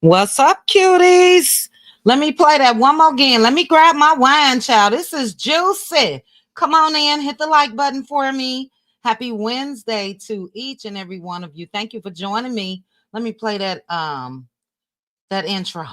What's up, cuties? Let me play that one more again. Let me grab my wine, child. This is juicy. Come on in, hit the like button for me. Happy Wednesday to each and every one of you. Thank you for joining me. Let me play that intro.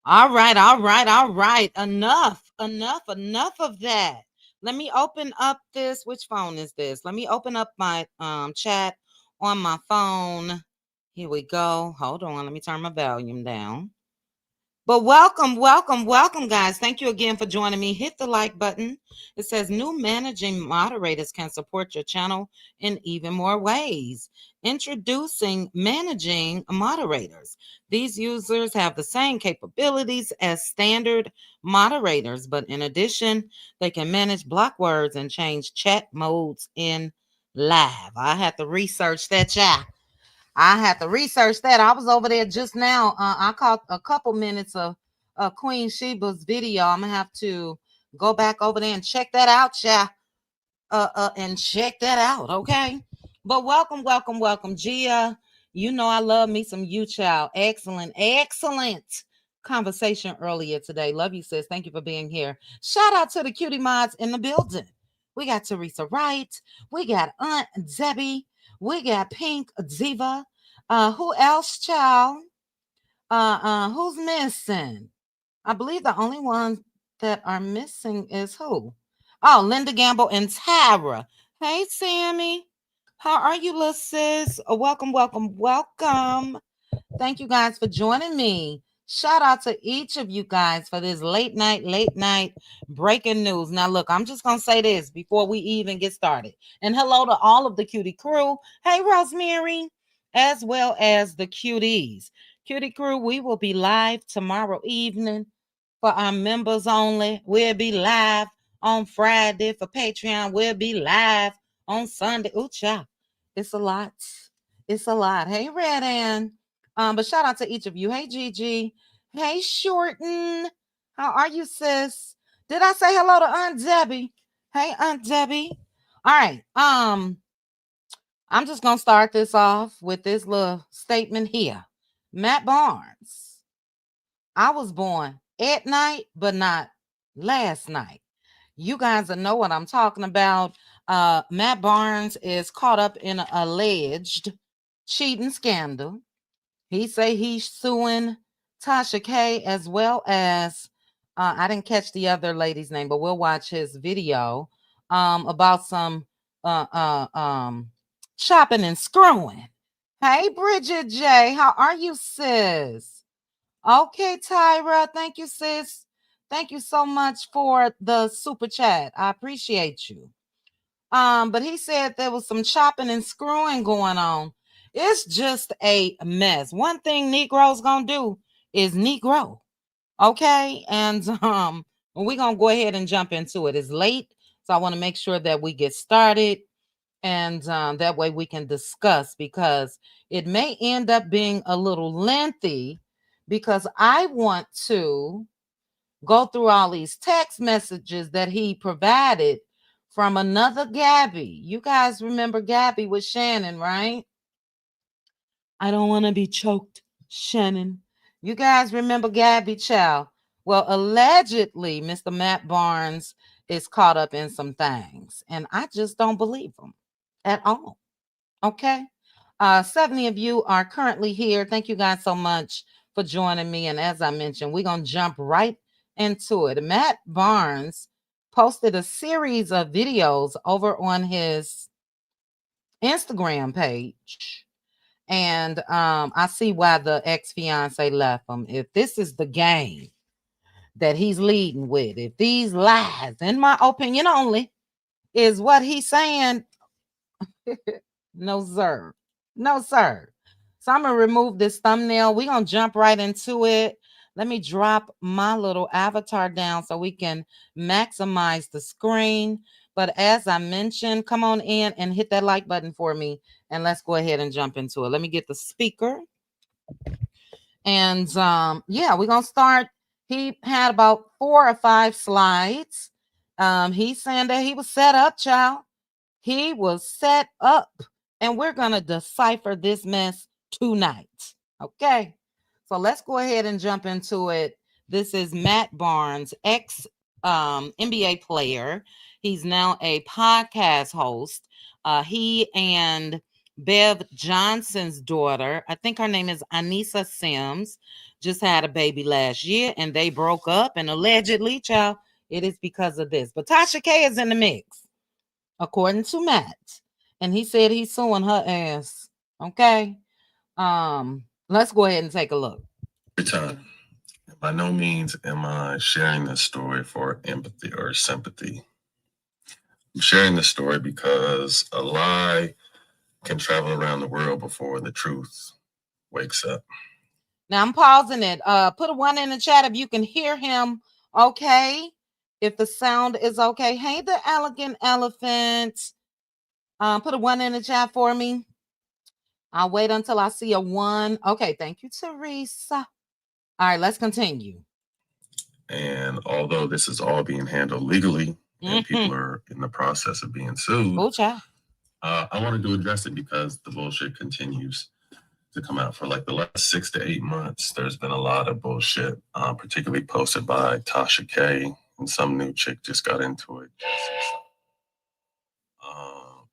All right. Enough of that. Let me open up this. Which phone is this? Let me open up my chat on my phone. Here we go. Hold on. Let me turn my volume down. But welcome, guys. Thank you again for joining me. Hit the like button. It says new managing moderators can support your channel in even more ways. Introducing managing moderators. These users have the same capabilities as standard moderators, but in addition, they can manage block words and change chat modes in live. I had to research that, yeah. I had to research that. I was over there just now. I caught a couple minutes of Queen Sheba's video. I'm gonna have to go back over there and check that out, yeah. And check that out, okay? But welcome, Gia. You know I love me some you, child. Excellent conversation earlier today. Love you, sis. Thank you for being here. Shout out to the cutie mods in the building. We got Teresa Wright. We got Aunt Debbie. We got Pink Diva. Who else, child? Who's missing? I believe the only ones that are missing is who? Oh, Linda Gamble and Tara. Hey, Sammy. How are you, little sis? Welcome. Thank you guys for joining me. Shout out to each of you guys for this late night breaking news. Now, look, I'm just going to say this before we even get started. And hello to all of the cutie crew. Hey, Rosemary, as well as the cuties. Cutie crew, we will be live tomorrow evening for our members only. We'll be live on Friday for Patreon. We'll be live on Sunday. Ooh, child. It's a lot. It's a lot. Hey, Red Ann. But shout out to each of you. Hey, Gigi. Hey, Shorten. How are you, sis? Did I say hello to Aunt Debbie? Hey, Aunt Debbie. All right. I'm just gonna start this off with this little statement here. Matt Barnes. I was born at night, but not last night. You guys know what I'm talking about. Matt Barnes is caught up in an alleged cheating scandal. He say he's suing Tasha K as well as I didn't catch the other lady's name, but we'll watch his video about some shopping and screwing. Hey, Bridget J, how are you, sis? Okay, Tyra, thank you, sis. Thank you so much for the super chat. I appreciate you. But he said there was some chopping and screwing going on. It's just a mess. One thing Negroes gonna do is Negro. Okay. And we're gonna go ahead and jump into it. It's late, so I want to make sure that we get started and that way we can discuss because it may end up being a little lengthy because I want to go through all these text messages that he provided from another Gabby. You guys remember Gabby with Shannon, right? I don't want to be choked, Shannon. You guys remember Gabby, child? Well, allegedly, Mr. Matt Barnes is caught up in some things, and I just don't believe him at all. Okay. 70 of you are currently here. Thank you guys so much for joining me. And as I mentioned, we're going to jump right into it. Matt Barnes posted a series of videos over on his Instagram page. And I see why the ex-fiance left him. If this is the game that he's leading with, if these lies, in my opinion only, is what he's saying, no, sir. No, sir. So I'm going to remove this thumbnail. We're going to jump right into it. Let me drop my little avatar down so we can maximize the screen. But as I mentioned, come on in and hit that like button for me. And let's go ahead and jump into it. Let me get the speaker. And yeah, we're gonna start. He had about 4 or 5 slides. He's saying that he was set up, child. He was set up, and we're gonna decipher this mess tonight. Okay, so let's go ahead and jump into it. This is Matt Barnes, ex NBA player. He's now a podcast host. He and Bev Johnson's daughter, I think her name is Anissa Sims, just had a baby last year, and they broke up. And allegedly, child, it is because of this. But Tasha K is in the mix, according to Matt, and he said he's suing her ass. Okay, let's go ahead and take a look. Time. By no means am I sharing this story for empathy or sympathy. I'm sharing this story because a lie can travel around the world before the truth wakes up. Now I'm pausing it. Put a 1 in the chat if you can hear him. Okay, if the sound is okay. Hey, the elegant elephant. Put a 1 in the chat for me. I'll wait until I see a 1. Okay, thank you, Teresa. All right, let's continue. And although this is all being handled legally and people are in the process of being sued, I wanted to address it because the bullshit continues to come out. For like the last 6 to 8 months, there's been a lot of bullshit, particularly posted by Tasha K, and some new chick just got into it.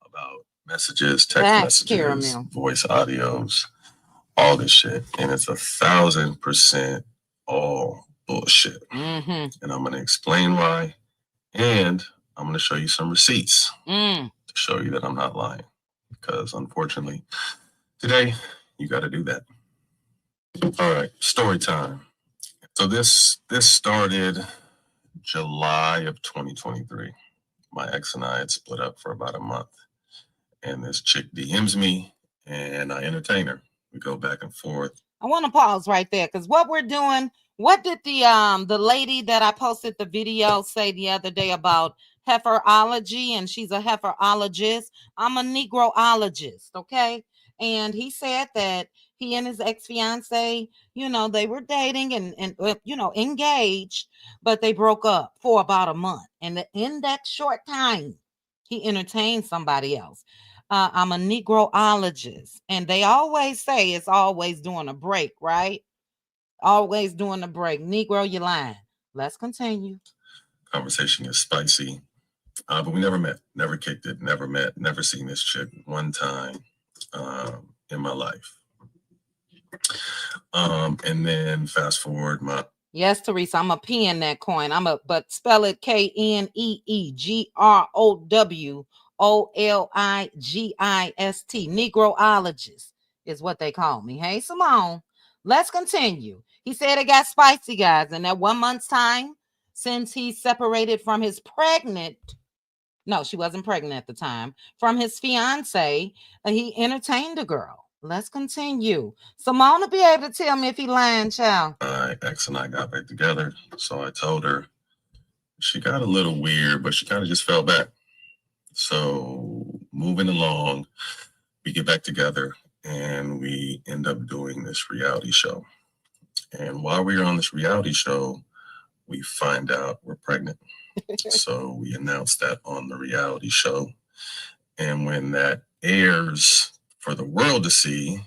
About messages, text messages, voice audios, all this shit. And it's 1,000% all bullshit. And I'm going to explain why. And I'm going to show you some receipts to show you that I'm not lying. Because unfortunately, today, you got to do that. All right, story time. So this started July of 2023. My ex and I had split up for about a month. And this chick DMs me, and I entertain her. We go back and forth. I want to pause right there, because what we're doing, what did the lady that I posted the video say the other day about heiferology, and she's a heiferologist? I'm a negroologist, okay? And he said that he and his ex-fiance, they were dating and engaged, but they broke up for about a month. And in that short time, he entertained somebody else. I'm a negroologist, and they always say it's always doing a break, right? Always doing a break. Negro, you lying. Let's continue. Conversation is spicy, but we never met, never kicked it, never met, never seen this chick one time in my life. And then fast forward my. Yes, Teresa, I'm a P in that coin. But spell it KNEEGROWOLIGIST, negroologist is what they call me. Hey, Simone, let's continue. He said it got spicy, guys, in that 1 month's time since he separated from his pregnant. No, she wasn't pregnant at the time. From his fiance, he entertained a girl. Let's continue. Simone will be able to tell me if he lying, child. My ex and I got back together, so I told her. She got a little weird, but she kind of just fell back. So moving along, we get back together, and we end up doing this reality show. And while we were on this reality show, we find out we're pregnant. So we announced that on the reality show. And when that airs for the world to see,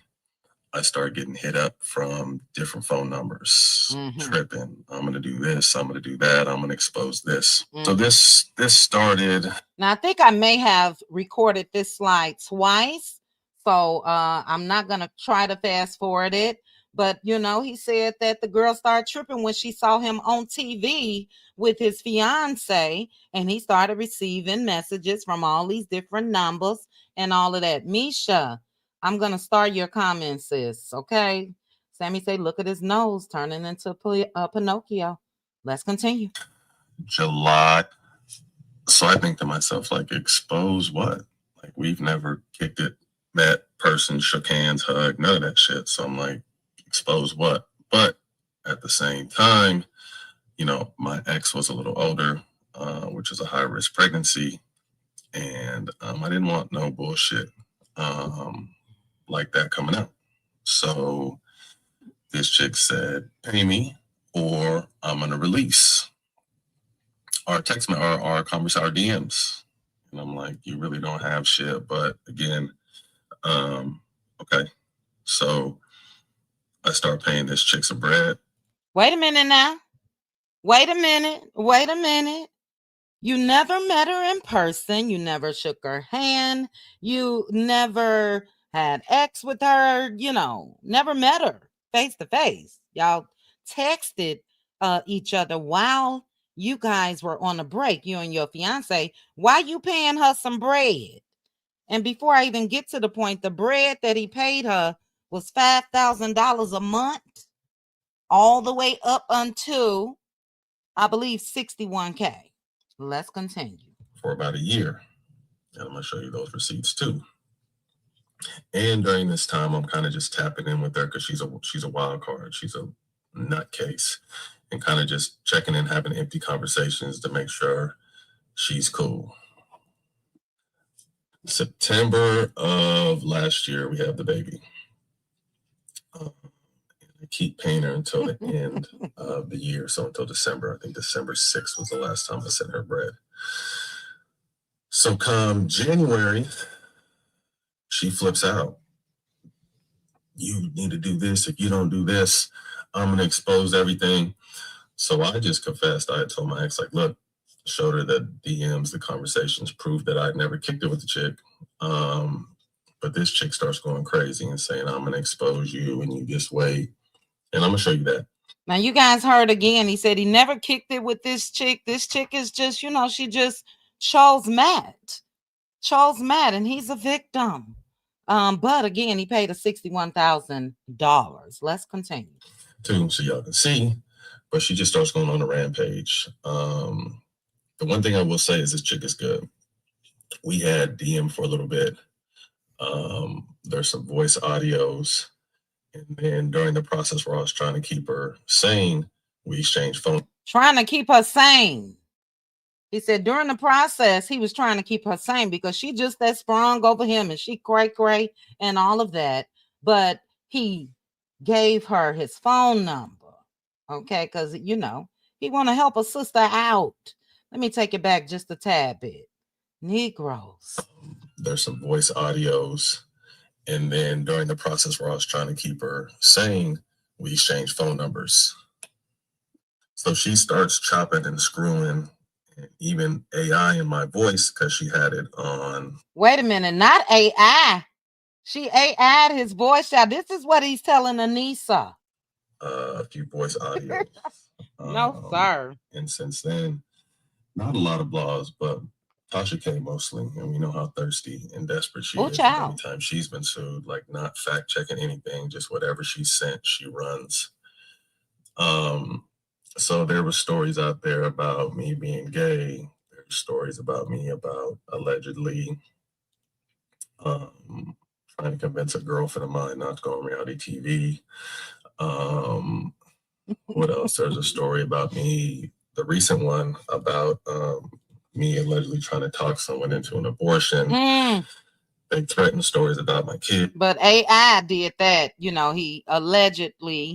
I start getting hit up from different phone numbers, tripping. I'm going to do this. I'm going to do that. I'm going to expose this. So this started. Now, I think I may have recorded this slide twice. So I'm not going to try to fast forward it. But, he said that the girl started tripping when she saw him on TV with his fiance, and he started receiving messages from all these different numbers and all of that. Misha, I'm going to start your comments, sis. Okay. Sammy say, look at his nose turning into Pinocchio. Let's continue. July. So I think to myself, like, expose what? Like, we've never kicked it, met, person, shook hands, hugged, none of that shit. So I'm like, expose what? But at the same time, my ex was a little older, which is a high risk pregnancy. And I didn't want no bullshit like that coming out. So this chick said, pay me or I'm going to release our our conversation, our DMs. And I'm like, you really don't have shit. But again, okay. So I start paying this chick some bread. Wait a minute now. Wait a minute. You never met her in person. You never shook her hand. You never had sex with her. Never met her face to face. Y'all texted each other while you guys were on a break, you and your fiance. Why you paying her some bread? And before I even get to the point, the bread that he paid her was $5,000 a month, all the way up until, I believe, 61K. Let's continue. For about a year. And I'm going to show you those receipts too. And during this time, I'm kind of just tapping in with her because she's a wild card. She's a nutcase. And kind of just checking in, having empty conversations to make sure she's cool. September of last year, we have the baby. I keep paying her until the end of the year. So until December. I think December 6th was the last time I sent her bread. So come January, she flips out. You need to do this. If you don't do this, I'm going to expose everything. So I just confessed. I had told my ex, like, look, showed her the DMs, the conversations, proved that I'd never kicked it with the chick. But this chick starts going crazy and saying, I'm going to expose you and you just wait. And I'm going to show you that. Now, you guys heard again, he said he never kicked it with this chick. This chick is just, she just chose Matt, and he's a victim. But again, he paid a $61,000. Let's continue. Too, so y'all can see, but she just starts going on a rampage. The one thing I will say is this chick is good. We had DM for a little bit. There's some voice audios. And then during the process where I was trying to keep her sane, we exchanged phone. Trying to keep her sane. He said during the process, he was trying to keep her sane because she just that sprung over him and she cray and all of that. But he gave her his phone number. Okay, because, he want to help a sister out. Let me take it back just a tad bit. Negroes. There's some voice audios. And then during the process where I was trying to keep her sane, we exchanged phone numbers. So she starts chopping and screwing, and even AI in my voice because she had it on. Wait a minute, not AI. She AI'd his voice out. This is what he's telling Anissa. A few voice audios. No, sir. And since then, not a lot of blogs, but Tasha came mostly, and we know how thirsty and desperate she is. Every time she's been sued, like not fact checking anything, just whatever she sent, she runs. So there were stories out there about me being gay. There were stories about me about allegedly trying to convince a girlfriend of mine not to go on reality TV. What else? There's a story about me, the recent one about me allegedly trying to talk someone into an abortion. They threatened stories about my kid. But AI did that. He allegedly,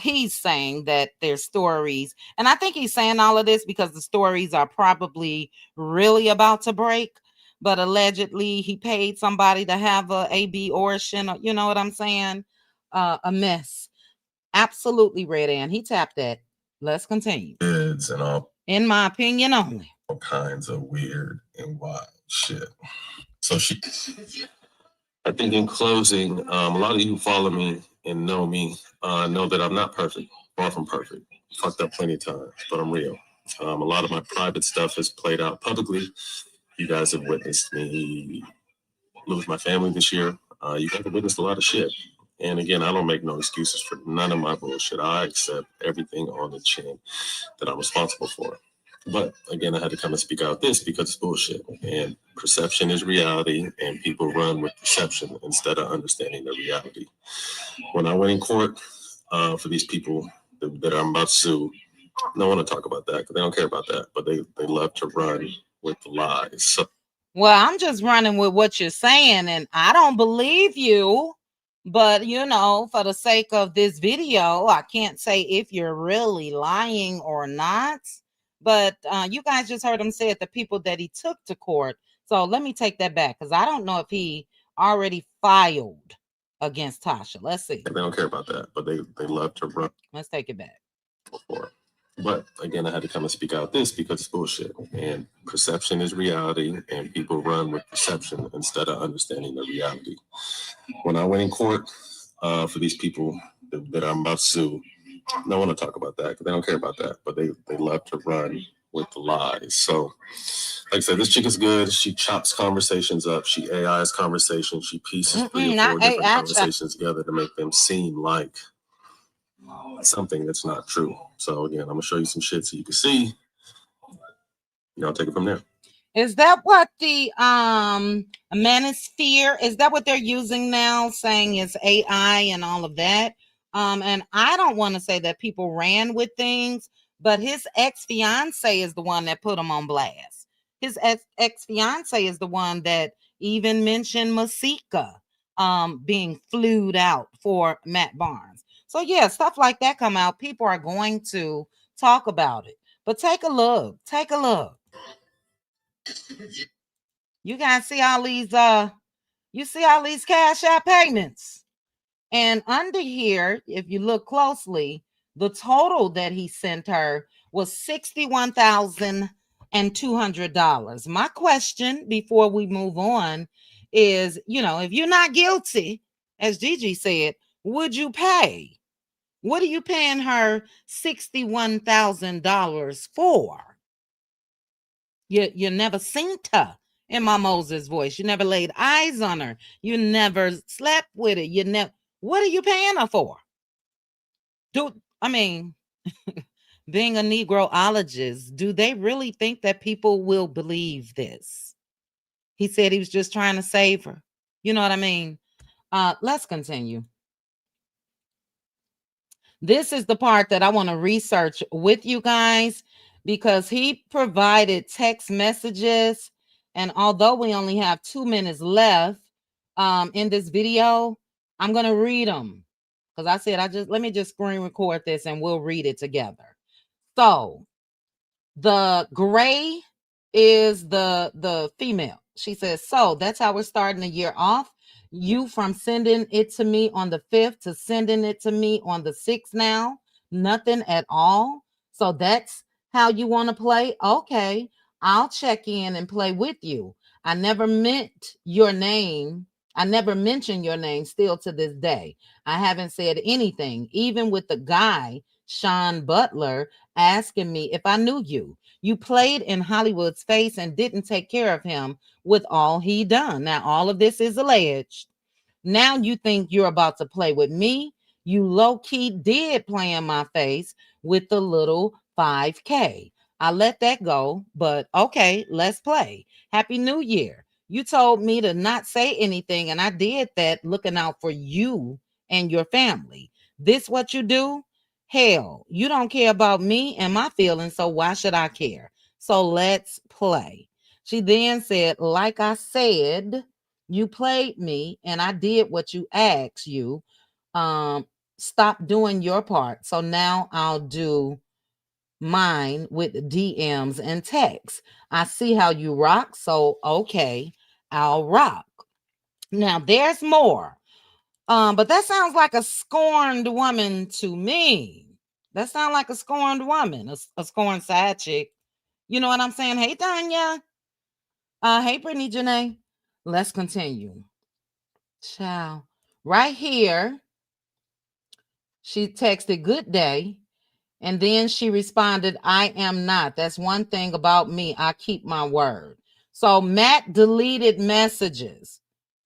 he's saying that there's stories. And I think he's saying all of this because the stories are probably really about to break. But allegedly, he paid somebody to have a abortion. You know what I'm saying? A mess. Absolutely, Red Ann. He tapped that. Let's continue. Kids and all. In my opinion only. All kinds of weird and wild shit. So I think in closing, a lot of you who follow me and know me know that I'm not perfect, far from perfect. Fucked up plenty of times, but I'm real. A lot of my private stuff has played out publicly. You guys have witnessed me lose my family this year. You guys have witnessed a lot of shit. And again, I don't make no excuses for none of my bullshit. I accept everything on the chin that I'm responsible for. But again, I had to come and speak out this because it's bullshit. And perception is reality, and people run with perception instead of understanding the reality. When I went in court, for these people that I'm about to sue. I don't want to talk about that because they don't care about that, but they love to run with the lies. So Well, I'm just running with what you're saying, and I don't believe you. But, for the sake of this video, I can't say if you're really lying or not. But you guys just heard him say it, the people that he took to court. So let me take that back because I don't know if he already filed against Tasha. Let's see. they don't care about that, but they love to run. Let's take it back. For. But again, I had to come and speak out this because it's bullshit. And perception is reality, and people run with perception instead of understanding the reality. When I went in court for these people that I'm about to sue, I don't want to talk about that because they don't care about that, but they love to run with the lies. So, like I said, this chick is good. She chops conversations up. She AIs conversations. She pieces 3 or 4 different conversations together to make them seem like something that's not true. So again, I'm gonna show you some shit so you can see. Y'all take it from there. Is that what the manosphere, is that what they're using now, saying it's AI and all of that? And I don't want to say that people ran with things, but his ex-fiance is the one that put him on blast. His ex-fiance is the one that even mentioned Masika being flued out for Matt Barnes. So yeah, stuff like that come out. People are going to talk about it. But take a look. Take a look. You guys see all these you see all these cash out payments. And under here, if you look closely, the total that he sent her was $61,200. My question before we move on is, if you're not guilty, as Gigi said, would you pay? What are you paying her $61,000 for? You never seen her in my Moses voice. You never laid eyes on her. You never slept with her. You never. What are you paying her for? Being a Negroologist, do they really think that people will believe this? He said he was just trying to save her. You know what I mean? Let's continue. This is the part that I want to research with you guys because he provided text messages. And although we only have 2 minutes left in this video, I'm going to read them because I said, let me just screen record this and we'll read it together. So the gray is the female. She says, so that's how we're starting the year off. You from sending it to me on the 5th to sending it to me on the 6th now. Nothing at all. So that's how you want to play. Okay, I'll check in and play with you. I never meant your name. I never mentioned your name still to this day. I haven't said anything, even with the guy, Sean Butler, asking me if I knew you. You played in Hollywood's face and didn't take care of him with all he done. Now, all of this is alleged. Now you think you're about to play with me. You low-key did play in my face with the little 5K. I let that go, but okay, let's play. Happy New Year. You told me to not say anything, and I did that looking out for you and your family. This what you do? Hell, you don't care about me and my feelings, so why should I care? So let's play. She then said, like I said, you played me and I did what you asked you. Stop doing your part. So now I'll do mine with DMs and texts. I see how you rock. So okay, I'll rock. Now there's more. But that sounds like a scorned woman to me. That sounds like a scorned woman, a scorned side chick. You know what I'm saying? Hey, Tanya. Hey, Brittany Janae. Let's continue. Ciao. Right here, she texted good day. And then she responded, I am not. That's one thing about me. I keep my word. So Matt deleted messages.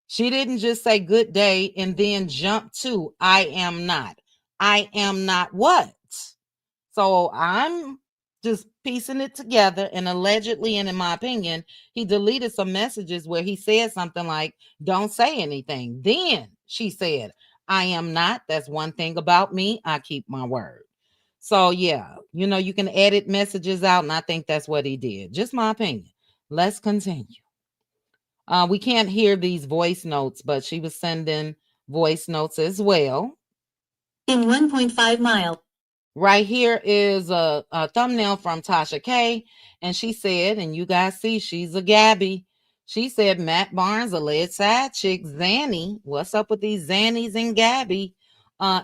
She didn't just say good day and then jump to I am not. I am not what? So I'm just piecing it together. And allegedly, and in my opinion, he deleted some messages where he said something like, don't say anything. Then she said, I am not. That's one thing about me. I keep my word. So yeah, you can edit messages out, and I think that's what he did. Just my opinion. Let's continue. We can't hear these voice notes, but she was sending voice notes as well. In 1.5 miles. Right here is a thumbnail from Tasha K. And she said, and you guys see she's a Gabby. She said Matt Barnes, alleged side chick, Zanny, what's up with these Zannies and Gabby,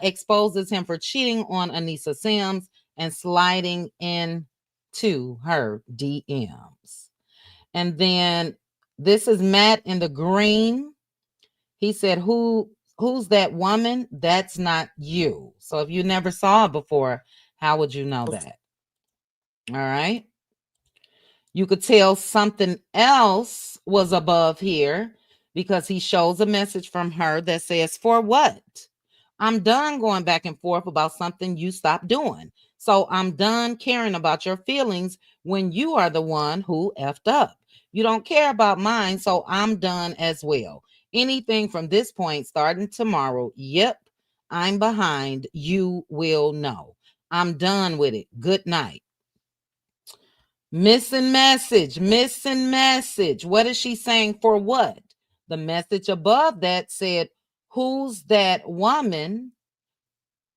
exposes him for cheating on Anissa Sims and sliding into her DMs. And then this is Matt in the green. He said, who's that woman? That's not you. So if you never saw it before, how would you know that? All right. You could tell something else was above here because he shows a message from her that says, for what? I'm done going back and forth about something you stopped doing. So I'm done caring about your feelings when you are the one who effed up. You don't care about mine, so I'm done as well. Anything from this point starting tomorrow, yep, I'm behind. You will know. I'm done with it. Good night. Missing message, missing message. What is she saying for what? The message above that said, who's that woman?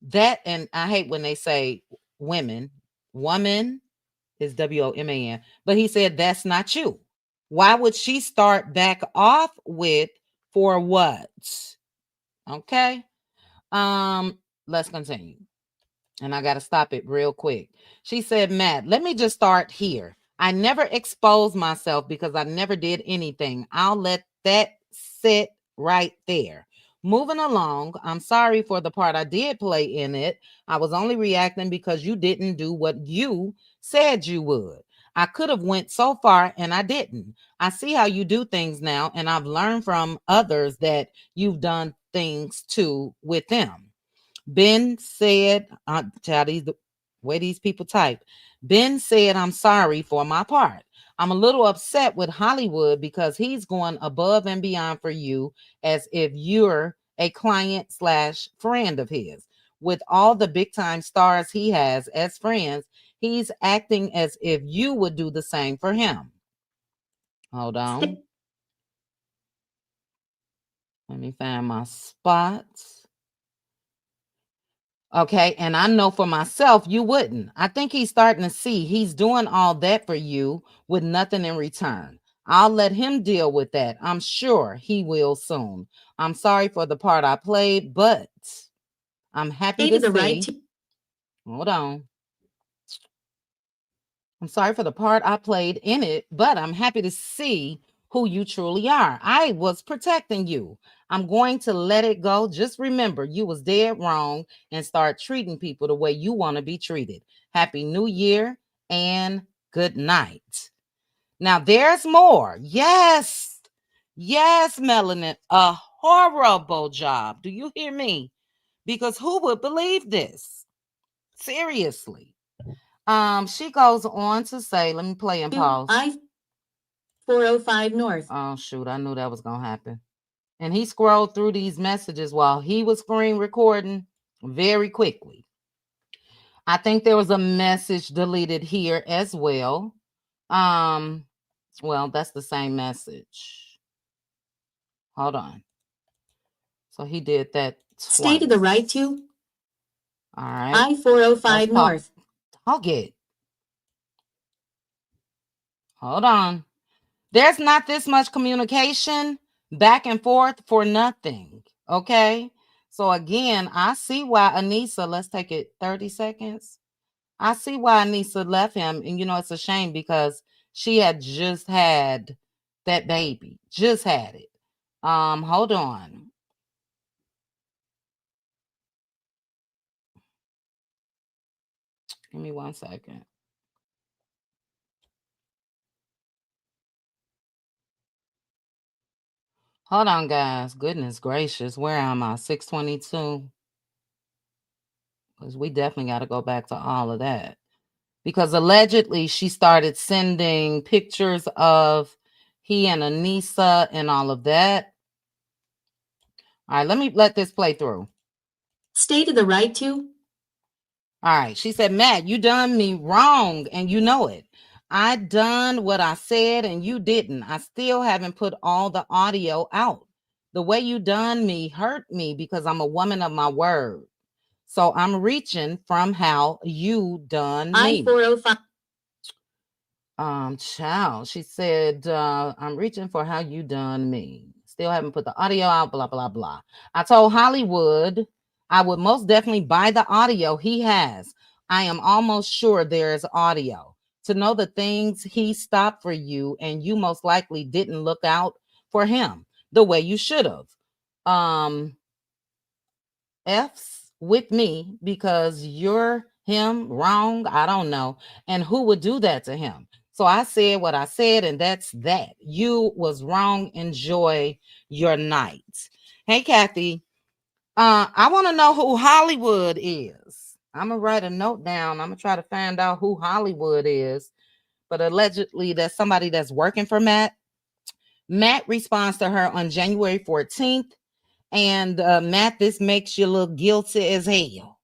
That, and I hate when they say women. Woman is WOMAN. But he said, that's not you. Why would she start back off with for what? Okay. Let's continue. And I got to stop it real quick. She said, Matt, let me just start here. I never exposed myself because I never did anything. I'll let that sit right there. Moving along, I'm sorry for the part I did play in it. I was only reacting because you didn't do what you said you would. I could have went so far and I didn't. I see how you do things now, and I've learned from others that you've done things too with them. Ben said, child, the way these people type. Ben said, I'm sorry for my part. I'm a little upset with Hollywood because he's going above and beyond for you as if you're a client slash friend of his. With all the big time stars he has as friends, he's acting as if you would do the same for him. Hold on. Let me find my spots. Okay. And I know for myself, you wouldn't. I think he's starting to see he's doing all that for you with nothing in return. I'll let him deal with that. I'm sure he will soon. I'm sorry for the part I played, but I'm happy to see. Hold on. I'm sorry for the part I played in it, but I'm happy to see who you truly are. I was protecting you. I'm going to let it go. Just remember, you was dead wrong and start treating people the way you want to be treated. Happy New Year and good night. Now there's more. Yes. Yes, Melanin. A horrible job. Do you hear me? Because who would believe this? Seriously. She goes on to say, let me play and pause. I-405 North. Oh, shoot. I knew that was going to happen. And he scrolled through these messages while he was screen recording very quickly. I think there was a message deleted here as well. Well, that's the same message. Hold on. So he did that twice. Stay to the right to all right. I-405 North. I'll get. Hold on. There's not this much communication back and forth for nothing. Okay. So again, I see why Anissa, let's take it 30 seconds. I see why Anissa left him. And it's a shame because she had just had that baby. Just had it. Hold on. Give me 1 second. Hold on, guys. Goodness gracious. Where am I? 622. Because we definitely got to go back to all of that. Because allegedly she started sending pictures of he and Anissa and all of that. All right, let me let this play through. Stay to the right 2. All right. She said, Matt, you done me wrong and you know it. I done what I said and you didn't. I still haven't put all the audio out. The way you done me hurt me because I'm a woman of my word. So I'm reaching from how you done me. I-405. Child, she said, I'm reaching for how you done me. Still haven't put the audio out, blah, blah, blah. I told Hollywood I would most definitely buy the audio he has. I am almost sure there is audio. To know the things he stopped for you, and you most likely didn't look out for him the way you should have. F's with me because you're him wrong. I don't know. And who would do that to him? So I said what I said, and that's that. You was wrong. Enjoy your night. Hey, Kathy. I want to know who Hollywood is. I'm gonna write a note down. I'm gonna try to find out who Hollywood is. But allegedly, that's somebody that's working for Matt. Matt responds to her on January 14th. And Matt, this makes you look guilty as hell.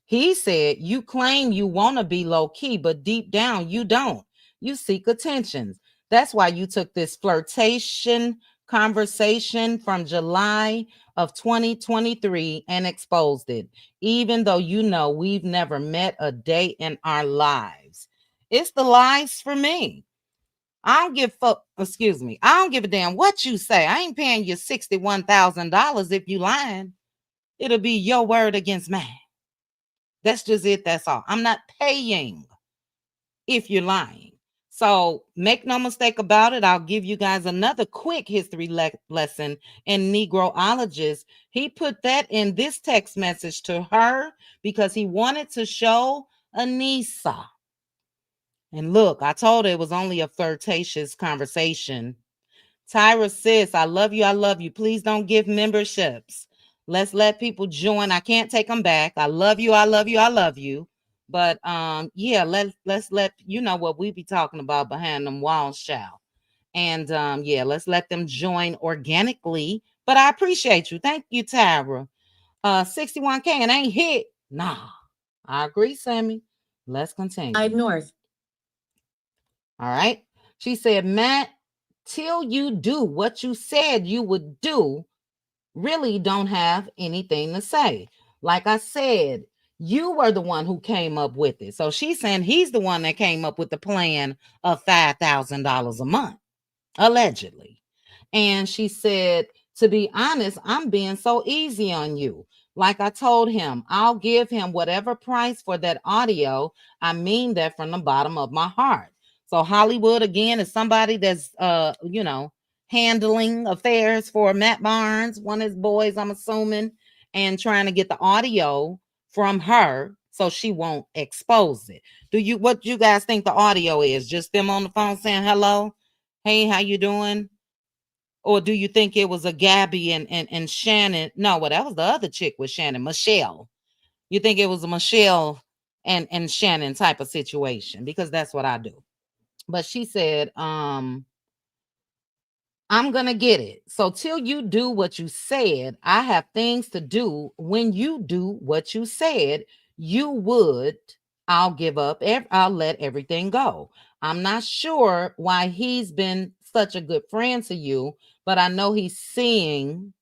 He said, you claim you want to be low key, but deep down you don't. You seek attention. That's why you took this flirtation conversation from July of 2023 and exposed it, even though you know we've never met a day in our lives. It's the lies for me. I don't give excuse me. I don't give a damn what you say. I ain't paying you $61,000 if you lying. It'll be your word against mine. That's just it. That's all. I'm not paying if you're lying. So make no mistake about it. I'll give you guys another quick history lesson in Negroologist. He put that in this text message to her because he wanted to show Anissa. And look, I told her it was only a flirtatious conversation. Tyra says, I love you. I love you. Please don't give memberships. Let's let people join. I can't take them back. I love you. I love you. I love you. But yeah, let's let you know what we be talking about behind them walls, shall. And yeah, let's let them join organically. But I appreciate you. Thank you, Tyra. 61K and ain't hit. Nah. I agree, Sammy. Let's continue. 5 north. All right. She said, Matt, till you do what you said you would do, really don't have anything to say. Like I said, you were the one who came up with it. So she's saying he's the one that came up with the plan of $5,000 a month, allegedly. And she said, to be honest, I'm being so easy on you. Like I told him, I'll give him whatever price for that audio. I mean that from the bottom of my heart. So Hollywood, again, is somebody that's, handling affairs for Matt Barnes, one of his boys, I'm assuming, and trying to get the audio from her so she won't expose it. What you guys think the audio is? Just them on the phone saying hello? Hey, how you doing? Or do you think it was a Gabby and Shannon? No, well, that was the other chick with Shannon, Michelle. You think it was a Michelle and Shannon type of situation? Because that's what I do. But she said, I'm going to get it. So till you do what you said, I have things to do. When you do what you said you would, I'll give up. I'll let everything go. I'm not sure why he's been such a good friend to you, but I know he's seeing,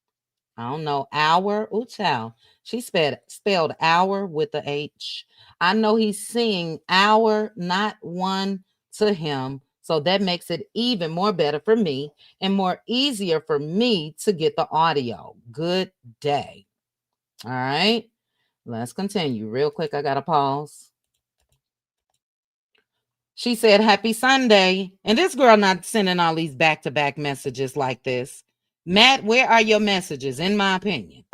I don't know, hour. Ooh, child. She spelled hour with the H. I know he's seeing hour, not one to him. So that makes it even more better for me and more easier for me to get the audio. Good day. All right. Let's continue real quick. I got to pause. She said, happy Sunday. And this girl not sending all these back-to-back messages like this. Matt, where are your messages, in my opinion?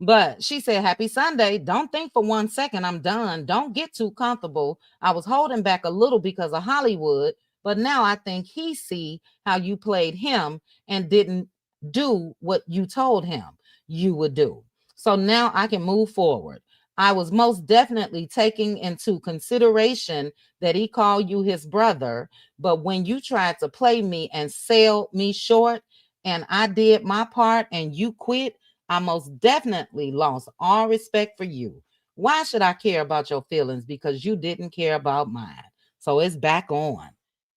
But she said, happy Sunday. Don't think for 1 second I'm done. Don't get too comfortable. I was holding back a little because of Hollywood, but now I think he see how you played him and didn't do what you told him you would do. So now I can move forward. I was most definitely taking into consideration that he called you his brother, but when you tried to play me and sell me short and I did my part and you quit, I most definitely lost all respect for you. Why should I care about your feelings? Because you didn't care about mine. So it's back on.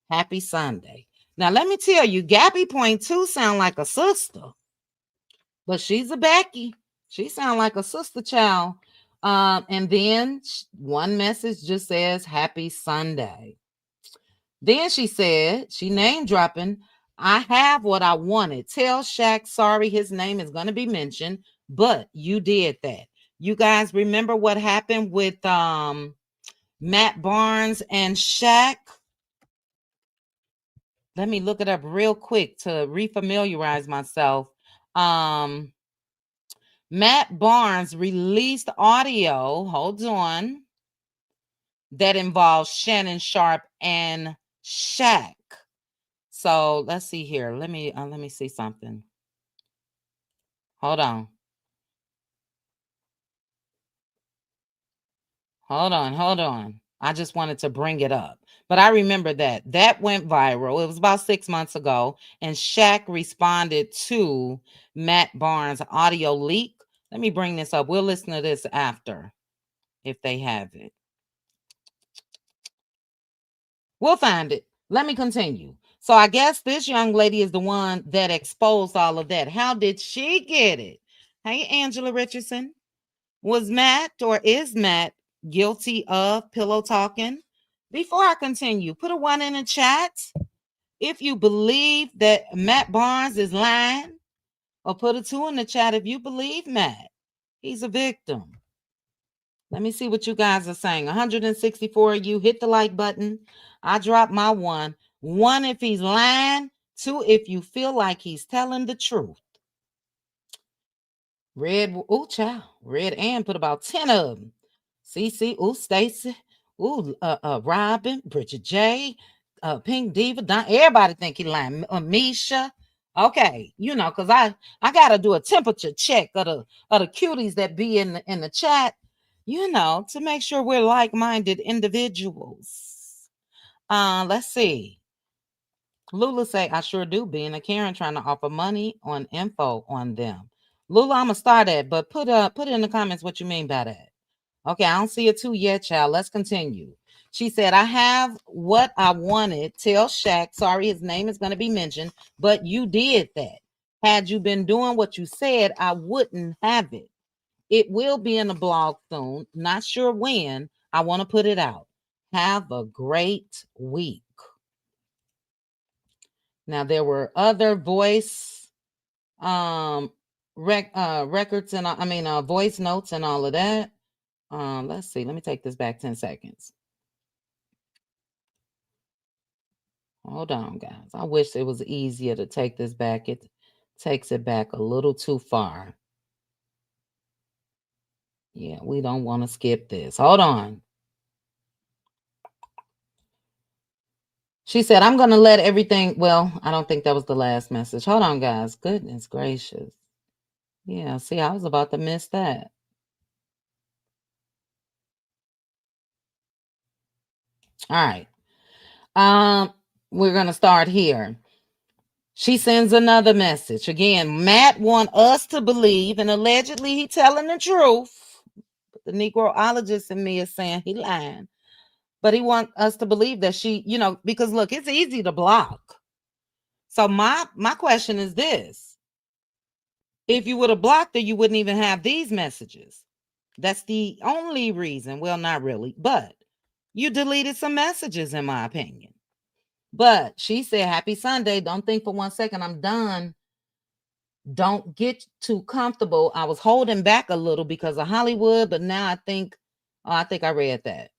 Happy Sunday. Now let me tell you, Gabby Point 2 sound like a sister, but she's a Becky. She sound like a sister child. And then one message just says Happy Sunday. Then she said, she name dropping, I have what I wanted. Tell Shaq sorry his name is going to be mentioned, but you did that. You guys remember what happened with Matt Barnes and Shaq? Let me look it up real quick to refamiliarize myself. Matt Barnes released audio, hold on, that involves Shannon Sharp and Shaq. So let's see here. Let me see something. Hold on. Hold on. I just wanted to bring it up. But I remember that went viral. It was about 6 months ago. And Shaq responded to Matt Barnes' audio leak. Let me bring this up. We'll listen to this after if they have it. We'll find it. Let me continue. So I guess this young lady is the one that exposed all of that. How did she get it? Hey, Angela Richardson. Was Matt or is Matt guilty of pillow talking? Before I continue, put a 1 in the chat if you believe that Matt Barnes is lying, or put a 2 in the chat if you believe Matt. He's a victim. Let me see what you guys are saying. 164 of you hit the like button. I dropped my 1. 1 if he's lying. 2 if you feel like he's telling the truth. Red, ooh, child. Red Ann put about 10 of them. CC, ooh, Stacy, ooh, Robin, Bridget J, Pink Diva, Don, everybody think he lying. Misha. Okay, because I gotta do a temperature check of the cuties that be in the chat, to make sure we're like-minded individuals. Let's see. Lula say, I sure do, being a Karen trying to offer money on info on them. Lula, I'm gonna start at, but put it in the comments what you mean by that. Okay, I don't see a 2 yet, child. Let's continue. She said, I have what I wanted. Tell Shaq, sorry, his name is going to be mentioned, but you did that. Had you been doing what you said, I wouldn't have it. It will be in the blog soon. Not sure when. I want to put it out. Have a great week. Now, there were other voice records and voice notes and all of that. Let's see. Let me take this back 10 seconds. Hold on, guys. I wish it was easier to take this back. It takes it back a little too far. Yeah, we don't want to skip this. Hold on. She said, I'm going to let everything. Well, I don't think that was the last message. Hold on, guys. Goodness gracious. Yeah, see, I was about to miss that. All right. We're going to start here. She sends another message. Again, Matt want us to believe, and allegedly he telling the truth. The Negroologist in me is saying he lying. But he want us to believe that she, because look, it's easy to block. So my question is this. If you would have blocked her, you wouldn't even have these messages. That's the only reason. Well, not really, but you deleted some messages, in my opinion. But she said, Happy Sunday. Don't think for 1 second I'm done. Don't get too comfortable. I was holding back a little because of Hollywood, but now I think I read that.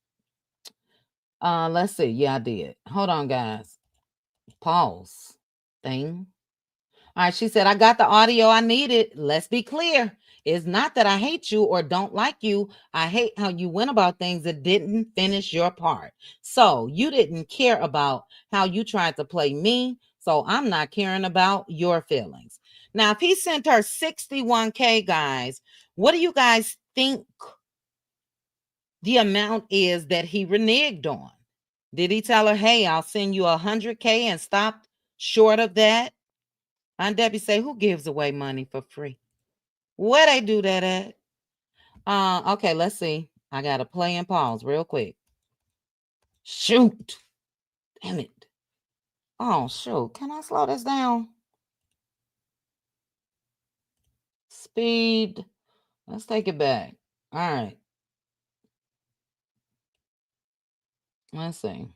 Let's see. Yeah, I did. Hold on, guys. Pause. Thing. All right, she said, I got the audio I needed. Let's be clear. It's not that I hate you or don't like you. I hate how you went about things that didn't finish your part. So you didn't care about how you tried to play me. So I'm not caring about your feelings. Now, if he sent her 61K, guys, what do you guys think the amount is that he reneged on? Did he tell her, hey, I'll send you 100K and stopped short of that? Aunt Debbie say, who gives away money for free? Where they do that at? Okay, let's see. I gotta play and pause real quick. Shoot. Damn it. Oh shoot. Can I slow this down? Speed. Let's take it back. All right. Let's see.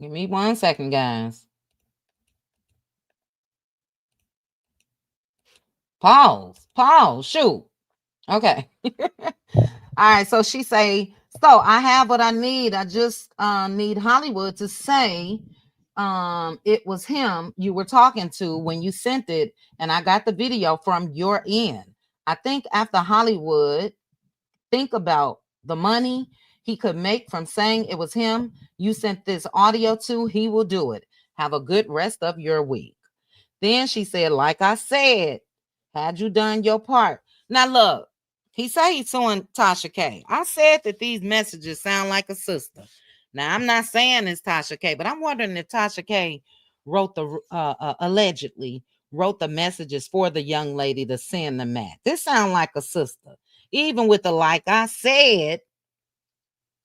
Give me 1 second, guys. Pause. Pause. Shoot. Okay. All right. So she say, so I have what I need. I just need Hollywood to say it was him you were talking to when you sent it, and I got the video from your end. I think after Hollywood think about the money he could make from saying it was him you sent this audio to, he will do it. Have a good rest of your week. Then she said, like I said, had you done your part. Now look, he said he's suing Tasha K. I said that these messages sound like a sister. Now I'm not saying it's Tasha K, but I'm wondering if Tasha K wrote the allegedly wrote the messages for the young lady to send them at. This sound like a sister. Even with the like I said,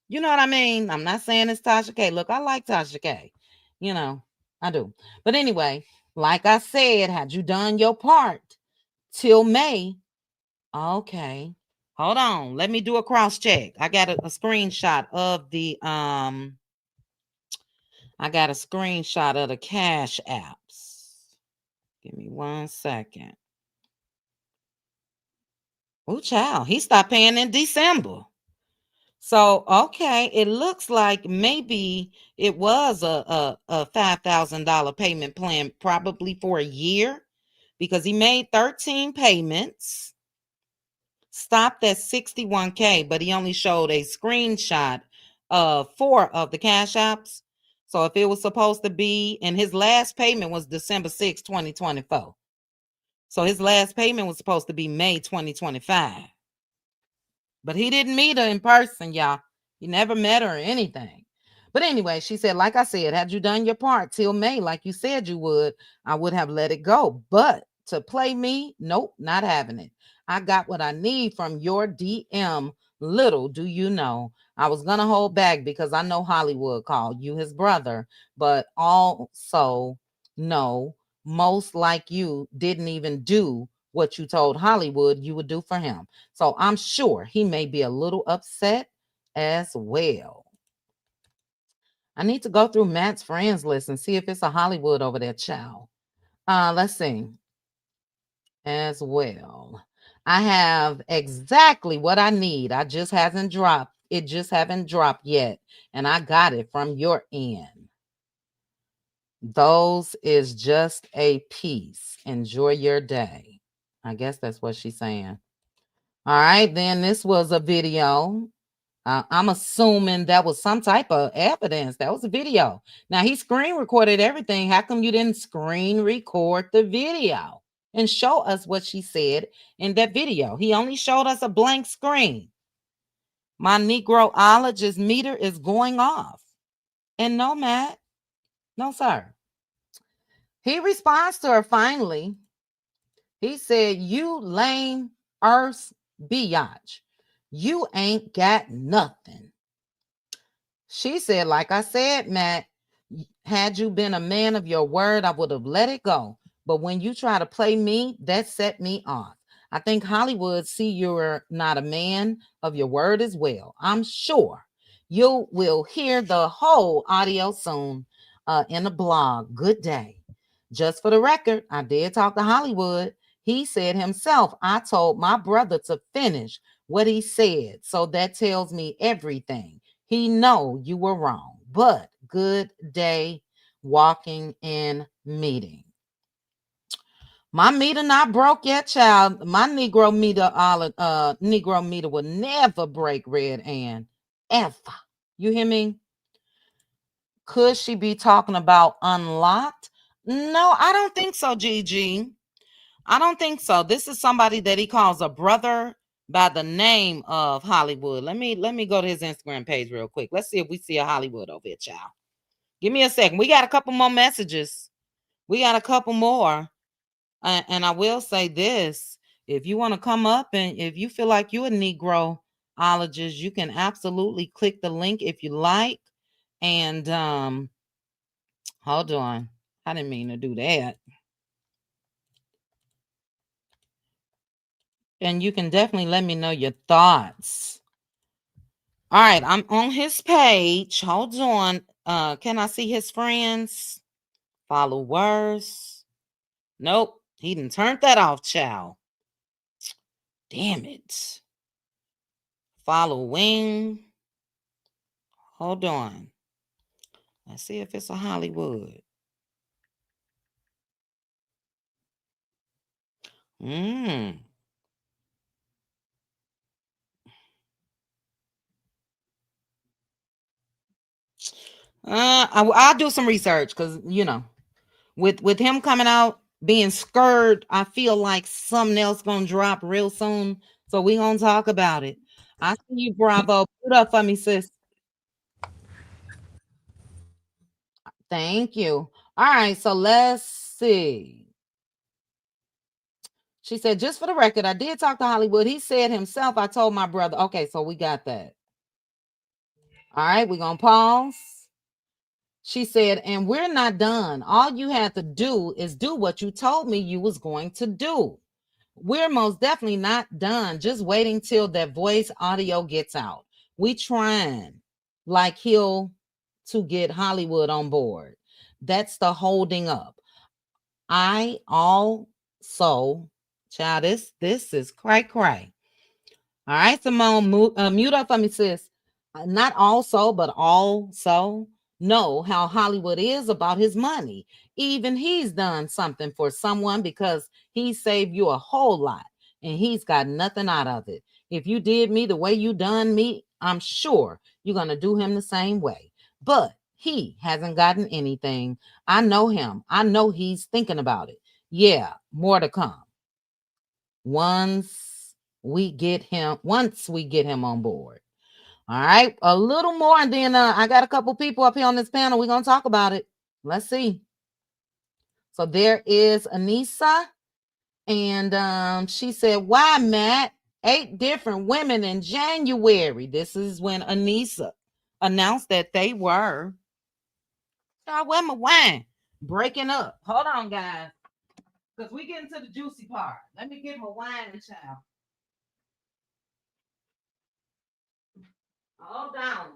you know what I mean? I'm not saying it's Tasha K. Look, I like Tasha K. You know, I do. But anyway, like I said, had you done your part till May? Okay. Hold on. Let me do a cross check. I got a screenshot of the cash apps. Give me 1 second. Oh, child, he stopped paying in December. So, okay, it looks like maybe it was a $5,000 payment plan, probably for a year, because he made 13 payments, stopped at 61K, but he only showed a screenshot of 4 of the cash apps. So if it was supposed to be, and his last payment was December 6, 2024. So his last payment was supposed to be May 2025. But he didn't meet her in person, y'all. He never met her or anything. But anyway, she said, like I said, had you done your part till May, like you said you would, I would have let it go. But to play me, nope, not having it. I got what I need from your DM. Little do you know, I was going to hold back because I know Hollywood called you his brother, but also no, most like you didn't even do what you told Hollywood you would do for him. So I'm sure he may be a little upset as well. I need to go through Matt's friends list and see if it's a Hollywood over there, child. Let's see. As well, I have exactly what I need. I just hasn't dropped. It just haven't dropped yet, and I got it from your end. Those is just a piece. Enjoy your day. I guess that's what she's saying. All right, then this was a video. I'm assuming that was some type of evidence. That was a video. Now he screen recorded everything. How come you didn't screen record the video and show us what she said in that video? He only showed us a blank screen. My Negroologist meter is going off. And no, Matt. No, sir. He responds to her finally. He said, you lame earth biatch. You ain't got nothing. She said, like I said, Matt, had you been a man of your word, I would have let it go. But when you try to play me, that set me off. I think Hollywood see you're not a man of your word as well. I'm sure you will hear the whole audio soon in the blog. Good day. Just for the record, I did talk to Hollywood. He said himself, I told my brother to finish what he said. So that tells me everything. He know you were wrong, but good day walking in meeting. My meter not broke yet, child. My Negro meter will never break, Red Ann. Ever. You hear me? Could she be talking about unlocked? No, I don't think so, Gigi. I don't think so. This is somebody that he calls a brother by the name of Hollywood. Let me go to his Instagram page real quick. Let's see if we see a Hollywood over here, child. Give me a second. We got a couple more messages. We got a couple more. And I will say this, if you want to come up and if you feel like you're a Negroologist, you can absolutely click the link if you like. And hold on. I didn't mean to do that. And you can definitely let me know your thoughts. All right, I'm on his page. Hold on. Can I see his friends? Followers? Nope. He didn't turn that off, child. Damn it. Following. Hold on. Let's see if it's a Hollywood. Mm. I'll do some research because with him coming out being scared, I feel like something else gonna drop real soon. So we gonna talk about it. I see you, Bravo. Put up for me, sis. Thank you. All right, so let's see. She said, just for the record, I did talk to Hollywood. He said himself, I told my brother. Okay, so we got that. All right, we're gonna pause. She said, and we're not done. All you had to do is do what you told me you was going to do. We're most definitely not done. Just waiting till that voice audio gets out. We trying like he'll to get Hollywood on board. That's the holding up. I also, child, this is cray. All right, Simone, mute up for me, sis. Not also, but also know how Hollywood is about his money. Even he's done something for someone because he saved you a whole lot and he's got nothing out of it. If you did me the way you done me, I'm sure you're going to do him the same way. But he hasn't gotten anything. I know him. I know he's thinking about it. Yeah, more to come. Once we get him on board. All right, a little more, and then I got a couple people up here on this panel. We're gonna talk about it. Let's see. So there is Anissa, and she said, "Why, Matt? 8 different women in January." This is when Anissa announced that they were. Where my wine? Breaking up. Hold on, guys, because we get into the juicy part. Let me get my wine, child. Hold down.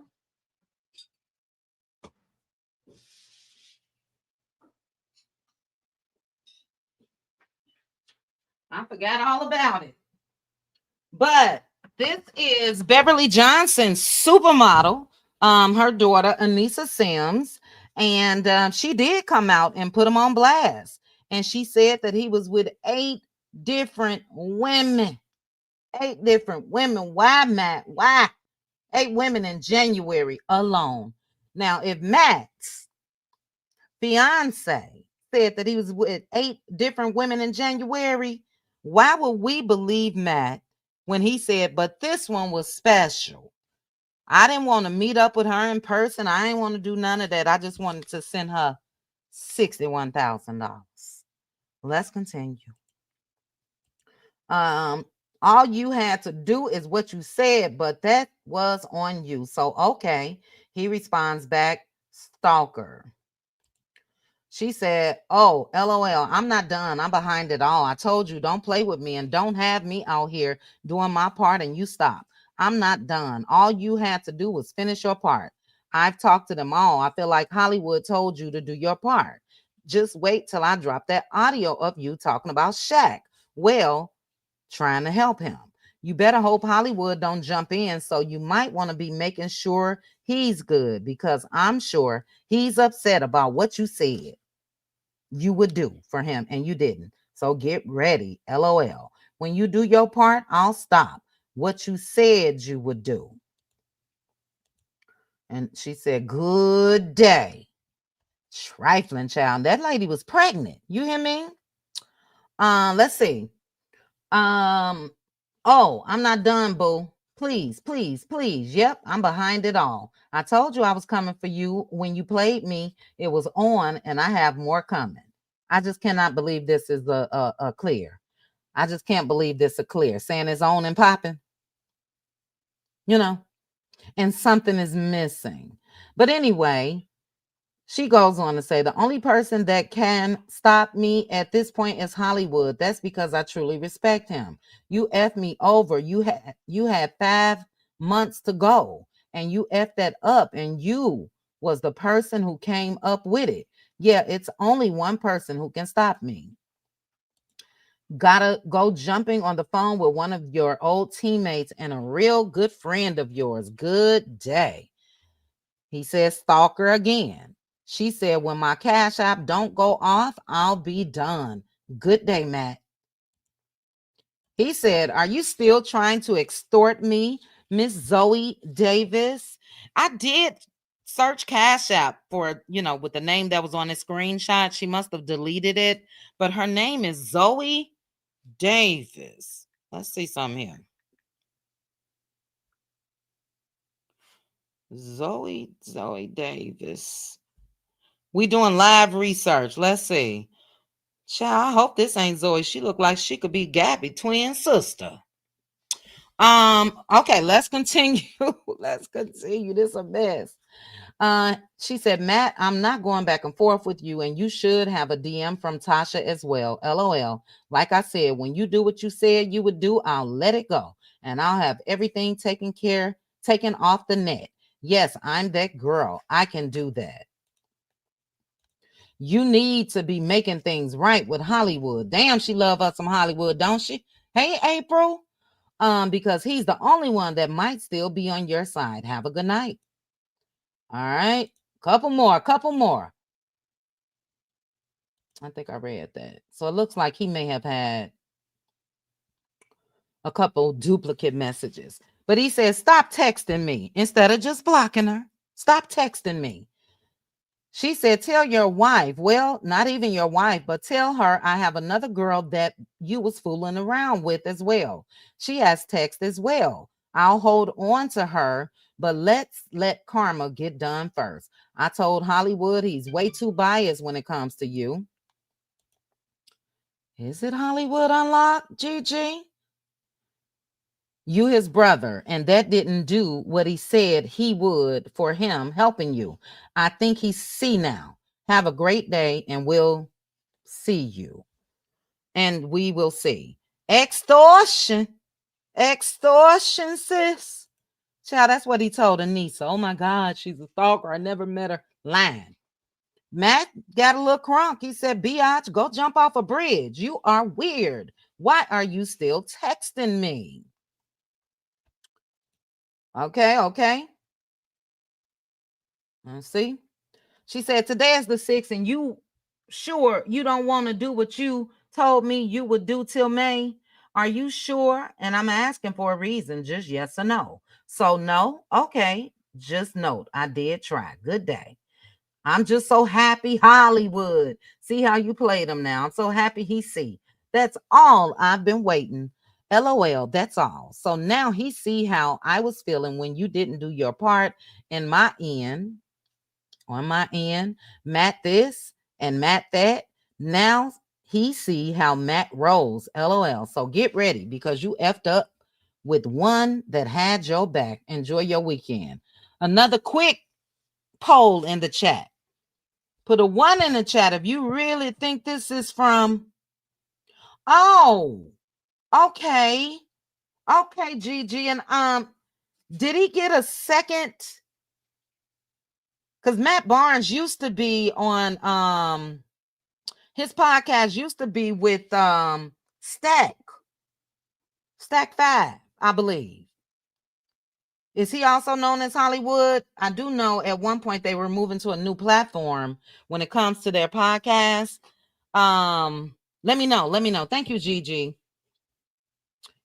I forgot all about it. But this is Beverly Johnson's supermodel, her daughter, Anissa Sims. And she did come out and put him on blast. And she said that he was with 8 different women. 8 different women. Why, Matt? Why? 8 women in January alone. Now, if Matt's fiance said that he was with 8 different women in January, why would we believe Matt when he said, but this one was special? I didn't want to meet up with her in person. I didn't want to do none of that. I just wanted to send her $61,000. Let's continue. All you had to do is what you said, but that was on you. So, okay. He responds back, stalker. She said, oh, LOL, I'm not done. I'm behind it all. I told you, don't play with me and don't have me out here doing my part and you stop. I'm not done. All you had to do was finish your part. I've talked to them all. I feel like Hollywood told you to do your part. Just wait till I drop that audio of you talking about Shaq. Well, trying to help him. You better hope Hollywood don't jump in. So you might want to be making sure he's good because I'm sure he's upset about what you said you would do for him and you didn't. So get ready. LOL. When you do your part, I'll stop what you said you would do. And she said, good day. Trifling child. That lady was pregnant. You hear me? Let's see. Oh, I'm not done, boo. Please, please, please. Yep, I'm behind it all. I told you I was coming for you when you played me. It was on, and I have more coming. I just cannot believe this is a clear. I just can't believe this a clear. Saying it's on and popping, you know, and something is missing. But anyway, she goes on to say, the only person that can stop me at this point is Hollywood. That's because I truly respect him. You F me over. You had 5 months to go and you F that up, and you was the person who came up with it. Yeah, it's only one person who can stop me. Gotta go jumping on the phone with one of your old teammates and a real good friend of yours. Good day. He says, stalker again. She said, when my cash app don't go off, I'll be done. Good day, Matt. He said, are you still trying to extort me, Miss Zoe Davis? I did search cash app for, with the name that was on the screenshot. She must have deleted it, but her name is Zoe Davis. Let's see something here. Zoe Davis. We doing live research. Let's see. Child, I hope this ain't Zoe. She look like she could be Gabby, twin sister. Okay, let's continue. Let's continue. This a mess. She said, Matt, I'm not going back and forth with you, and you should have a DM from Tasha as well. LOL. Like I said, when you do what you said you would do, I'll let it go, and I'll have everything taken off the net. Yes, I'm that girl. I can do that. You need to be making things right with Hollywood. Damn, she love us some Hollywood, don't she? Hey, April. Because he's the only one that might still be on your side. Have a good night. All right. Couple more. I think I read that. So it looks like he may have had a couple duplicate messages. But he says, stop texting me instead of just blocking her. Stop texting me. She said, tell your wife. Well, not even your wife, but tell her I have another girl that you was fooling around with as well. She has text as well. I'll hold on to her, but let's let karma get done first. I told Hollywood he's way too biased when it comes to you. Is it Hollywood unlocked, Gigi? You his brother, and that didn't do what he said he would for him helping you. I think he's see now. Have a great day, and we'll see you. And we will see. Extortion, sis. Child, that's what he told Anissa. Oh my God, she's a stalker. I never met her. Lying. Matt got a little crunk. He said, Biatch, go jump off a bridge. You are weird. Why are you still texting me? Okay. Let's see. She said, today is the 6th, and you sure you don't want to do what you told me you would do till May? Are you sure? And I'm asking for a reason, just yes or no. So no, okay. Just note, I did try. Good day. I'm just so happy, Hollywood. See how you played him now. I'm so happy he see. That's all I've been waiting. LOL, that's all. So now he see how I was feeling when you didn't do your part in my end. On my end, Matt this and Matt that. Now he see how Matt rolls. LOL. So get ready because you effed up with one that had your back. Enjoy your weekend. Another quick poll in the chat. Put a 1 in the chat if you really think this is from. Oh, okay. Okay, Gigi. And did he get a second? Because Matt Barnes used to be on his podcast used to be with Stack 5, I believe. Is he also known as Hollywood? I do know at one point they were moving to a new platform when it comes to their podcast. Let me know. Thank you, Gigi.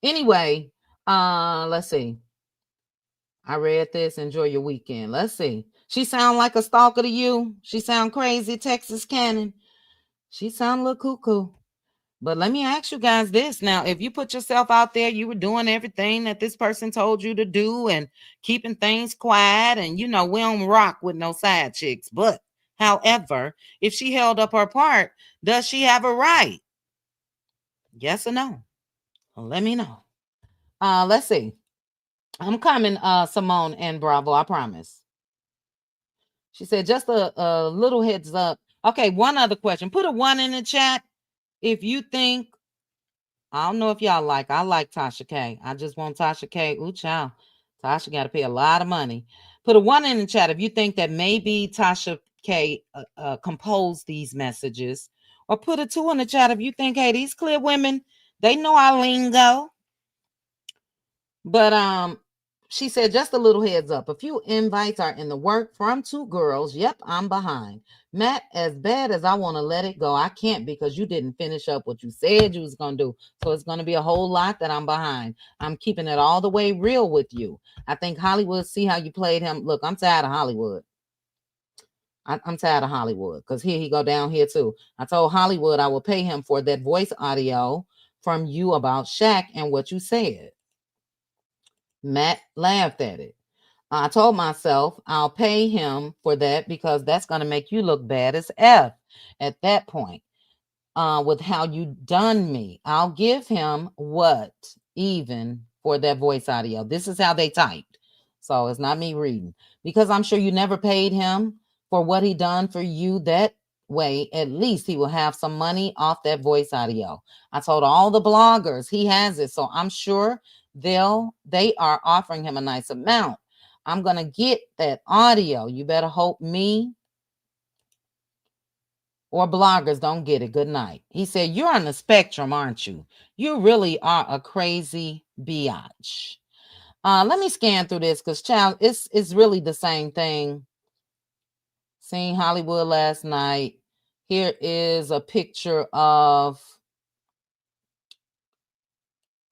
Anyway, let's see. I read this. Enjoy your weekend. Let's see. She sound like a stalker to you? She sound crazy, Texas Cannon? She sound a little cuckoo. But let me ask you guys this. Now, if you put yourself out there, you were doing everything that this person told you to do and keeping things quiet. And, we don't rock with no side chicks. But However, if she held up her part, does she have a right? Yes or no? Let me know. Let's see. I'm coming, Simone and Bravo, I promise. She said, just a little heads up. Okay, one other question. Put a 1 in the chat if you think, I don't know if y'all I like Tasha K. I just want Tasha K. Ooh, child. Tasha got to pay a lot of money. Put a 1 in the chat if you think that maybe Tasha K composed these messages. Or put a 2 in the chat if you think, hey, these clear women, they know our lingo. But she said, just a little heads up. A few invites are in the work from 2 girls. Yep, I'm behind. Matt, as bad as I want to let it go, I can't because you didn't finish up what you said you was going to do. So it's going to be a whole lot that I'm behind. I'm keeping it all the way real with you. I think Hollywood, see how you played him. Look, I'm tired of Hollywood. I'm tired of Hollywood because here he go down here too. I told Hollywood I will pay him for that voice audio from you about Shaq and what you said. Matt laughed at it. I told myself I'll pay him for that because that's going to make you look bad as F at that point. With how you done me, I'll give him what? Even for that voice audio. This is how they typed. So it's not me reading. Because I'm sure you never paid him for what he done for you that way. At least he will have some money off that voice audio. I told all the bloggers he has it. So I'm sure they are offering him a nice amount. I'm going to get that audio. You better hope me or bloggers don't get it. Good night. He said, you're on the spectrum, aren't you? You really are a crazy biatch. Let me scan through this because, child, it's really the same thing. Seen Hollywood last night. Here is a picture of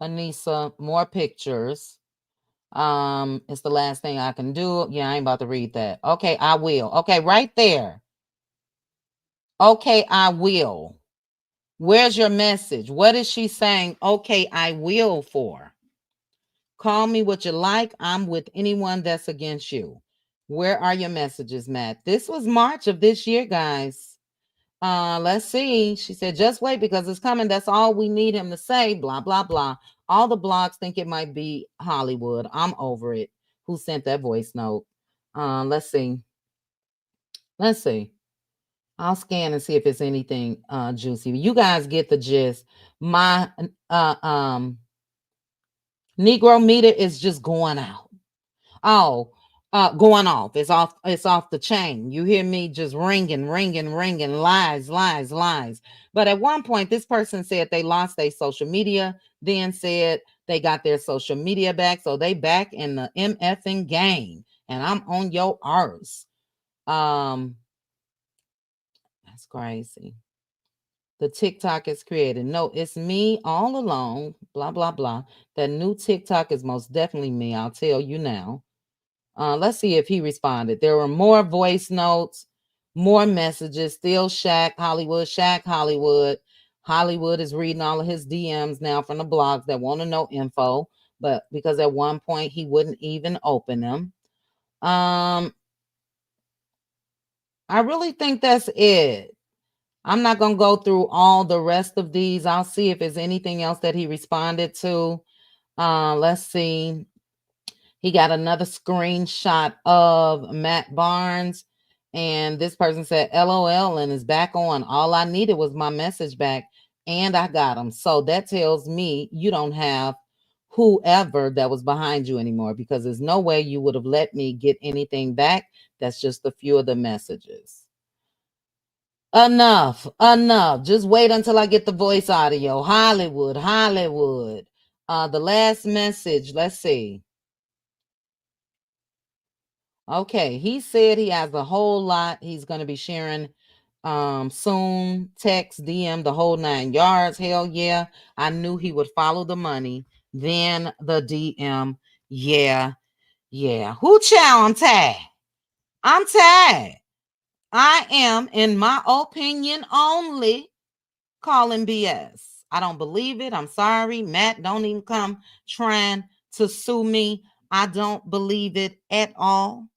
Anissa. More pictures. It's the last thing I can do. Yeah, I ain't about to read that. Okay, I will. Okay, right there. Okay, I will. Where's your message? What is she saying? Okay, I will for. Call me what you like. I'm with anyone that's against you. Where are your messages, Matt? This was March of this year, guys. Let's see. She said, just wait because it's coming. That's all we need him to say. Blah, blah, blah. All the blogs think it might be Hollywood. I'm over it. Who sent that voice note? Let's see. Let's see. I'll scan and see if it's anything juicy. You guys get the gist. My Negro meter is just going out. Oh, going off. It's off the chain. You hear me just ringing, lies, lies, lies. But at one point, this person said they lost their social media, then said they got their social media back. So they back in the MFing game. And I'm on your arse. That's crazy. The TikTok is created. No, it's me all along. Blah, blah, blah. That new TikTok is most definitely me. I'll tell you now. Let's see if he responded. There were more voice notes, more messages. Still Shaq Hollywood. Shaq Hollywood. Hollywood is reading all of his DMs now from the blogs that want to know info. But because at one point he wouldn't even open them. I really think that's it. I'm not going to go through all the rest of these. I'll see if there's anything else that he responded to. Let's see. He got another screenshot of Matt Barnes. And this person said, LOL, and is back on. All I needed was my message back, and I got him. So that tells me you don't have whoever that was behind you anymore because there's no way you would have let me get anything back. That's just a few of the messages. Enough. Just wait until I get the voice audio. Hollywood. The last message. Let's see. Okay, he said he has a whole lot. He's going to be sharing soon. Text, DM, the whole 9 yards. Hell yeah. I knew he would follow the money. Then the DM. Yeah. Who chow? I'm tired. I am, in my opinion only, calling BS. I don't believe it. I'm sorry. Matt, don't even come trying to sue me. I don't believe it at all.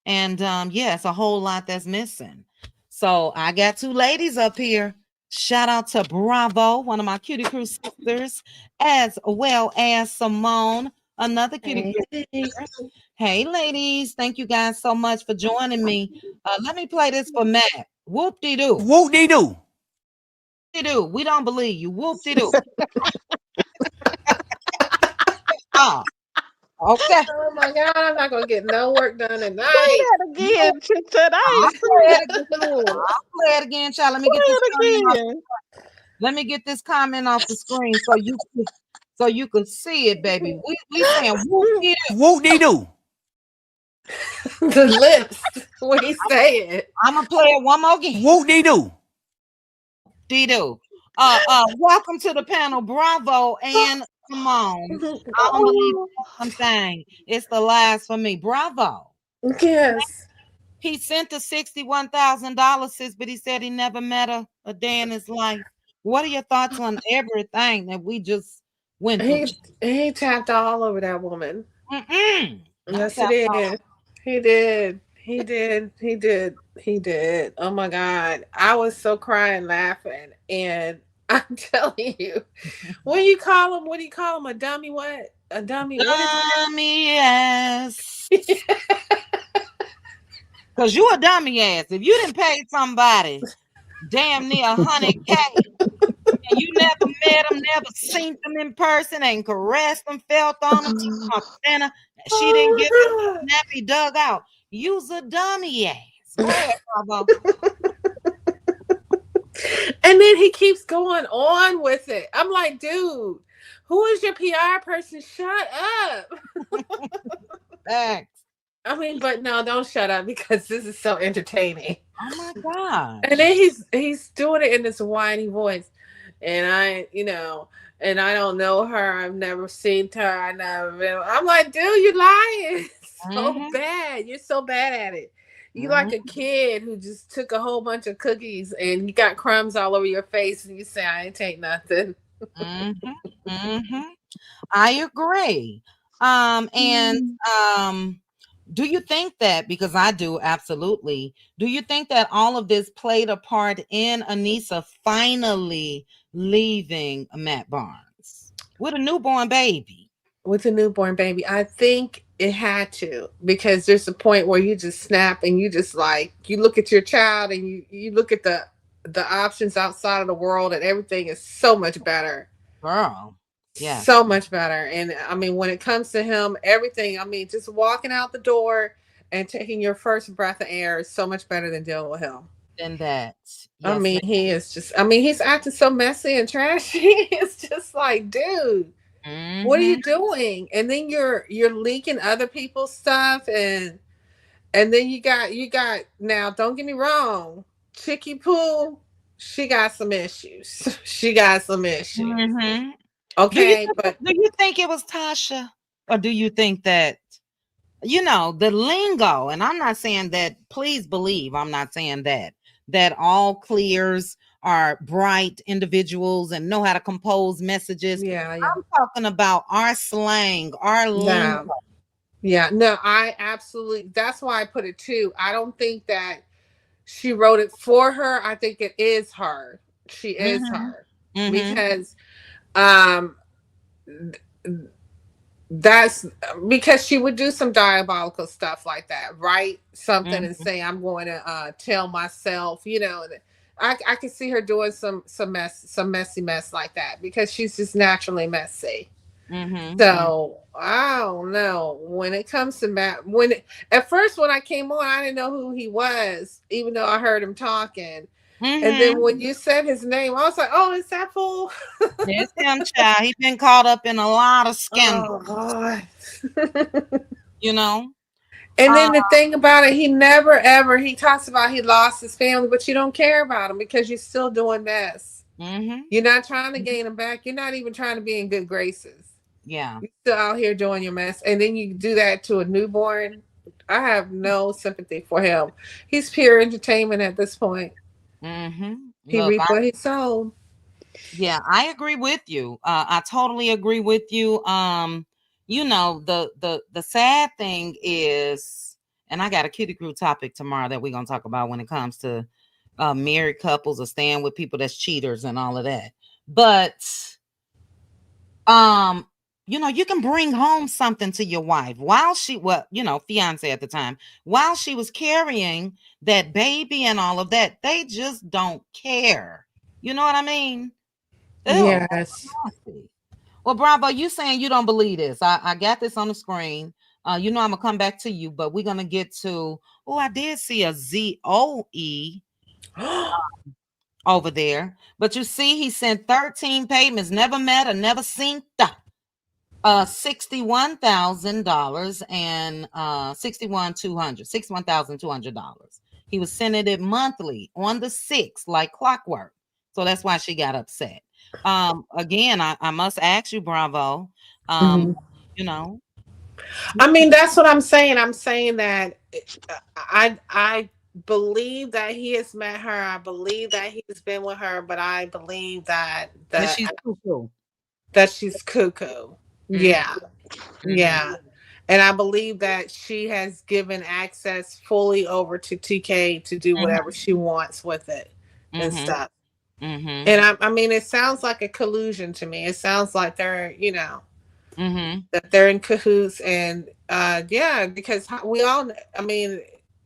And yeah, it's a whole lot that's missing. So I got two ladies up here. Shout out to Bravo, one of my Cutie Crew sisters, as well as Simone, another Cutie Crew sister. Hey, ladies, thank you guys so much for joining me. Let me play this for Matt. Whoop de doo. Whoop de doo. Doo. We don't believe you. Whoop de doo. Oh, okay. Oh my God, I'm not gonna get no work done Play tonight. that again, Chit Chat. I I'll ain't play seen it again. that. I'll play it again, child. Let me Play get this it comment off. again. Let me get this comment off the screen so you can see it, baby. We saying whoop de doo. Whoop de doo. The lips when he say it. I'm gonna play it one more again. Whoop de doo. Doo. Welcome to the panel, Bravo and Simone. I don't believe one thing. It's the last for me. Bravo. Yes. He sent the $61,000, sis, but he said he never met a day in his life. What are your thoughts on everything that we just went through? He tapped all over that woman. Mm-mm. Yes, he did. He did. He did. He did. He did. Oh my God. I was so crying laughing. And I'm telling you, what do you call him? A dummy what? A dummy what? Dummy ass. Because you a dummy ass. If you didn't pay somebody damn near 100K and you never met them, never seen them in person, ain't caressed them, felt on them, she didn't give them a snappy dug out. You's a dummy ass. Go ahead, Bravo. And then he keeps going on with it. I'm like, dude, who is your PR person? Shut up. Thanks. I mean, but no, don't shut up because this is so entertaining. Oh my God. And then he's doing it in this whiny voice. And I don't know her. I've never seen her. I'm like, dude, you're lying so bad. You're so bad at it. You like a kid who just took a whole bunch of cookies and you got crumbs all over your face and you say, I ain't take nothing. I agree. Do you think that, because I do, absolutely, do you think that all of this played a part in Anissa finally leaving Matt Barnes with a newborn baby? With a newborn baby, I think it had to, because there's a point where you just snap and you just like, you look at your child and you look at the options outside of the world and everything is so much better. Girl. Yeah. So much better. And I mean, when it comes to him, everything, I mean, just walking out the door and taking your first breath of air is so much better than dealing with him. Than that. Yes, I mean, he is just, I mean, he's acting so messy and trashy. It's just like, dude, what are you doing? And then you're leaking other people's stuff and then you got now, don't get me wrong, Chicky Poo, she got some issues. Okay, but do you think it was Tasha, or do you think that, you know, the lingo? And I'm not saying that, please believe, I'm not saying that all clears are bright individuals and know how to compose messages. Yeah. I'm talking about our slang, our lingo. Yeah, no, I absolutely, that's why I put it too. I don't think that she wrote it for her. I think it is her. She is her. Because that's because she would do some diabolical stuff like that, write something and say, I'm going to tell myself, you know. I can see her doing some messy mess like that because she's just naturally messy. So I don't know. When it comes to Matt, at first when I came on, I didn't know who he was, even though I heard him talking. And then when you said his name, I was like, "Oh, is that fool?" It's him, child. He's been caught up in a lot of scandals. Oh, God. You know. And then the thing about it, he never ever, he talks about he lost his family, but you don't care about him because you're still doing this. You're not trying to gain him back. You're not even trying to be in good graces. Yeah. You're still out here doing your mess. And then you do that to a newborn. I have no sympathy for him. He's pure entertainment at this point. He reaped what he sowed. Yeah, I agree with you. I totally agree with you. You know, the sad thing is, And I got a kitty crew topic tomorrow that we're gonna talk about when it comes to married couples or staying with people that's cheaters and all of that. But um you can bring home something to your wife while she, well, fiance at the time, while she was carrying that baby and all of that. They just don't care. You know what I mean? Ew, Yes. nasty. Well, Bravo, you saying you don't believe this. I got this on the screen. I'm gonna come back to you, but we're gonna get to, oh, I did see a ZOE over there. But you see, he sent 13 payments, never met or never seen $61,000 and 61,200 $61,200. He was sending it monthly on the 6th, like clockwork. So that's why she got upset. Again, I must ask you, Bravo. Mhm. You know, I mean, that's what I'm saying. I'm saying that I believe that he has met her. I believe that he's been with her, but I believe that that she's cuckoo. she's cuckoo. Mhm, Yeah. mhm, Yeah. And I believe that she has given access fully over to TK to do whatever she wants with it and mhm, stuff. mhm, And I mean, it sounds like a collusion to me. It sounds like they're, mhm. that they're in cahoots. And yeah, because we all, I mean,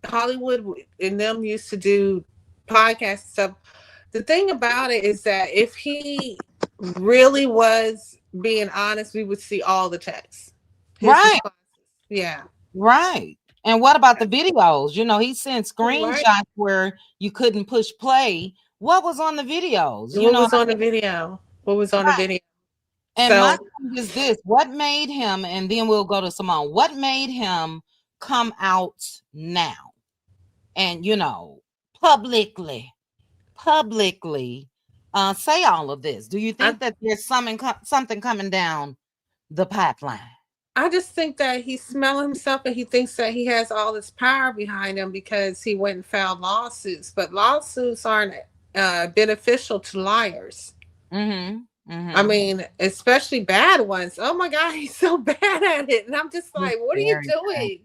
Hollywood and them used to do podcast stuff. The thing about it is that if he really was being honest, we would see all the texts. His Right. responses. Yeah. Right. And what about the videos? He sent Right. screenshots where you couldn't push play. What was on the videos? What was on the video? What was on the Right. video? And my So thing is this: what made him, and then we'll go to Simone, what made him come out now and, publicly, publicly say all of this? Do you I think that there's something coming down the pipeline? I just think that he's smelling himself and he thinks that he has all this power behind him because he went and filed lawsuits. But lawsuits aren't beneficial to liars. Mm-hmm. I Mm-hmm. mean, especially bad ones. Oh my God, he's so bad at it. And I'm just He's like, what are you very bad, doing?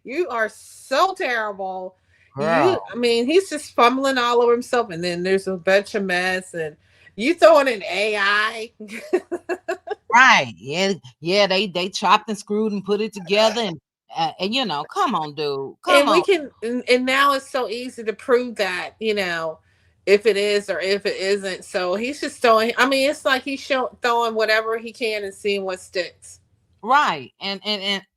You are so terrible. girl. I mean, he's just fumbling all over himself. And then there's a bunch of mess. And you throwing in AI. Right. Yeah. Yeah. They chopped and screwed and put it together. And come on, dude. Come And we on. can, and now it's so easy to prove that, if it is or if it isn't. So he's just throwing, I mean, it's like throwing whatever he can and seeing what sticks. Right. And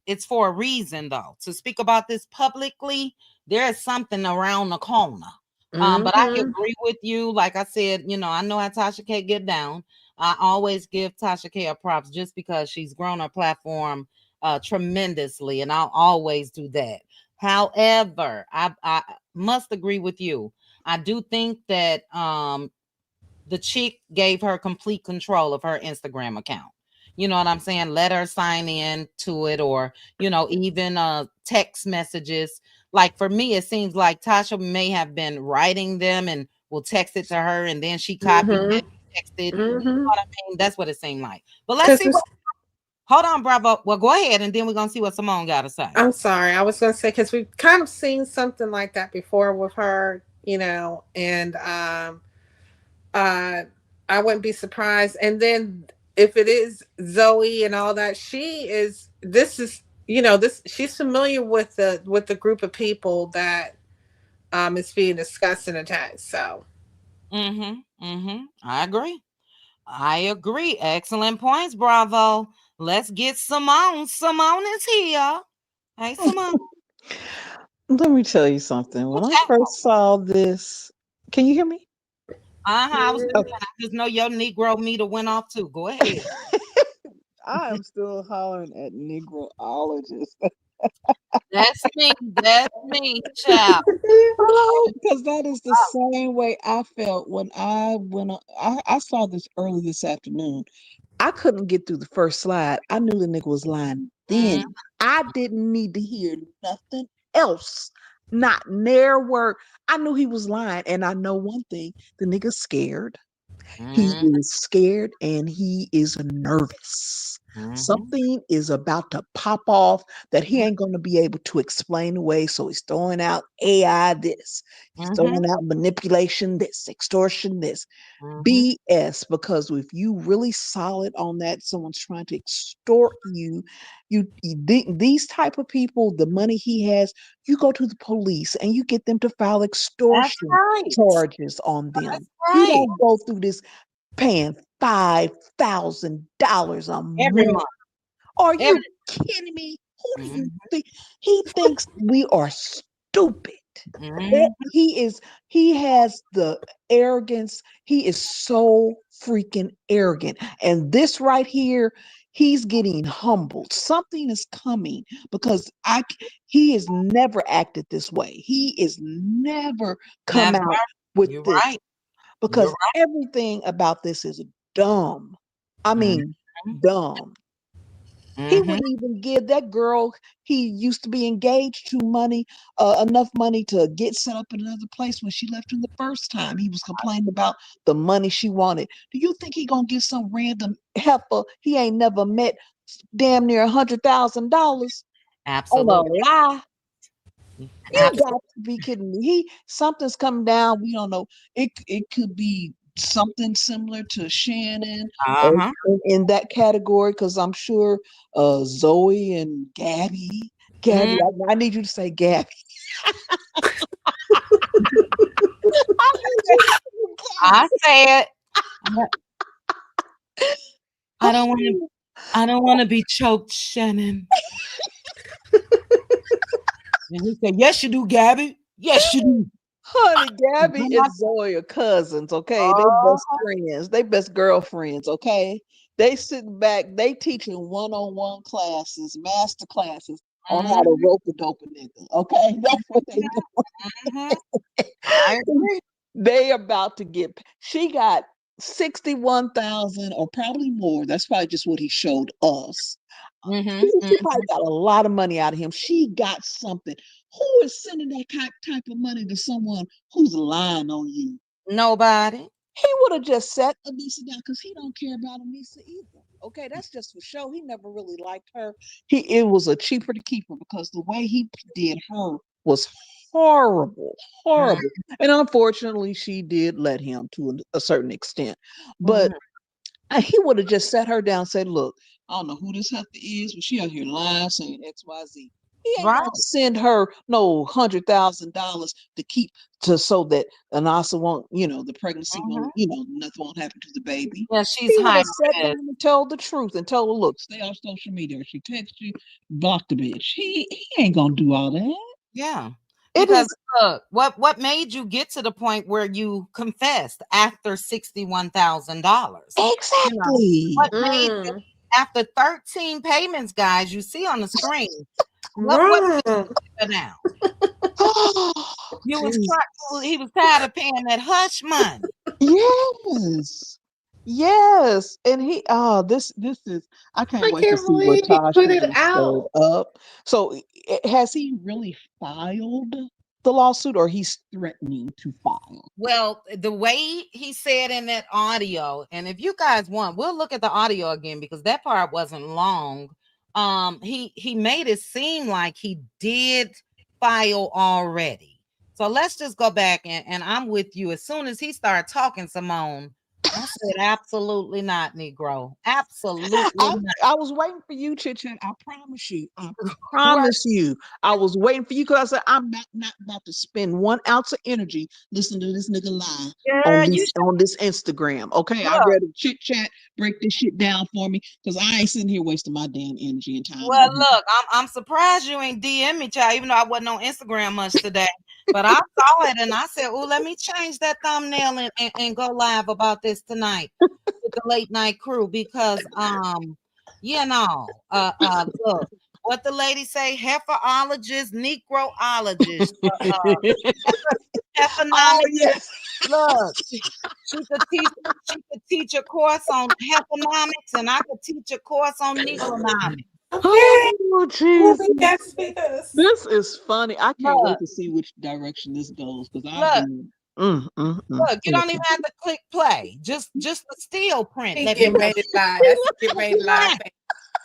it's for a reason, though. To speak about this publicly, there is something around the corner. But I Hmm. agree with you. Like I said, I know how Tasha K get down. I always give Tasha K a props just because she's grown her platform tremendously, and I'll always do that. However, I must agree with you. I do think that the chick gave her complete control of her Instagram account. You know what I'm saying? Let her sign in to it, or even text messages. Like for me, it seems like Tasha may have been writing them and will text it to her, and then she copied Hmm. it, texted. You know Hmm. what I mean? That's what it seemed like. But let's see Because what. Hold on, Bravo. Well, go ahead, and then we're gonna see what Simone got to say. I'm sorry, I was going to say, because we've kind of seen something like that before with her, and uh, I wouldn't be surprised. And then if it is Zoe and all that, this is, this, she's familiar with the group of people that is being discussed in the text. So Mm-hmm. Mm-hmm. I agree. I agree. Excellent points, Bravo. Let's get Simone. Simone is here. Hey, Simone. Let me tell you something. When Watch I out. first saw this, can you hear me? I was mhm. listening. Okay. I just know your Negro meter went off too. Go ahead. I am still hollering at Negroologists. That's me. That's me, child. Because that is the same way I felt when I went on. I saw this early this afternoon. I couldn't get through the first slide. I knew the nigga was lying. Then Mm, I didn't need to hear nothing else. Not near word. I knew he was lying. And I know one thing, the nigga's scared. He mm, is scared and he is nervous. Something is about to pop off that he ain't going to be able to explain away. So he's throwing out AI this, he's throwing out manipulation this, extortion this. BS, because if you really solid on that, someone's trying to extort you, these type of people, the money he has, you go to the police and you get them to file That's extortion right. charges on them. That's You right. don't go through this paying $5,000 a Every month. month. Are Every. you kidding me? Who do you think? He thinks we are stupid. He has the arrogance. He is so freaking arrogant. And this right here, he's getting humbled. Something is coming because he has never acted this way. He is never come Never. out with You're this right. You're because right. everything about this is dumb. I mean, Mhm. dumb. He Mhm. wouldn't even give that girl he used to be engaged to enough money to get set up in another place when she left him the first time. He was complaining about the money she wanted. Do you think he gonna give some random heifer he ain't never met damn near $100,000 on a Absolutely. lie? You Absolutely. got to be kidding me. Something's coming down. We don't know. It could be something similar to Shannon or Uh-huh. in that category, because I'm sure Zoe and Gabby. Gabby, Mm, I need you to say Gabby. I need you to say I Gabby. said I don't want to. I don't want to be choked, Shannon. And he said, "Yes, you do, Gabby. Yes, you do." Honey, Gabby I'm and not- Zoe are cousins, okay? They Oh, best friends. They best girlfriends, okay? They sitting back, they teaching one-on-one classes, master classes on how to mhm, rope a dope a nigga, okay? That's what they mhm. I do. agree. They about to get, she got 61,000 or probably more. That's probably just what he showed us. Mhm, She mhm. probably got a lot of money out of him. She got something. Who is sending that type of money to someone who's lying on you? Nobody. He would have just set Anissa down because he don't care about Anissa either. Okay, that's just for show. He never really liked her. It was a cheaper to keep her because the way he did her was horrible, Mhm, horrible. And unfortunately, she did let him to a certain extent. But mhm. he would have just sat her down and said, look, I don't know who this heifer is, but she out here lying saying XYZ. He ain't Right. gonna send her no $100,000 to keep to so that Anasa won't, the pregnancy won't, Mhm. nothing won't happen to the baby. Yeah, she's He would high have sat down risk. and told the truth and told her, look, stay off social media. If she texts you, block the bitch. He ain't gonna do all that. Yeah. It Because is look, what made you get to the point where you confessed after $61,000? You know, exactly. what made you Mm. after 13 payments, guys, you see on the screen. What Right. made you now? Oh, You was Jesus. he was tired of paying that hush money. Yes. Yes. And this is I can't I wait to can't see what believe he Tasha put it just stirred out. up. So has he really filed the lawsuit or he's threatening to file? Well, the way he said in that audio, and if you guys want, we'll look at the audio again because that part wasn't long. He made it seem like he did file already. So let's just go back and I'm with you. As soon as he started talking, Simone, I said, absolutely not, Negro. Absolutely I not. I was waiting for you, Chit Chat. I promise you. I Right. promise you. I was waiting for you because I said I'm not about to spend 1 ounce of energy listening to this nigga lie on Girl, you this should on this Instagram. Okay, I look. read a Chit Chat break this shit down for me because I ain't sitting here wasting my damn energy and time Well, on him. look, I'm surprised you ain't DM me, child, even though I wasn't on Instagram much today. But I saw it and I said, oh, let me change that thumbnail and go live about this tonight with the late night crew because look, what the lady say, heiferologist, necroologist, Oh heifernomics. yes. Look, she could teach a course on heifernomics and I could teach a course on negronomics. Okay. Oh Who Jesus. be next speakers? This is funny. I can't wait Look, to see which direction this goes because I've look. been Look, you don't okay. even have to click play. Just the still print. He Let me getting know. ready to lie. That's he getting ready to lie. Right.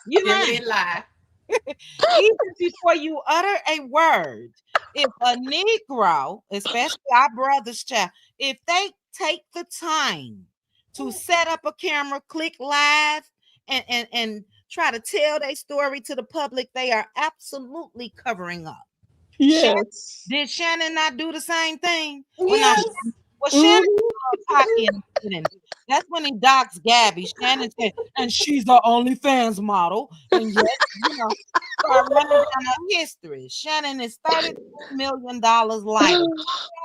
You Never lying. did lie. Even before you utter a word, if a Negro, especially our brothers, child, if they take the time to set up a camera, click live, and try to tell their story to the public, they are absolutely covering up. Yes. Did Shannon not do the same thing? Well, now, Yes. well, Shannon Mhm. cocky and hidden. That's when he docks Gabby. Shannon said, and she's the OnlyFans model. And yet, start running down her history. Shannon is $33 million lighter.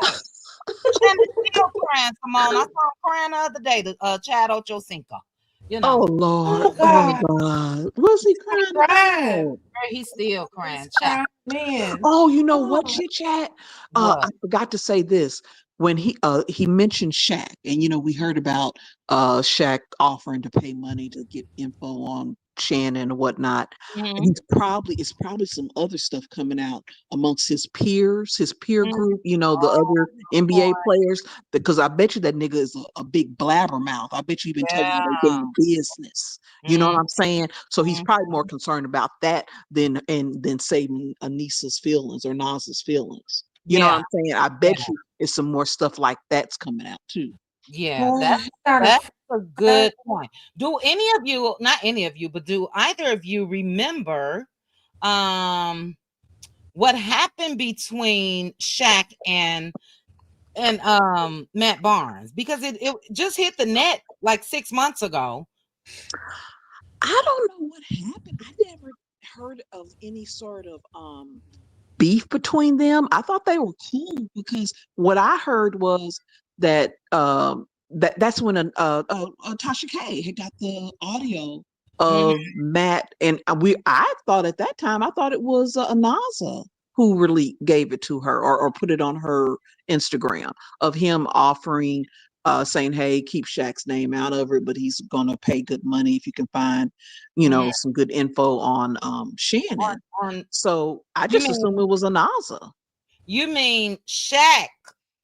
Shannon still crying, Simone. I saw him crying the other day, the Chad Ochocinco. Oh Lord. Oh Oh God. God. What's he crying Right. about? He's still He's crying. Child. crying in. Oh, you know what, Oh. Chit Chat? I What? forgot to say this. When he mentioned Shaq, and we heard about Shaq offering to pay money to get info on Shannon and whatnot. Mm-hmm. It's probably some other stuff coming out amongst his peers, his peer Mm-hmm. group, the Oh, other boy. NBA players, because I bet you that nigga is a big blabbermouth. I bet you even telling all their Yeah. damn business. You know Mm-hmm. what I'm saying? So he's probably more concerned about that than saving Anissa's feelings or Nas's feelings. You know what Yeah. I'm saying? I Yeah. bet you it's some more stuff like that's coming out too. Yeah. Oh, That's he got a that's a good point. Do any of you, not any of you, but do either of you remember um what happened between Shaq and Matt Barnes? Because it just hit the net like 6 months ago. I don't know what happened. I never heard of any sort of beef between them. I thought they were cool because what I heard was that that's when Tasha K had got the audio Mhm. of Matt, and I thought at that time, I thought it was Anaza who really gave it to her, or put it on her Instagram, of him offering, saying, hey, keep Shaq's name out of it, but he's gonna pay good money if you can find Mhm. some good info on Shannon. On So I you just mean assumed it was a NASA. you mean Shaq,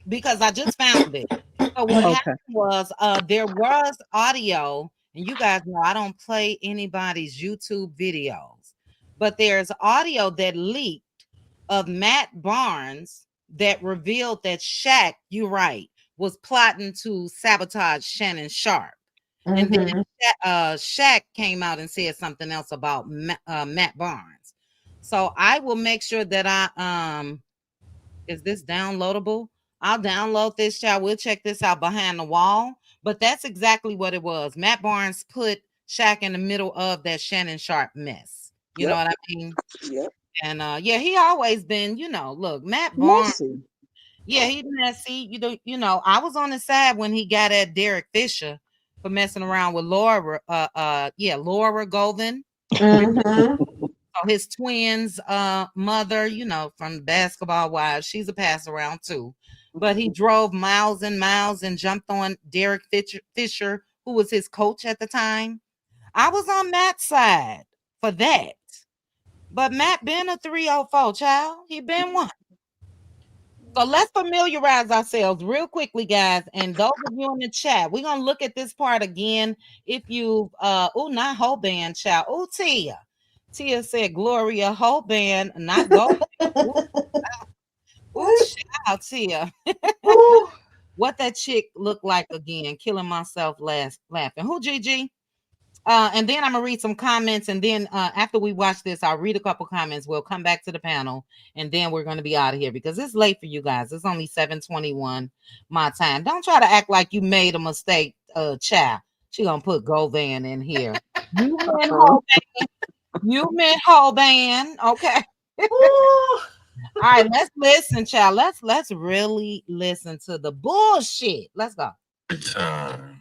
because I just found it. So what happened Okay. was there was audio, and you guys know I don't play anybody's YouTube videos, but there's audio that leaked of Matt Barnes that revealed that Shaq, you're right, was plotting to sabotage Shannon Sharp. And then Mhm. Shaq came out and said something else about Matt Barnes. So I will make sure that is this downloadable? I'll download this, child. We'll check this out behind the wall. But that's exactly what it was. Matt Barnes put Shaq in the middle of that Shannon Sharp mess. You know Yep. what I mean? Yep. And yeah, he always been, look, Matt Barnes, Messy. yeah, he's messy. I was on his side when he got at Derek Fisher for messing around with Laura, Laura Govan. Mhm. So his twins, mother, from Basketball Wives, she's a pass around too. But he drove miles and miles and jumped on Derek Fisher, who was his coach at the time. I was on Matt's side for that. But Matt been a 304 child. He been one. So let's familiarize ourselves real quickly, guys. And those of you in the chat, we're gonna look at this part again. If you not whole band, child. Oh, Tia. Tia said Gloria whole band, not go. Ooh, child, Tia. Ooh. What that chick looked like again, killing myself laughing. Who Gigi? And then I'm gonna read some comments, and then after we watch this, I'll read a couple comments. We'll come back to the panel, and then we're gonna be out of here because it's late for you guys. It's only 7:21 my time. Don't try to act like you made a mistake, child. She gonna put Govan in here. You meant Uh-huh. whole band. You meant whole band. Okay. Ooh. All right, let's listen, child. Let's really listen to the bullshit. Let's go. Time.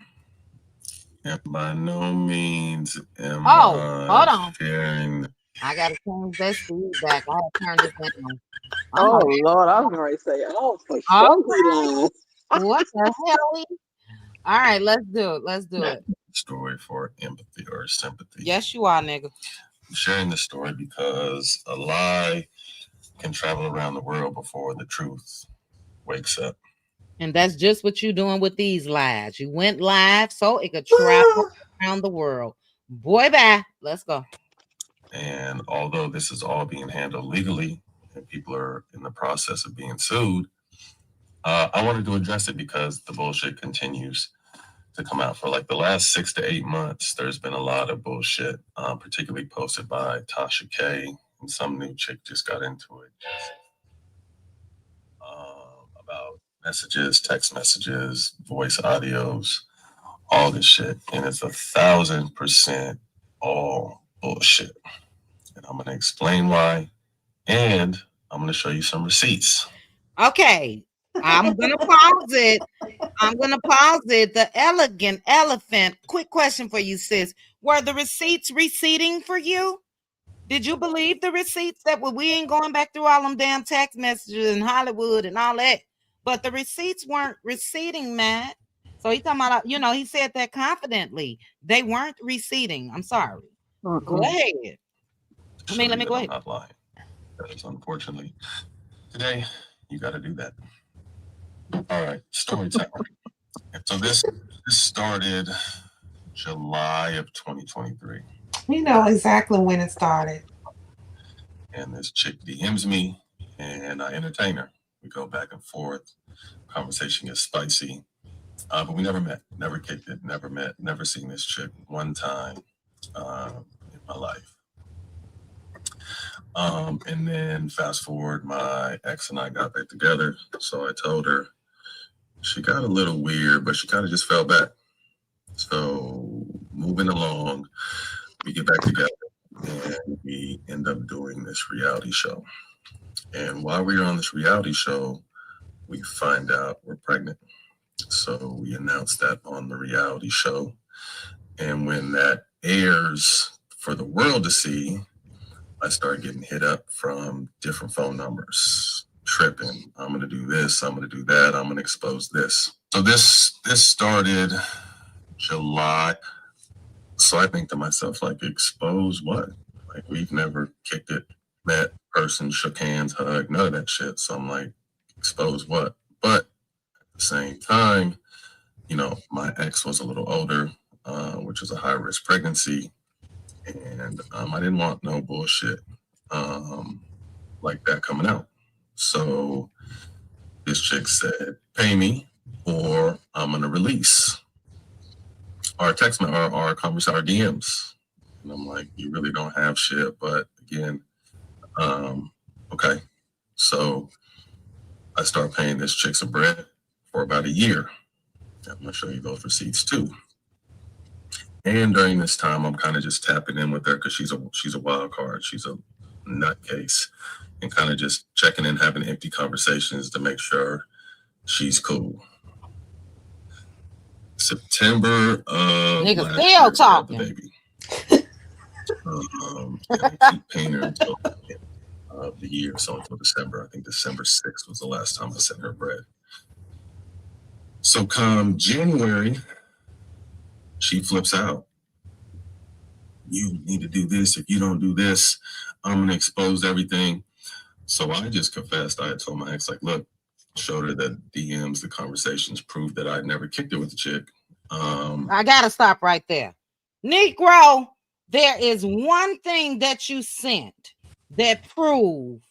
And by no means am Oh, hold I on. sharing. I gotta change that speed back. I have turned it down. I'm Oh like, Lord, I was going to say, oh, for okay, sure he lying. what the hell? All right, let's do it. Let's do it. Story for empathy or sympathy. Yes, you are, nigga. I'm sharing this story because a lie can travel around the world before the truth wakes up. And that's just what you're doing with these lives. You went live so it could travel around the world. Boy, bye. Let's go. And although this is all being handled legally and people are in the process of being sued, I wanted to address it because the bullshit continues to come out. For like the last 6 to 8 months, there's been a lot of bullshit, particularly posted by Tasha K. And some new chick just got into it about messages, text messages, voice audios, all this shit. And it's 1,000% all bullshit. And I'm going to explain why. And I'm going to show you some receipts. Okay. I'm going to pause it. The elegant elephant. Quick question for you, sis. Were the receipts receipting for you? Did you believe the receipts that we ain't going back through all them damn text messages in Hollywood and all that? But the receipts weren't receipting, Matt. So he talking about, he said that confidently. They weren't receipting. I'm sorry. Go ahead. Let me go ahead. I'm not lying. Because unfortunately, today you got to do that. All right, story time. So this started July of 2023. We know exactly when it started. And this chick DMs me, and I entertain her. We go back and forth. Conversation gets spicy. But we never met, never kicked it, never met, never seen this chick one time in my life. And then fast forward, my ex and I got back together. So I told her. She got a little weird, but she kind of just fell back. So moving along, we get back together and we end up doing this reality show. And while we were on this reality show, we find out we're pregnant. So we announced that on the reality show. And when that airs for the world to see, I start getting hit up from different phone numbers. Tripping. I'm going to do this. I'm going to do that. I'm going to expose this. So this started July. So I think to myself, like, expose what? Like, we've never kicked it, met, person, shook hands, hugged, none of that shit. So I'm like, expose what? But at the same time, my ex was a little older, which was a high risk pregnancy. And I didn't want no bullshit like that coming out. So this chick said, pay me or I'm going to release our text, our conversation, our DMs. And I'm like, you really don't have shit. But again, okay. So I start paying this chick some bread for about a year. I'm going to show you those receipts too. And during this time, I'm kind of just tapping in with her because she's a wild card. She's a nutcase. And kind of just checking in, having empty conversations to make sure she's cool. September of nigga still talking. Baby. I keep paying her until the year, so until December. I think December 6th was the last time I sent her bread. So come January, she flips out. You need to do this. If you don't do this, I'm going to expose everything. So I just confessed. I had told my ex, like, look, showed her the DMs, the conversations, proved that I'd never kicked it with the chick. I got to stop right there. Negro, there is one thing that you sent that proved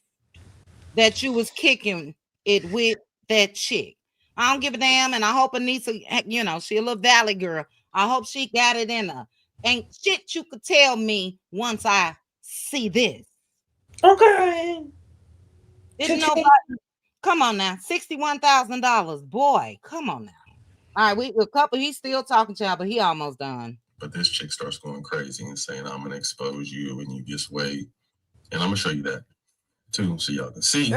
that you was kicking it with that chick. I don't give a damn, and I hope Anissa, she a little valley girl. I hope she got it in her. Ain't shit you could tell me once I see this. Okay. Didn't nobody. Come on now, $61,000, boy. Come on now. All right, he's still talking to y'all, but he almost done. But this chick starts going crazy and saying, I'm going to expose you and you just wait. And I'm going to show you that too so y'all can see.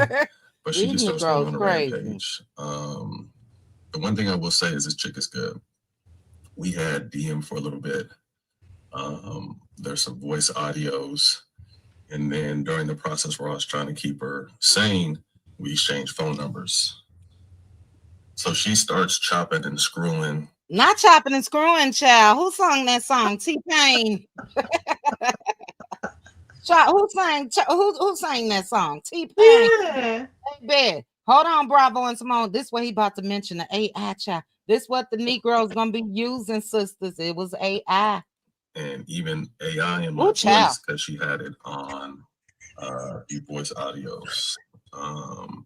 But she just starts going on a rampage. The one thing I will say is this chick is good. We had DM for a little bit. There's some voice audios. And then during the process where I was trying to keep her sane, we exchanged phone numbers. So she starts chopping and screwing. Not chopping and screwing, child. Who sung that song? T-Pain. Who sang that song? T-Pain. Yeah. Hey, hold on, Bravo and Simone. This what he about to mention, the AI child. This what the Negroes gonna be using, sisters. It was AI. and even AI in my Ooh, child. voice because she had it on the voice audios. All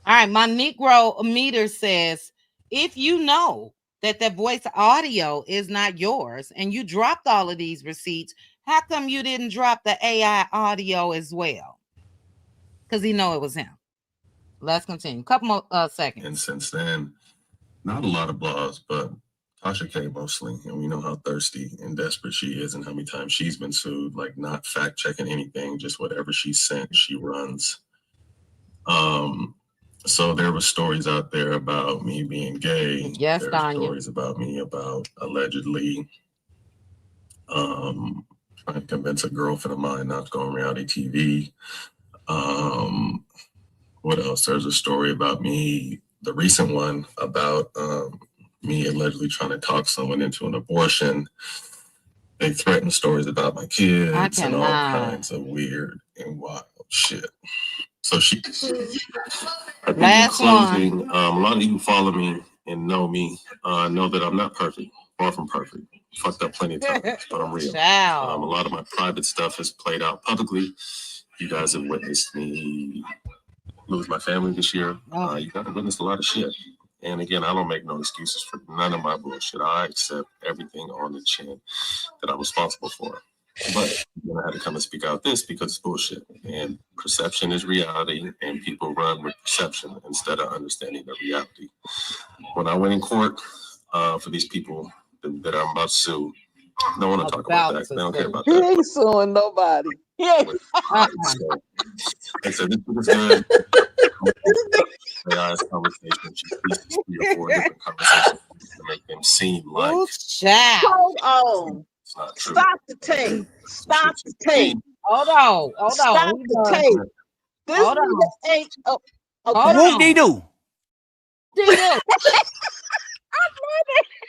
right, my Negro meter says if you know that the voice audio is not yours and you dropped all of these receipts, how come you didn't drop the AI audio as well? Because he know it was him. Let's continue. Couple more seconds. And since then, not a lot of blogs, but Tasha K mostly, and we know how thirsty and desperate she is and how many times she's been sued, like not fact checking anything, just whatever she sent, she runs. So there were stories out there about me being gay. Yes, there Tanya. were stories about me about allegedly trying to convince a girlfriend of mine not to go on reality TV. What else? There's a story about me, the recent one about me allegedly trying to talk someone into an abortion. They threatened stories about my kids and all kinds of weird and wild shit. So she, I think in closing, a lot of you who follow me and know me know that I'm not perfect, far from perfect. Fucked up plenty of times, but I'm real. A lot of my private stuff has played out publicly. You guys have witnessed me lose my family this year. You got to witness a lot of shit. And again, I don't make no excuses for none of my bullshit. I accept everything on the chin that I'm responsible for. But I had to come and speak out this because it's bullshit. And perception is reality, and people run with perception instead of understanding the reality. When I went in court for these people that I'm about to sue, no one will talk about that. They don't care about that. He ain't suing nobody. Yeah. So, I said, this was good. AI's conversation. She speaks 3 or 4 different conversations to make them seem like. Hold on. It's not true. Stop the tape. Stop the tape. Hold on. Stop the tape. This nigga ain't. Whoop de do.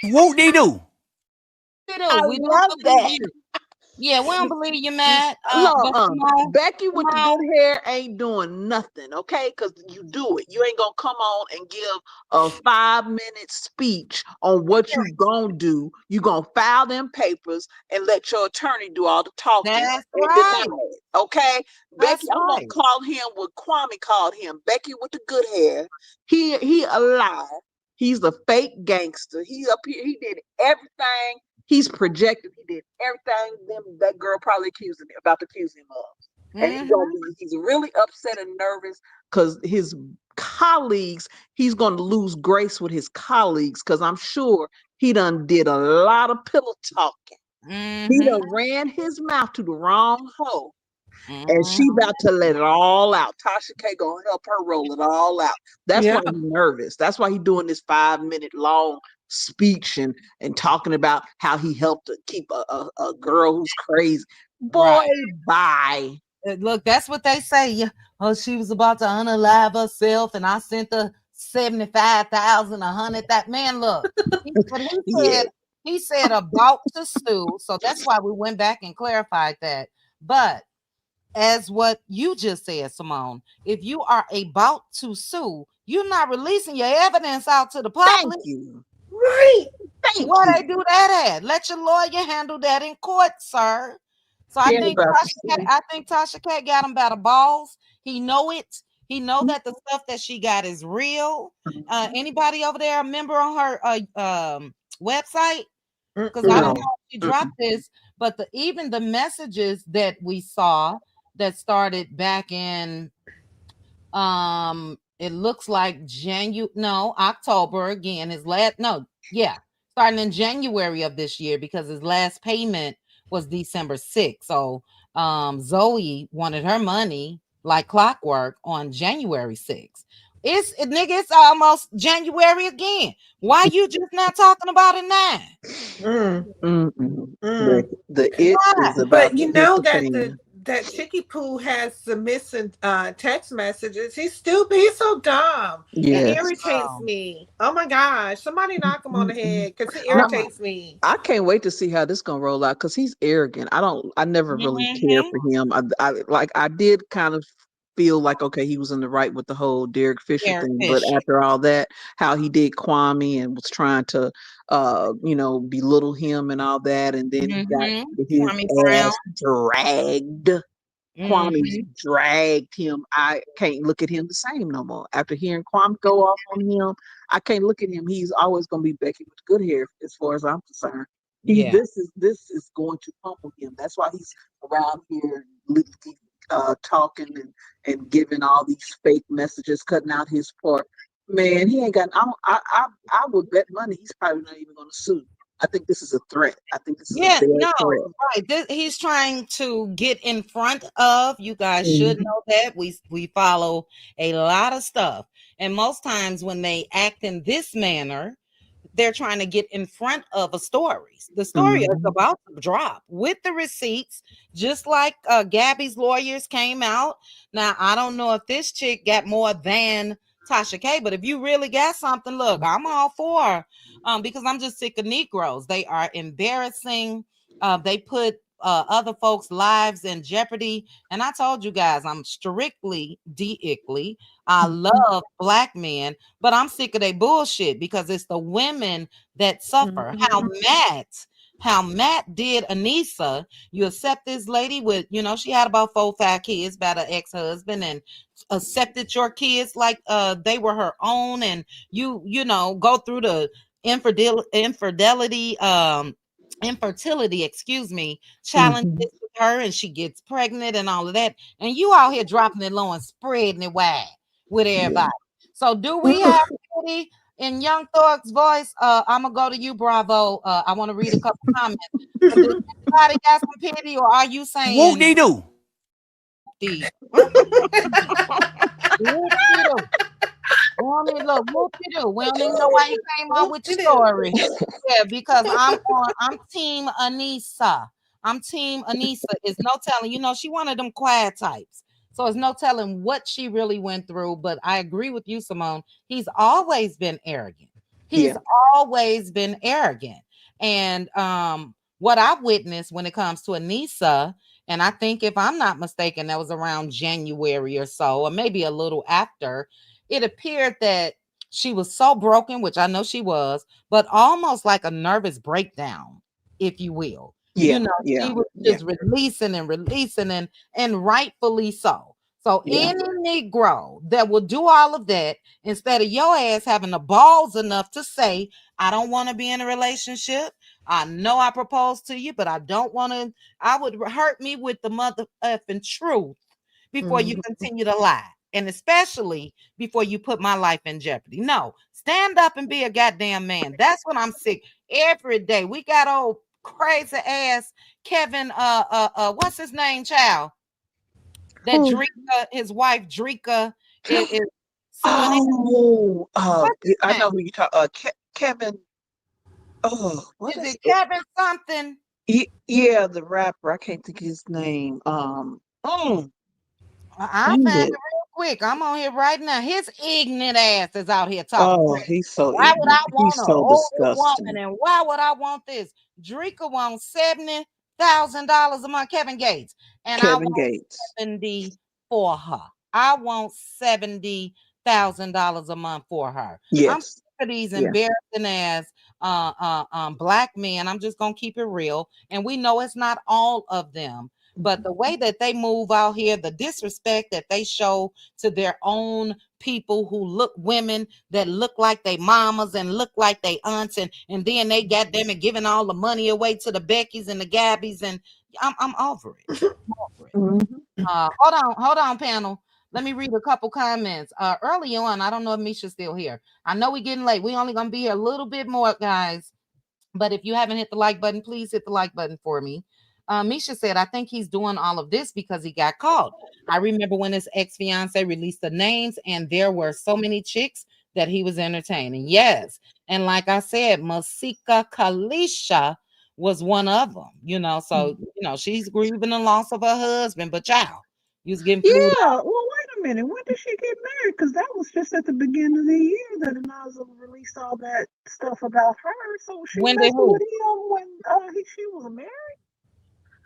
Whoop de do. I love that. Yeah, we don't believe you, Matt. Becky with the good hair ain't doing nothing, okay? Because you do it. You ain't gonna come on and give a 5-minute speech on what you gonna do. You gonna file them papers and let your attorney do all the talking. That's right. Deny it, okay? Becky, I'm gonna call him what Kwame called him. Becky with the good hair. He a liar. He's a fake gangster. He up here. He did everything. He's projected. He did everything that girl probably about to accuse him of. And he's really upset and nervous because his colleagues, he's going to lose grace with his colleagues because I'm sure he done did a lot of pillow talking. He done ran his mouth to the wrong hole. And she about to let it all out. Tasha K gonna help her roll it all out. That's why he's nervous. That's why he's doing this 5-minute long speech and talking about how he helped to keep a girl who's crazy. Boy, bye. Look, that's what they say. Oh, she was about to unalive herself, and I sent her 75,000, 100. That man, look, he said about to sue. So that's why we went back and clarified that. But as what you just said, Simone, if you are about to sue, you're not releasing your evidence out to the public. Thank you. Right. Why they do that at? Let your lawyer handle that in court, sir. So I think Tasha Cat got him by the balls. He know it. He know that the stuff that she got is real. Anybody over there a member on her website? Because I don't know if she dropped this, but even the messages that we saw that started back in it looks like October again. Starting in January of this year because his last payment was December 6th. So Zoe wanted her money like clockwork on January 6th. It's almost January again. Why you just not talking about it now? The it is about, but you know that Chicky Poo has some missing text messages. He's stupid. He's so dumb. It irritates me. Oh my gosh. Somebody knock him on the head because it irritates me. I can't wait to see how this gonna roll out because he's arrogant. I never really cared for him. I did kind of feel like, okay, he was in the right with the whole Derek Fisher Derek thing, but Fisher. after all that, how he did Kwame and was trying to, belittle him and all that, and then he got Mm-hmm. his Kwame Brown. ass dragged. Kwame's Mm-hmm. dragged him. I can't look at him the same no more. After hearing Kwame go off on him, I can't look at him. He's always going to be Becky with good hair, as far as I'm concerned. Yeah. This is going to humble him. That's why he's around here talking and giving all these fake messages, cutting out his part. Man, he ain't got. I would bet money he's probably not even going to sue. I think this is a threat. I think this is a Yeah, dead no, threat. right. He's trying to get in front of. You guys should Mhm. know that we follow a lot of stuff, and most times when they act in this manner, they're trying to get in front of a story. The story is Mhm. about to drop with the receipts, just like Gabby's lawyers came out. Now, I don't know if this chick got more than Tasha K, but if you really got something, look, I'm all for because I'm just sick of Negroes. They are embarrassing. They put other folks' lives in jeopardy. And I told you guys, I'm strictly de-ickly. I love black men, but I'm sick of their bullshit because it's the women that suffer. How Matt did Anissa. You accept this lady with, she had about 4 or 5 kids by the ex-husband and accepted your kids like they were her own, and you go through the infertility, excuse me, challenges Mhm. with her, and she gets pregnant and all of that. And you out here dropping it low and spreading it wide with Yeah. everybody. So do we have pity in Young Thug's voice? I'm gonna go to you, Bravo. I want to read a couple comments. But does anybody got some pity, or are you Whoop saying de doo. the whoop-de-doo? We don't even look whoop-de-doo. We don't even know why you came up with your story. Yeah, because I'm team Anissa. I'm team Anissa. It's no telling, she one of them quiet types. So it's no telling what she really went through. But I agree with you, Simone. He's always been arrogant. He's Yeah. always been arrogant. And what I witnessed when it comes to Anissa, and I think if I'm not mistaken, that was around January or so, or maybe a little after, it appeared that she was so broken, which I know she was, but almost like a nervous breakdown, if you will. Yeah. She Yeah. was Yeah. just releasing and releasing, and rightfully so. So Yeah. any Negro that will do all of that, instead of your ass having the balls enough to say, I don't want to be in a relationship. I know I proposed to you, but I don't want to. I would hurt me with the mother effing truth before you Mhm. continue to lie. And especially before you put my life in jeopardy. No, stand up and be a goddamn man. That's what I'm sick every day. We got old crazy ass Kevin, what's his name, child? That Who? Drika, his wife Drika is suing him. Oh, What's his I name? know who you talk. Kevin. Oh, what Is is it it? Kevin something? Yeah, the rapper. I can't think of his name. I'll Dang find it it. real quick. I'm on here right now. His ignorant ass is out here talking Oh, crazy. he's so Why would I ignorant. want He's an so older woman? disgusting. And why would I want this? Drika wants $70,000 a month, Kevin Gates. And I Kevin want Gates. 70 for her. I want $70,000 a month for her. I'm Yes. sick of these Yeah. embarrassing ass black men. I'm just gonna keep it real. And we know it's not all of them. But the way that they move out here, the disrespect that they show to their own people who look women that look like they mamas and look like they aunts, and then they got them and giving all the money away to the Beckys and the Gabbies, and I'm over it. I'm over it. Mhm. Hold on, panel. Let me read a couple comments. Early on, I don't know if Misha's still here. I know we're getting late. We only gonna be here a little bit more, guys. But if you haven't hit the like button, please hit the like button for me. Misha said, I think he's doing all of this because he got caught. I remember when his ex fiance released the names, and there were so many chicks that he was entertaining. Yes. And like I said, Masika Kalisha was one of them, So, she's grieving the loss of her husband, but child, you was getting flued Yeah. Well, wait a minute. When did she get married? Because that was just at the beginning of the year that Anazla released all that stuff about her. So she when did messing with who? him when she was married.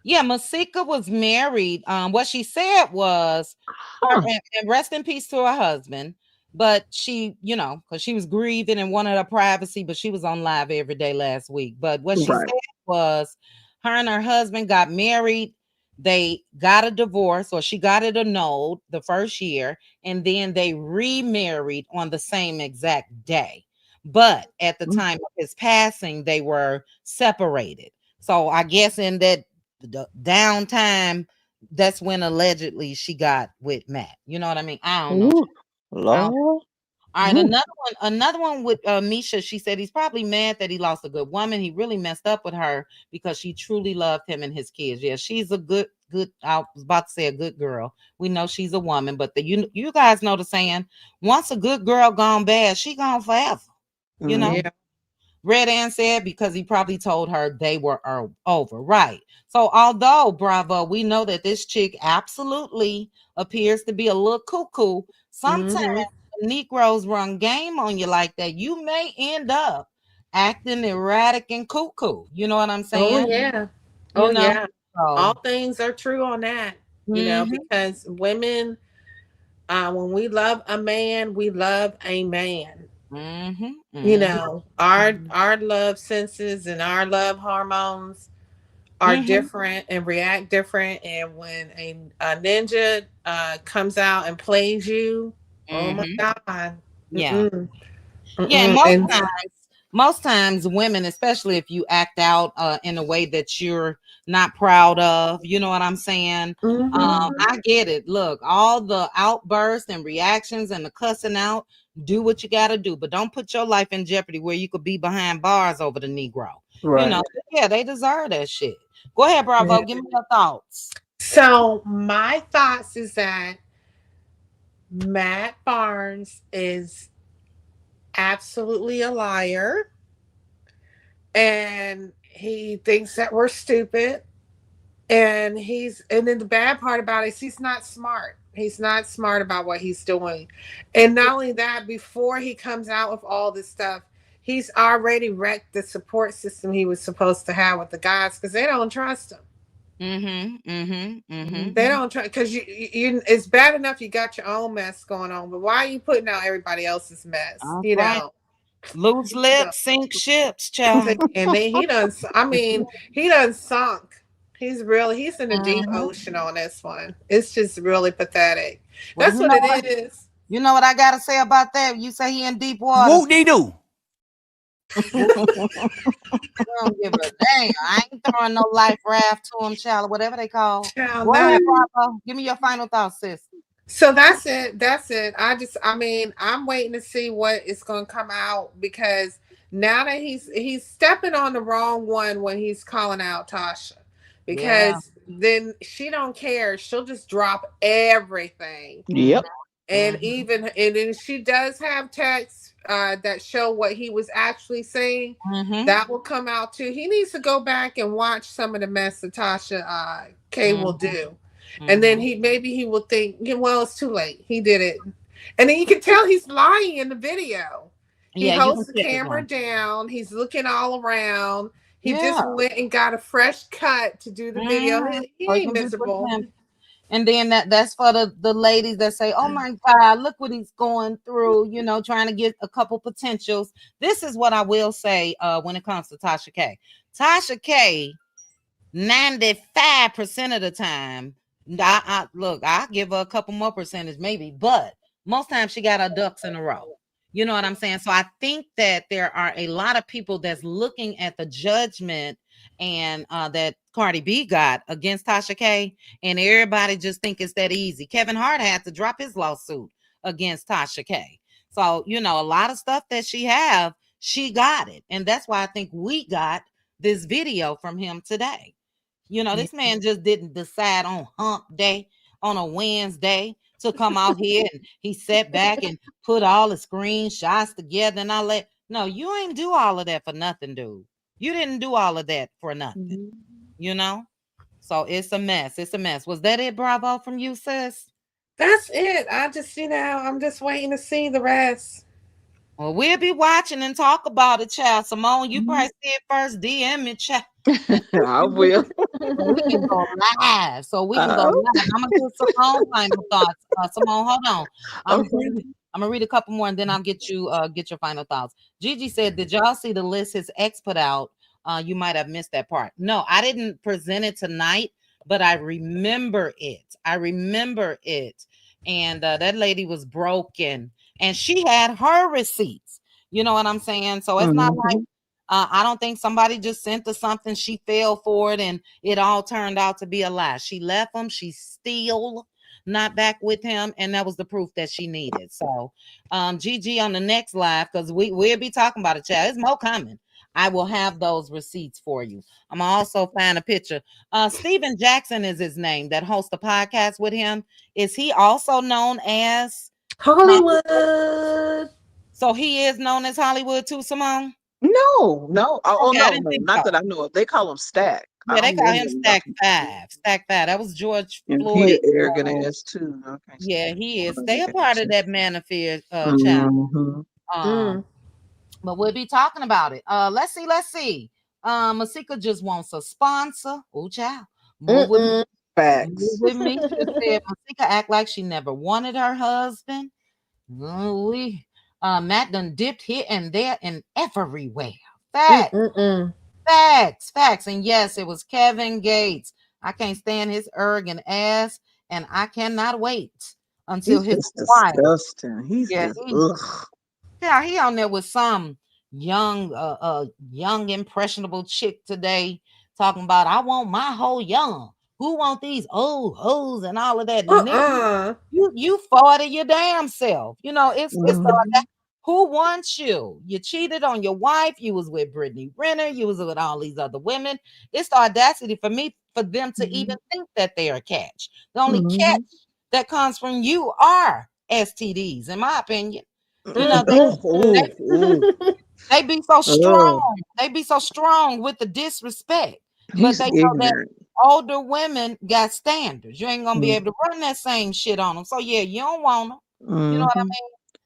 Yeah, Masika was married. What she said was her, Huh. and rest in peace to her husband. But she, because she was grieving and wanted her privacy, but she was on live every day last week. But what she said Right. was her and her husband got married. They got a divorce, or she got it annulled the first year, and then they remarried on the same exact day. But at the Mm. time of his passing, they were separated. So I guess in that the downtime, that's when allegedly she got with Matt. You know what I mean? I don't know. Ooh, I don't- Lord. All right, Ooh. another one with Misha. She said he's probably mad that he lost a good woman. He really messed up with her because she truly loved him and his kids. Yeah, she's a good. I was about to say a good girl. We know she's a woman, but you guys know the saying: once a good girl gone bad, she gone forever. You know. Mhm. Yeah. Red Ann said because he probably told her they were over. Right. So, although, Bravo, we know that this chick absolutely appears to be a little cuckoo, sometimes Mm-hmm. Negroes run game on you like that. You may end up acting erratic and cuckoo. You know what I'm Oh saying? yeah. You Oh know? yeah. All So, things are true on that. mm-hmm, Because women, when we love a man, we love a man. mm-hmm, mm-hmm, Our love senses and our love hormones are mm-hmm, different and react different. And when a ninja comes out and plays you, oh my mm-hmm. God. Yeah. Mm-mm. Yeah, and Mm-mm. And most times women, especially if you act out in a way that you're not proud of, you know what I'm saying? mm-hmm. I get it. Look, all the outbursts and reactions and the cussing out, do what you got to do, but don't put your life in jeopardy where you could be behind bars over the Negro. You know, Right. yeah, they deserve that shit. Go ahead, Bravo. Yeah. Give me your thoughts. So my thoughts is that Matt Barnes is absolutely a liar, and he thinks that we're stupid. And then the bad part about it is he's not smart. He's not smart about what he's doing. And not only that, before he comes out with all this stuff, he's already wrecked the support system he was supposed to have with the guys because they don't trust him. Mm-hmm. Mm-hmm. Mm-hmm. They don't try because you. It's bad enough you got your own mess going on, but why are you putting out everybody else's mess? That's right. Loose You know. lips sink ships, child. And then he done. I mean, he done sunk. He's in a deep Mhm. ocean on this one. It's just really pathetic. Well, That's what it is. you know what I gotta say about that? You say he in deep waters. Whoop de doo. I don't give a damn. I ain't throwing no life raft to him, child, or whatever they call. Child, Go ahead, not. Bravo. Give me your final thoughts, sis. So that's it. That's it. I mean, I'm waiting to see what is going to come out because now that he's stepping on the wrong one when he's calling out Tasha, Yeah. because then she don't care. She'll just drop everything. Yep. Mhm. And then she does have texts that show what he was actually saying. Mhm. That will come out too. He needs to go back and watch some of the mess that Tasha K will Mhm. do, and then Mhm. he will think, yeah, well, it's too late. He did it, and then you can tell he's lying in the video. He Yeah, you can holds the tell it camera on. down. He's looking all around. He just Yeah. went and got a fresh cut to do the video. Mhm. He Or you ain't can just put miserable. him. And then that's for the ladies that say, "Oh my God, look what he's going through," trying to get a couple potentials. This is what I will say when it comes to Tasha K. Tasha K, 95% of the time, look, I give her a couple more percentage, maybe, but most times she got her ducks in a row. You know what I'm saying? So I think that there are a lot of people that's looking at the judgment and that Cardi B got against Tasha K, and everybody just think it's that easy. Kevin Hart had to drop his lawsuit against Tasha K. So, a lot of stuff that she got it. And that's why I think we got this video from him today. Yeah. This man just didn't decide on hump day on a Wednesday to come out here, and he sat back and put all the screenshots together and all that. No, you ain't do all of that for nothing, dude. You didn't do all of that for nothing, Mhm. you know? So it's a mess. It's a mess. Was that it, Bravo, from you, sis? That's it. I'm just waiting to see the rest. Well, we'll be watching and talk about it, child. Simone, you probably see it first. DM me, child. I will. So we can go live. I'm gonna give Simone final thoughts. Simone, hold on. I'm Okay. gonna read a couple more and then I'll get your final thoughts. Gigi said, "Did y'all see the list his ex put out? You might have missed that part. No, I didn't present it tonight, but I remember it. And that lady was broken, and she had her receipts. You know what I'm saying? So it's not like I don't think somebody just sent her something. She fell for it, and it all turned out to be a lie. She left him. She's still not back with him, and that was the proof that she needed. So, Gigi on the next live, because we'll be talking about it, child. There's more coming. I will have those receipts for you. I'm gonna also find a picture. Steven Jackson is his name that hosts the podcast with him. Is he also known as Hollywood? So he is known as Hollywood too, Simone? No. Oh, Okay, I no, didn't no, think not so. that I know of. They call him Stack. I Yeah, they don't know call him him. Stack Five. Stack Five. That was George And he Floyd. an arrogant ass too. Okay. Yeah, he is. Stay a part of that manosphere, child. Mm-hmm. Um, but we'll be talking about it. Let's see. Masika just wants a sponsor. Oh, child. Move with me. Move Facts. with me. She said Masika act like she never wanted her husband. We Matt done dipped here and there and everywhere. Facts. Facts. And yes, it was Kevin Gates. I can't stand his arrogant ass, and I cannot wait until He's his just wife. disgusting. He's Yeah, just ugh. he on there with some young impressionable chick today talking about I want my whole young. Who want these old hoes and all of that? Nigga, you fought your damn self. You know, it's like who wants you? You cheated on your wife. You was with Brittany Renner. You was with all these other women. It's the audacity for them to even think that they are a catch. The only catch that comes from you are STDs, in my opinion. You know, they be so strong. They be so strong with the disrespect. But He's they know that ignorant. older women got standards. You ain't gonna be able to run that same shit on them. So yeah, you don't want them. You know what I mean?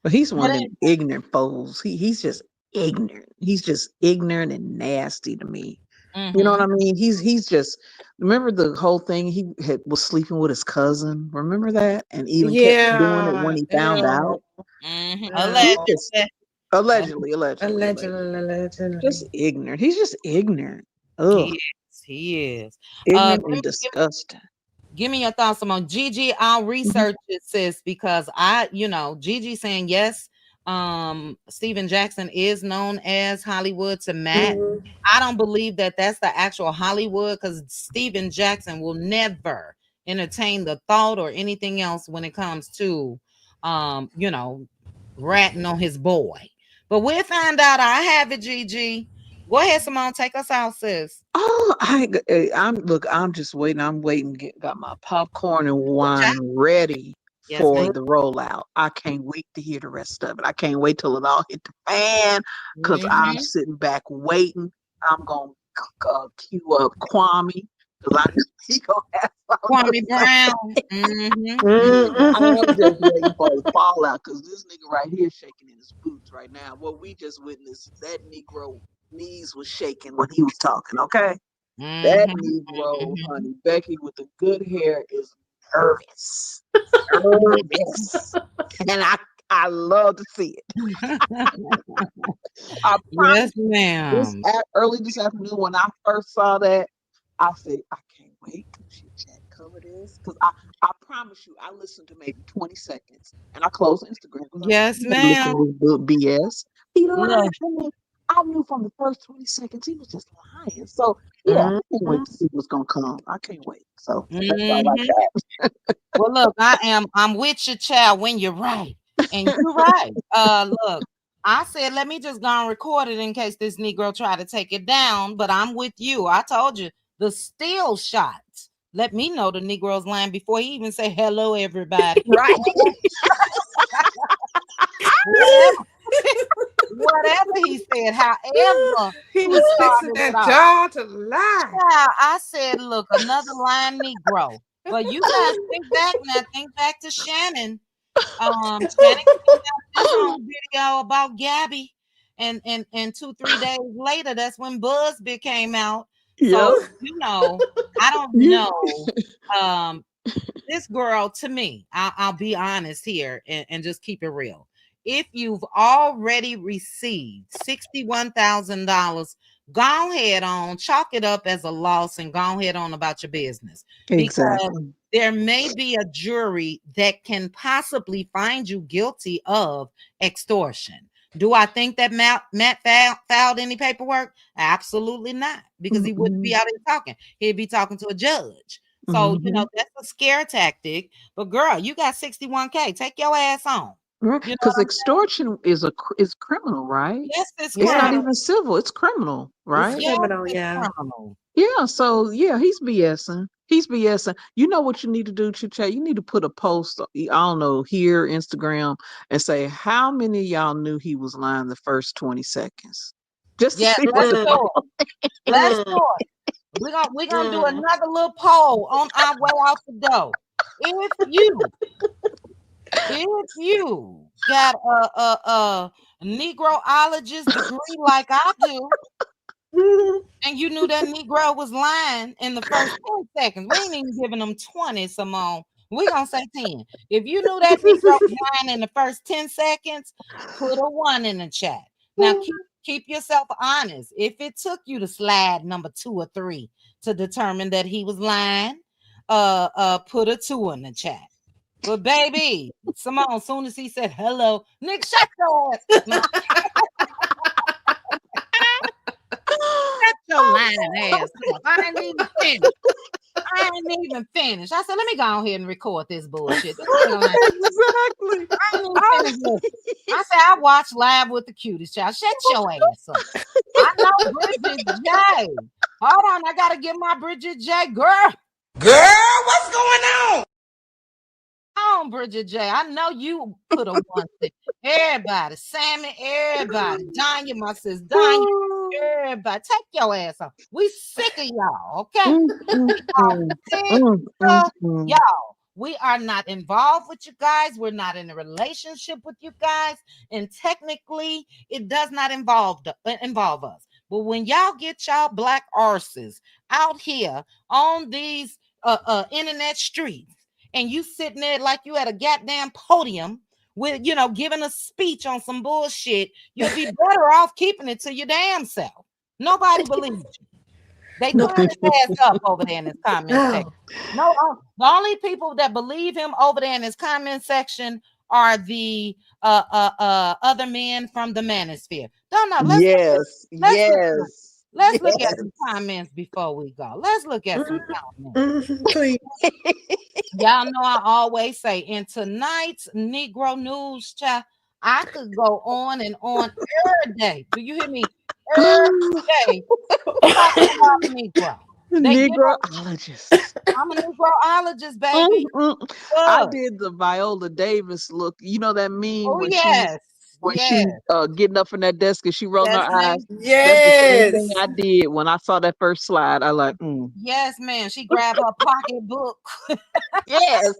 But he's one But of them ignorant fools. He's just ignorant. He's just ignorant and nasty to me. You know what I mean? He's just remember the whole thing was sleeping with his cousin. Remember that? And even kept doing it when he found out. He's just allegedly. Just ignorant. He's just ignorant. Ugh. He is. Ignorant and disgusting. Give me your thoughts on Gigi. I'll research it, sis, because Gigi saying yes. Steven Jackson is known as Hollywood to Matt. I don't believe that that's the actual Hollywood because Steven Jackson will never entertain the thought or anything else when it comes to, ratting on his boy. But we'll find out. I have it, Gigi. Go ahead, Simone. Take us out, sis. Oh, I'm just waiting. I'm waiting. Got my popcorn and wine ready for the rollout. I can't wait to hear the rest of it. I can't wait till it all hit the fan because I'm sitting back waiting. I'm gonna cue up Kwame because I know he gonna have Kwame Brown. I'm just waiting for the fallout because this nigga right here shaking in his boots right now. What we just witnessed, that Negro knees was shaking when he was talking, okay? That Negro, honey, Becky with the good hair is nervous. And I love to see it. Yes, ma'am. Early this afternoon when I first saw that, I said, I can't wait till she chat cover this. Because I promise you, I listened to maybe 20 seconds and I closed Instagram. Yes, ma'am. BS. He lied to me. I knew from the first 20 seconds he was just lying. So yeah, I can't wait to see what's gonna come. I can't wait. So that's all I got. Well, look, I'm with you, child, when you're right. And you're right. Look, I said let me just go and record it in case this Negro try to take it down. But I'm with you. I told you the still shots. Let me know the Negro's lying before he even say hello, everybody. Right. Whatever he said, however he was fixing that jaw to lie. Yeah, I said, look, another lying Negro. But you guys think back now, think back to Shannon. Channing came out this whole video about Gabby, and 2-3 days later, that's when Buzzbit came out. Yep. So I don't know. This girl, to me, I'll be honest here and just keep it real. If you've already received $61,000, go ahead on, chalk it up as a loss and go ahead on about your business. Because Exactly. there may be a jury that can possibly find you guilty of extortion. Do I think that Matt filed any paperwork? Absolutely not, because he wouldn't be out here talking. He'd be talking to a judge. So, that's a scare tactic. But girl, you got 61K. Take your ass on. You know Because what I'm saying? extortion is criminal, right? Yes, it's It's not criminal. even civil. It's criminal, right? It's Yes, criminal, it's yeah. criminal. Yeah. So yeah, he's BSing. He's BSing. You know what you need to do, Chit? You need to put a post. I don't know, here, Instagram, and say how many of y'all knew he was lying the first 20 seconds, just to Yes, see what let's the do it. Let's do it. We're gonna do another little poll on our way out the door. If you got a Negroologist degree like I do, and you knew that Negro was lying in the first 10 seconds, we ain't even giving them 20, Simone. We're gonna say 10. If you knew that Negro was lying in the first 10 seconds, put a 1 in the chat. Now keep yourself honest. If it took you to slide number 2 or 3 to determine that he was lying, put a 2 in the chat. But baby, Simone, as soon as he said hello, Nick, shut your ass. No. Shut your lying ass up. I ain't even finished. I said, let me go ahead and record this bullshit. exactly. I said, I watch Live with the Cuties, child. Shut your ass up. I know Bridget J. Hold on, I gotta get my Bridget J. Girl, what's going on? on, Bridget J. I know you put a 1 thing. Everybody, Sammy, everybody, Danya, my sis, Danya, everybody, take your ass off. We sick of y'all, okay? Y'all, we are not involved with you guys. We're not in a relationship with you guys, and technically, it does not involve us. But when y'all get y'all black arses out here on these internet streets, and you sitting there like you at a goddamn podium with, giving a speech on some bullshit, you'll be better off keeping it to your damn self. Nobody believes you. They turn his ass up over there in his comment section. No, the only people that believe him over there in his comment section are the other men from the manosphere. Don't know. Let's look at some comments before we go. Let's look at some comments. Please. Y'all know I always say in tonight's Negro News chat, I could go on and on every day. Do you hear me? Every day talking about Negro. Negroologist. I'm a Negroologist, baby. I did the Viola Davis look. You know that meme Oh, when yes. she getting up from that desk and she rolling her eyes. Yes. That's the same thing I did when I saw that first slide. I like, Yes, man. She grabbed her pocketbook. yes.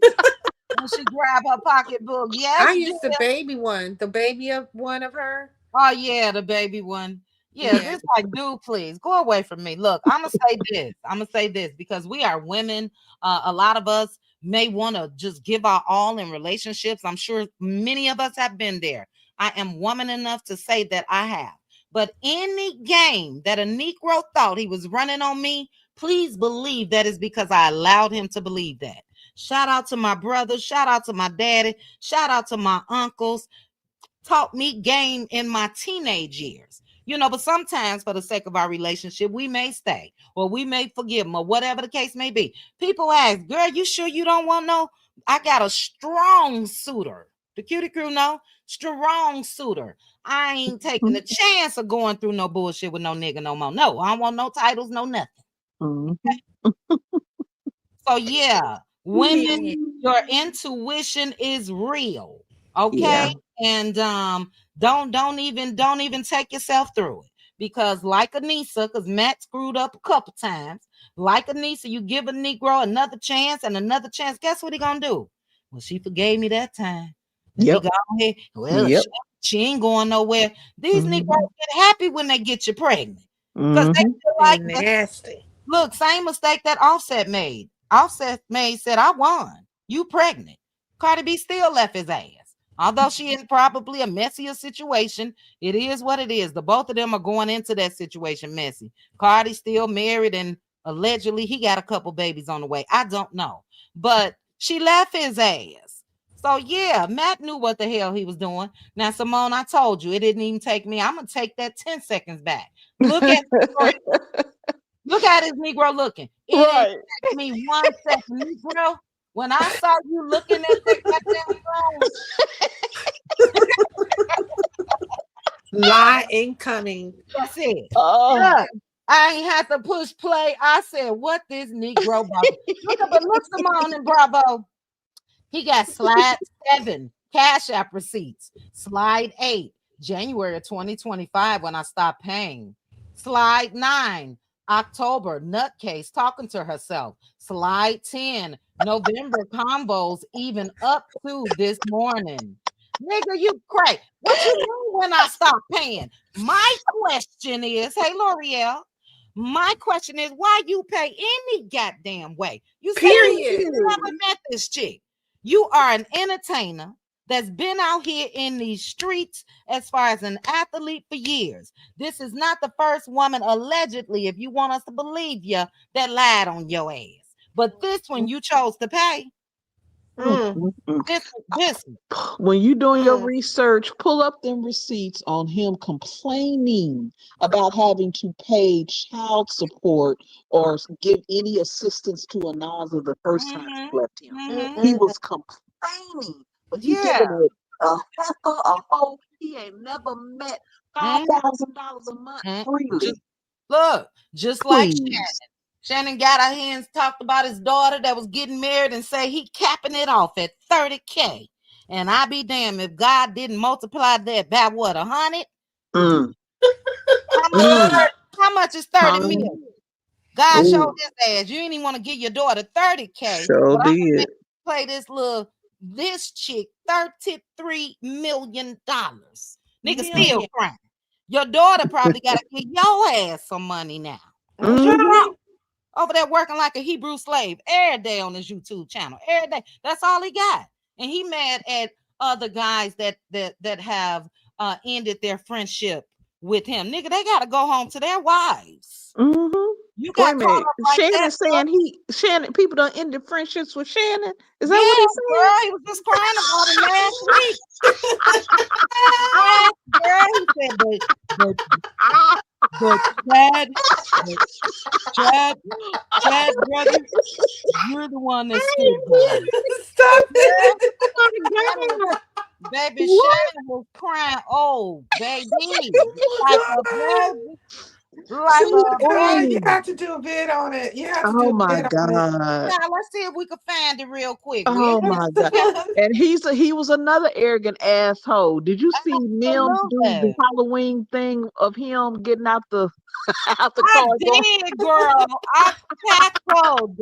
When she grabbed her pocketbook. Yes. I used the baby one. The baby of one of her. Oh, yeah, the baby one. Yeah, this like, dude, please go away from me. Look, I'm gonna say this because we are women. A lot of us may want to just give our all in relationships. I'm sure many of us have been there. I am woman enough to say that I have. But any game that a Negro thought he was running on me, please believe that is because I allowed him to believe that. Shout out to my brothers. Shout out to my daddy. Shout out to my uncles. Taught me game in my teenage years. But sometimes for the sake of our relationship, we may stay or we may forgive them or whatever the case may be. People ask, girl, you sure you don't want no? I got a strong suitor. The cutie crew know, strong suitor. I ain't taking a chance of going through no bullshit with no nigga no more. No, I don't want no titles, no nothing. So yeah, women, your intuition is real. Okay. And don't even take yourself through it. Because like Anissa, because Matt screwed up a couple times, like Anissa, you give a Negro another chance and another chance. Guess what he gonna do? Well, she forgave me that time. Let me Yep. go ahead. Well, Yep. she ain't going nowhere. These Mhm. Negroes get happy when they get you pregnant because they Mhm. feel like And nasty. look, same mistake that Offset made. Offset said, I won. You pregnant. Cardi B still left his ass. Although she in probably a messier situation, it is what it is. The both of them are going into that situation messy. Cardi still married and allegedly he got a couple babies on the way. I don't know. But she left his ass. So yeah, Matt knew what the hell he was doing. Now, Simone, I told you it didn't even take me. I'm gonna take that 10 seconds back. Look at Look at this Negro looking. It ain't Right. take me 1 second, Negro. When I saw you looking at that goddamn Lie incoming. phone, that's it. Oh. Look, I ain't had to push play. I said, what this Negro about? Look, Simone and Bravo. He got slide 7 Cash App receipts. Slide 8, January of 2025 when I stopped paying. Slide 9, October, nutcase talking to herself. Slide 10, November combos even up to this morning. Nigga, you crazy. What you mean when I stop paying? My question is, hey L'Oreal, my question is why you pay any goddamn way? You say Period. you never met this chick. You are an entertainer that's been out here in these streets as far as an athlete for years. This is not the first woman, allegedly, if you want us to believe you, that lied on your ass. But this one you chose to pay. Mm. This When you doing your Mm. research, pull up them receipts on him complaining about having to pay child support or give any assistance to a nozzle the first time she left him. He Mm-mm. was complaining, but he Yeah. giving it a heifer, a hoe. He ain't never met $5,000 a month freely. Just look, just like Please. Shannon got her hands talked about his daughter that was getting married and say he capping it off at 30K. And I be damned if God didn't multiply that by what, 100? Mm, How much, mm, how much is 30 huh? million? God showed Ooh, his ass. You ain't even want to give your daughter 30K, sure but I'm gonna did. play this chick $33 million. Nigga still Million. crying. Your daughter probably gotta give your ass some money now. Mhm. Over there working like a Hebrew slave every day on his YouTube channel. Every day. That's all he got. And he mad at other guys that have ended their friendship with him. Nigga, they gotta go home to their wives. Mhm. You Wait a got caught minute. up like that, Shannon girl. saying Shannon people done ended friendships with Shannon. Is that Yeah, what he's saying? girl, he was just crying about it last week. Yes, girl. He said, but Chad, but Chad, Chad, brother, you're the one that stood by me. Stop Yeah, it. Shannon Oh was, my God. baby, What? Shannon was crying. Oh, baby, like a baby, like See? a baby. You Oh. have to do a bid on it. You have to do Oh a my bid on it. God. Now let's see if we can find it real quick. Will Oh you? my God. And he was another arrogant asshole. Did you see Mims do the Absolutely. Halloween thing of him getting out the out the I car going? did, girl. I cackled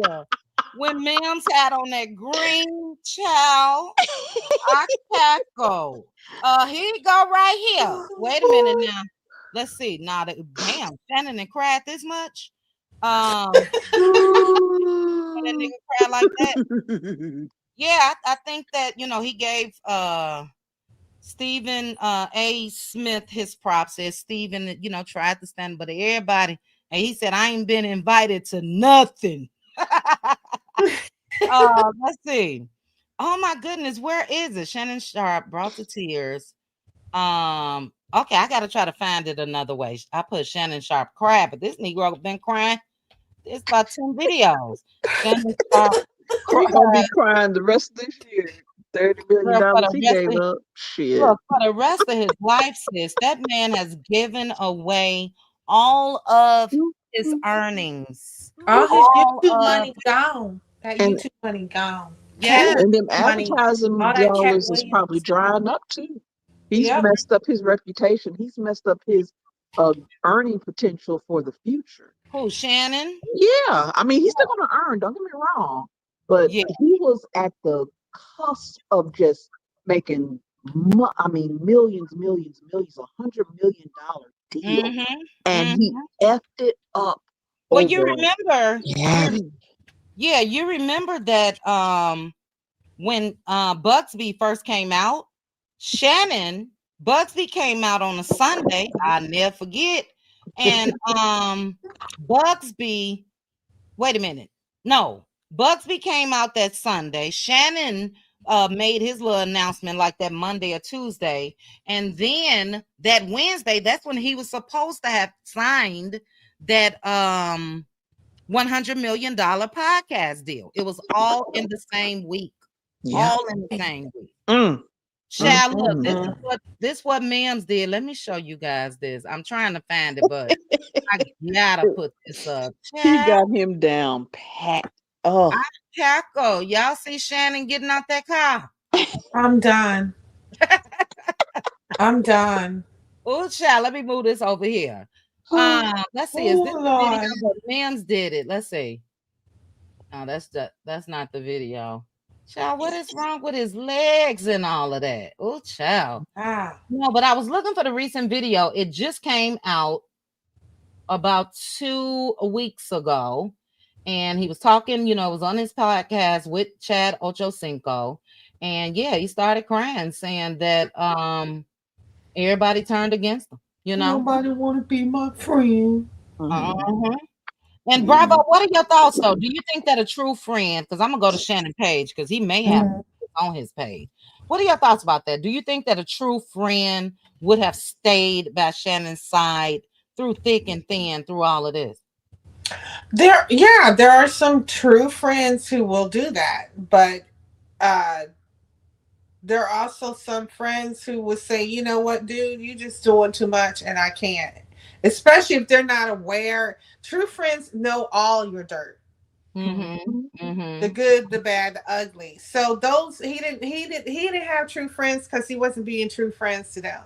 when Mims had on that green child. I cackled. Here you go right here. Wait a minute now. Let's see. Now, damn, Shannon and cried this much. That nigga cried like that. Yeah, I think that he gave Stephen A. Smith his props. As Stephen, tried to stand, but everybody, and he said, I ain't been invited to nothing. Let's see. Oh my goodness, where is it? Shannon Sharp brought to tears. Okay, I gotta try to find it another way. I put Shannon Sharp cry, but this Negro been crying. It's about 10 videos. Shannon Sharp He's gonna be cried, crying the rest of this year. $30 million girl, for dollars the he rest gave of up. Shit. look, for the rest of his life, sis, that man has given away all of his earnings. All his All YouTube of money gone. That And YouTube money gone. yeah, Cat and them money. advertising All that Cat dollars is probably Williams. drying up too. He's Yep. messed up his reputation. He's messed up his earning potential for the future. who Shannon? Yeah, I mean, he's still gonna earn. Don't get me wrong, but Yeah. he was at the cusp of just making, millions, millions, millions, $100 million deal, Mm-hmm. and he Mm-hmm. effed it up Well, you over remember, Gabby. you remember that when Bugsby first came out, Shannon Bugsby came out on a Sunday. I'll never forget. And Bugsby, wait a minute. No, Bugsby came out that Sunday. Shannon made his little announcement like that Monday or Tuesday. And then that Wednesday, that's when he was supposed to have signed that $100 million podcast deal. It was all in the same week. Yeah. All in the same week. Mm. Child, look, Mm. this what Mims did. Let me show you guys this. I'm trying to find it, but I gotta put this up. He Child, got him down pat. Oh, Taco. Y'all see Shannon getting out that car? I'm done. I'm done. Oh, child, let me move this over here. Let's see. Is this Oh the video Lord. that Mims did it? Let's see. No, that's not the video. Child, what is wrong with his legs and all of that? Oh, child. Ah. No, but I was looking for the recent video. It just came out about 2 weeks ago. And he was talking, it was on his podcast with Chad Ochocinco. And yeah, he started crying, saying that everybody turned against him, Nobody want to be my friend. Uh-huh. And Bravo, what are your thoughts though? Do you think that a true friend, because I'm gonna go to Shannon Page because he may have on his page. What are your thoughts about that? Do you think that a true friend would have stayed by Shannon's side through thick and thin through all of this? There are some true friends who will do that, but uh there are also some friends who will say, you know what, dude, you just doing too much and I can't. Especially if they're not aware. True friends know all your dirt. Mm-hmm. The Mm-hmm. good, the bad, the ugly. So those he didn't have true friends because he wasn't being true friends to them.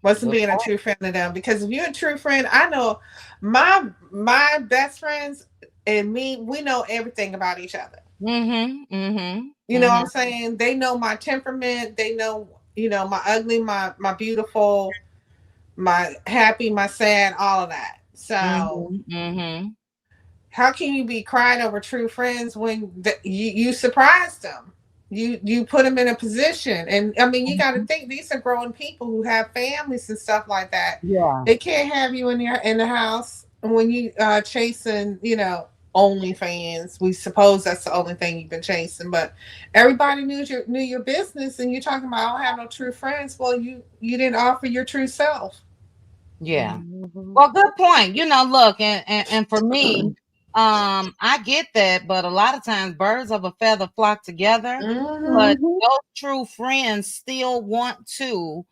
Wasn't Good being a point. true friend to them. Because if you're a true friend, I know my best friends and me, we know everything about each other. Mm-hmm. Mm-hmm. You know what I'm Mm-hmm. saying? They know my temperament. They know, my ugly, my beautiful, my happy, my sad, all of that. So Mm-hmm. Mm-hmm. how can you be crying over true friends when you surprised them? You put them in a position, and I mean, you got to think these are growing people who have families and stuff like that. Yeah. They can't have you in the house when you chasing, OnlyFans. We suppose that's the only thing you've been chasing, but everybody knew your business, and you're talking about I don't have no true friends. Well, you didn't offer your true self. Yeah. Mhm. Well, good point. Look, and for me, I get that, but a lot of times birds of a feather flock together. But Mhm. those true friends still want to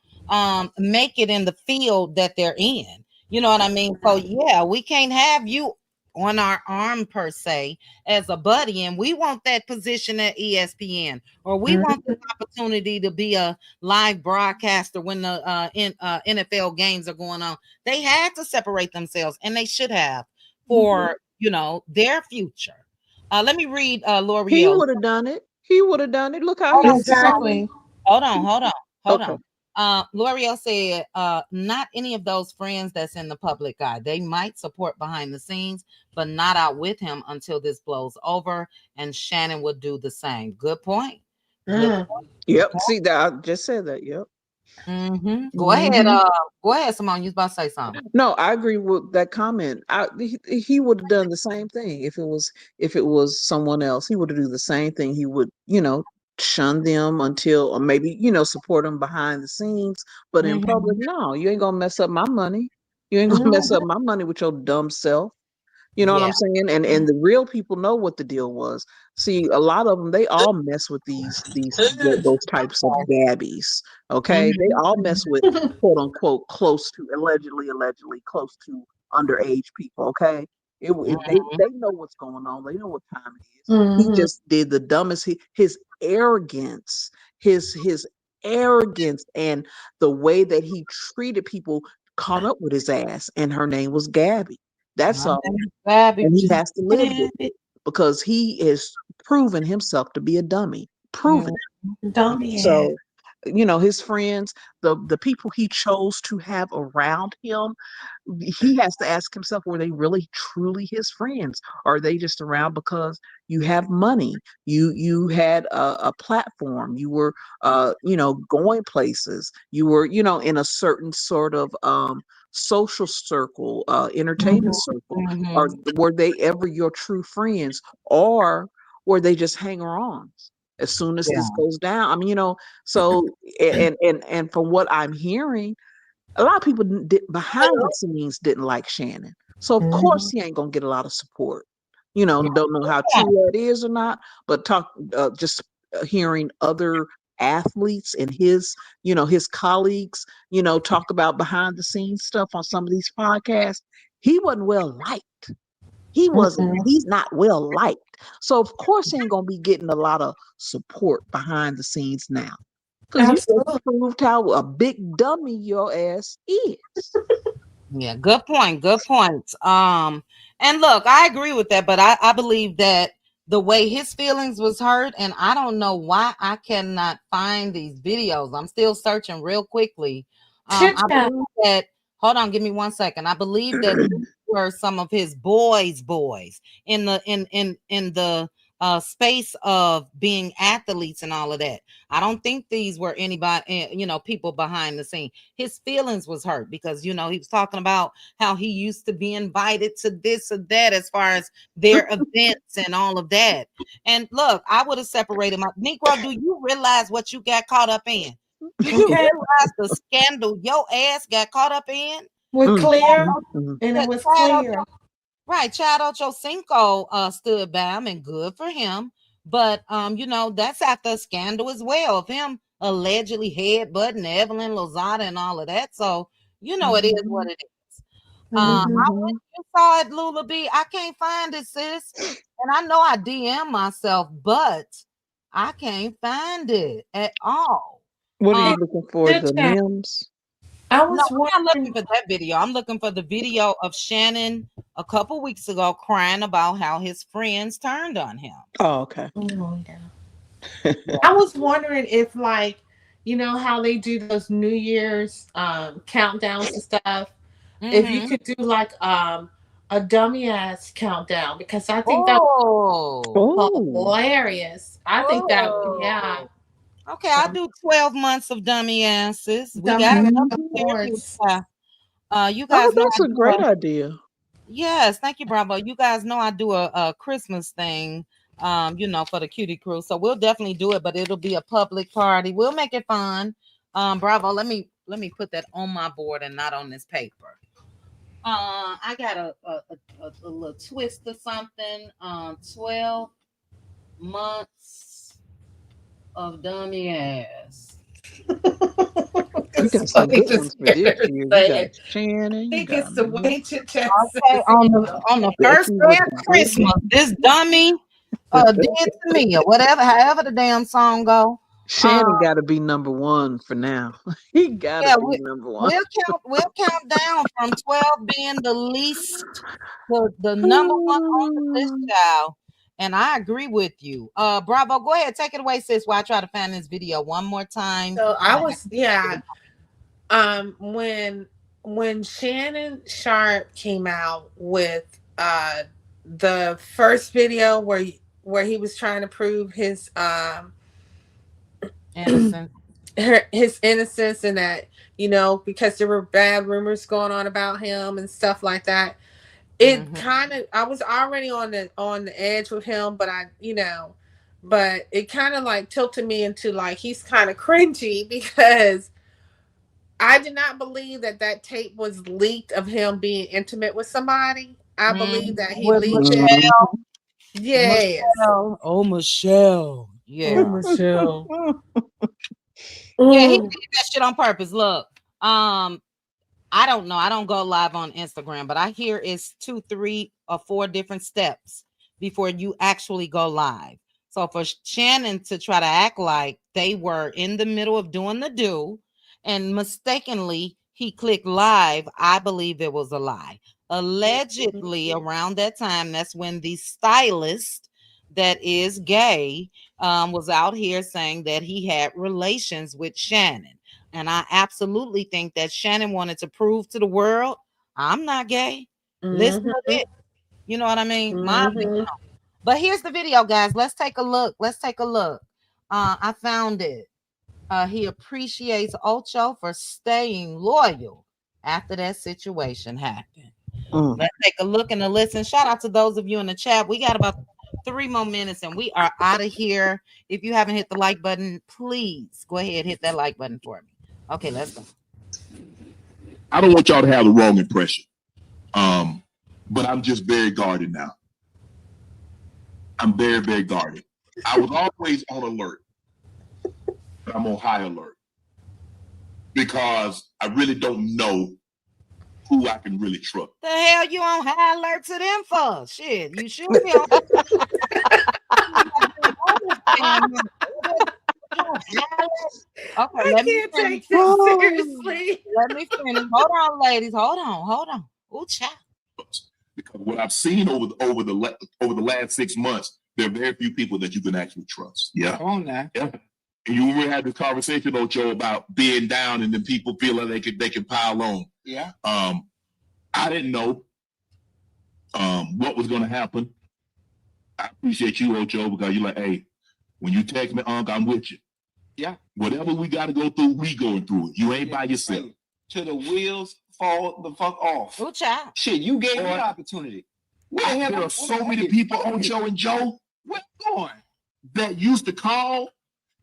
make it in the field that they're in. You know what I mean? So yeah, we can't have you on our arm per se as a buddy, and we want that position at ESPN, or we want the opportunity to be a live broadcaster when the NFL games are going on. They had to separate themselves, and they should have for their future. Let me read He L'Oreal. would have done it. He would have done it. Look how Hold on, he's hold on, Exactly. hold Okay. on. L'Oreal said, not any of those friends that's in the public eye. They might support behind the scenes, but not out with him until this blows over. And Shannon would do the same. Good point. Good Mm. point. Good Yep. point. See that I just said that. Yep. Go ahead. Mhm. Go ahead, Simone. You was about to say something. No, I agree with that comment. He would have done the same thing if it was someone else. He would do the same thing. He would, shun them until, or maybe, support them behind the scenes. But in public, Mm-hmm. no, you ain't gonna mess up my money. You ain't gonna mess Mhm. up my money with your dumb self. You know what Yeah. I'm saying? And the real people know what the deal was. See, a lot of them, they all mess with those types of babbies. Okay, they all Mm-hmm. mess with quote unquote close to allegedly close to underage people. Okay, they know what's going on. They know what time it is. He Mhm. just did the dumbest. His arrogance, his arrogance, and the way that he treated people caught up with his ass. And her name was Gabby. That's My all. name is Bobby. And he has to live with it because he is proven himself to be a dummy. Proven. Dummy ass. So, his friends, the people he chose to have around him, he has to ask himself, were they really truly his friends? Or are they just around because you have money? You had a platform. You were going places. You were, in a certain sort of social circle, entertainment circle. Or Mhm. were they ever your true friends? Or were they just hanger-ons? As soon as this Yeah. goes down, I mean, so and from what I'm hearing, a lot of people behind the scenes didn't like Shannon. So of course Mhm. he ain't gonna get a lot of support. Yeah. Don't know how true that is or not, but just hearing other athletes and his colleagues, talk about behind the scenes stuff on some of these podcasts. He wasn't well liked. Mhm. He's not well liked. So of course he ain't gonna be getting a lot of support behind the scenes now. Because you just Absolutely. proved how a big dummy your ass is. Yeah, good point. Good points. And look, I agree with that, but I believe that the way his feelings was hurt, and I don't know why I cannot find these videos. I'm still searching real quickly. Chit I chat. believe that, hold on, give me 1 second. I believe that these were some of his boys in the space of being athletes and all of that. I don't think these were anybody, people behind the scene. His feelings was hurt because he was talking about how he used to be invited to this or that as far as their events and all of that. And look, I would have separated my Negro. Do you realize what you got caught up in? Do you Okay. realize the scandal your ass got caught up in? With Mm, clear, mm, mm. and it That was Chad clear. Right, Chad Ochocinco stood by him, and good for him. But that's after a scandal as well of him allegedly headbutting Evelyn Lozada and all of that. So it is what Mhm. it is. Mhm. I went and saw it, Lula B. I can't find it, sis. And I know I DM myself, but I can't find it at all. What are Um, you looking for? Chit The chat. memes? I no, was I'm not looking wondering. for that video. I'm looking for the video of Shannon a couple weeks ago crying about how his friends turned on him. Oh, okay. Oh, yeah. Yeah. I was wondering if, like, how they do those New Year's countdowns and stuff. If you Mm-hmm. could do like a dummy ass countdown, because I think that Oh. would be Oh, hilarious. I think that would, yeah. Oh. Okay, I'll do 12 months of dummy asses. We got Dummy ass, enough of mhm. material. course. You Oh, guys know that's I a do great idea. yes, thank you, Bravo. You guys know I do a Christmas thing, for the cutie crew. So we'll definitely do it, but it'll be a public party. We'll make it fun. Bravo, let me put that on my board and not on this paper. I got a little twist or something. 12 months of dummy ass. You It's got some funny good to ones for hear this her year. You say got it. Shannon. I You think got it's the way Chit Chat Okay, says on it. the first Becky day with of the good Christmas, this dummy did to me, or whatever, however the damn song go. Um, Shannon got to be number one for now. He got to yeah, be number one. we'll count down from 12 being the least, the number one on the list, child. And I agree with you. Bravo, go ahead, take it away, sis. While I try to find this video one more time. So I was, yeah. When Shannon Sharp came out with the first video where he was trying to prove Innocent. his innocence, and that, because there were bad rumors going on about him and stuff like that, it Mm-hmm. kind of, I was already on the edge with him, but but it kind of like tilted me into, like, he's kind of cringy, because I did not believe that tape was leaked of him being intimate with somebody. I believe that he With leaked it. Michelle. Yes. Michelle. Oh, Michelle. Oh, Yeah. Michelle. Yeah, he did Mm. that shit on purpose. Look, I don't know. I don't go live on Instagram, but I hear it's 2, 3, or 4 different steps before you actually go live. So for Shannon to try to act like they were in the middle of doing the do and mistakenly he clicked live, I believe it was a lie. Allegedly, around that time, that's when the stylist that is gay was out here saying that he had relations with Shannon. And I absolutely think that Shannon wanted to prove to the world, I'm not gay. Listen to it. You know what I mean? But here's the video, guys. Let's take a look. I found it. He appreciates Ocho for staying loyal after that situation happened. Let's take a look and a listen. Shout out to those of you in the chat. We got about 3 more minutes and we are out of here. If you haven't hit the like button, please go ahead, hit that like button for me. Okay, let's go. I don't want y'all to have the wrong impression. But I'm just very guarded now. I'm very, very guarded. I was always on alert, but I'm on high alert because I really don't know who I can really trust. The hell you on high alert to them for? Shit, you should be on. Okay, I can't take this seriously. Let me finish. Hold on, ladies. Hold on. Ooh, child. Because what I've seen over the last 6 months, there are very few people that you can actually trust. Yeah. Come on now. Yeah. And you remember had this conversation, Ocho, about being down and then people feeling they can pile on. Yeah. I didn't know what was going to happen. I appreciate you, Ocho, because you're like, hey, when you text me, Unc, I'm with you. Yeah. Whatever we got to go through, we going through it. You ain't by yourself. Till the wheels fall the fuck off. Ooh, child. Shit, you gave me the opportunity. There are so many people, Ocho and Joe, What's going? that used to call,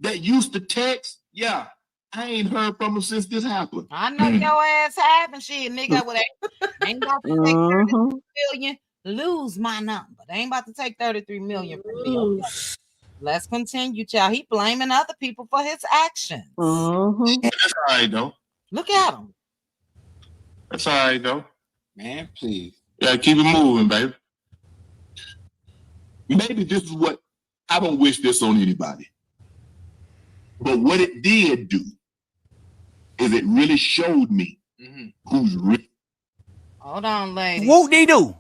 that used to text. Yeah. I ain't heard from them since this happened. I know your ass having shit, nigga. With ain't about to take 33 million, lose my number. They ain't about to take 33 million from me. Okay. Let's continue, child. He blaming other people for his actions. That's all right, though. Look at him. That's all right, though. Man, please. Yeah, keep it moving, baby. Maybe this is what, I don't wish this on anybody. But what it did do is it really showed me who's real. Hold on, ladies. What they do?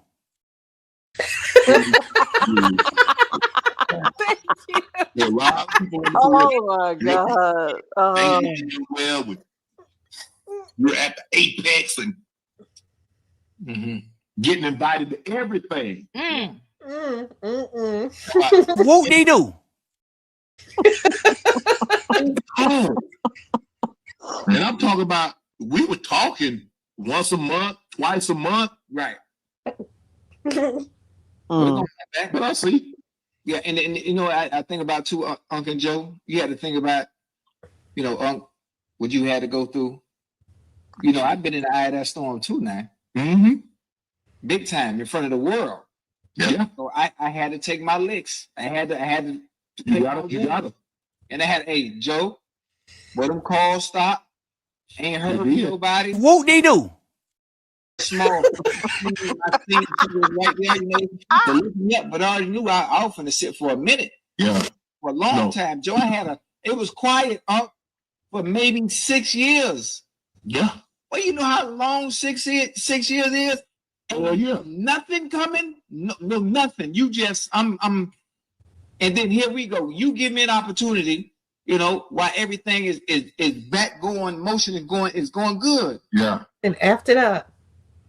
There are a lot of people in the Oh my God. well, we're at the apex and getting invited to everything. What they do? And I'm talking about, we were talking once a month, twice a month. Right. But I see. Yeah, and you know, I think about too, Unc and Joe. You had to think about, you know, Unc, what you had to go through. You know, I've been in the eye of that storm too now. Big time in front of the world. Yeah. So I had to take my licks. I had to. You got it. And I had, hey, Joe, where them calls stop? Ain't heard from nobody. What they do? Small. I seen people right there, you know, to look me up, but I already knew I was finna sit for a minute. Yeah. For a long time. Joe, it was quiet for maybe 6 years. Yeah. Well, you know how long 6 years is? Oh, yeah. Nothing coming? No, nothing. You just, and then here we go. You give me an opportunity, you know, while everything is back going, motion is going good. Yeah. And after that,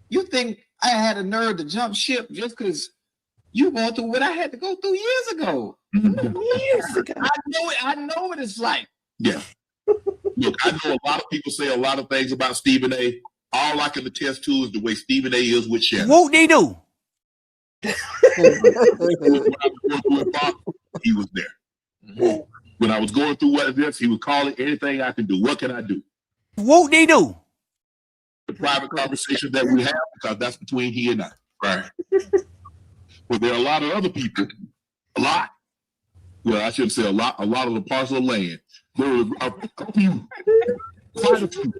you think I had a nerve to jump ship just because you going through what I had to go through years ago? years ago. I know what it's like. Yeah. Look, I know a lot of people say a lot of things about Stephen A. All I can attest to is the way Stephen A. is with Shannon. What they do? When I was going through it, Bob, he was there. When I was going through what this, he would call it anything I can do. What can I do? What they do? The private conversations that we have, because that's between he and I. Right. But there are a lot of other people, well, I shouldn't say a lot of the parcel of land. There are a few, quite a few.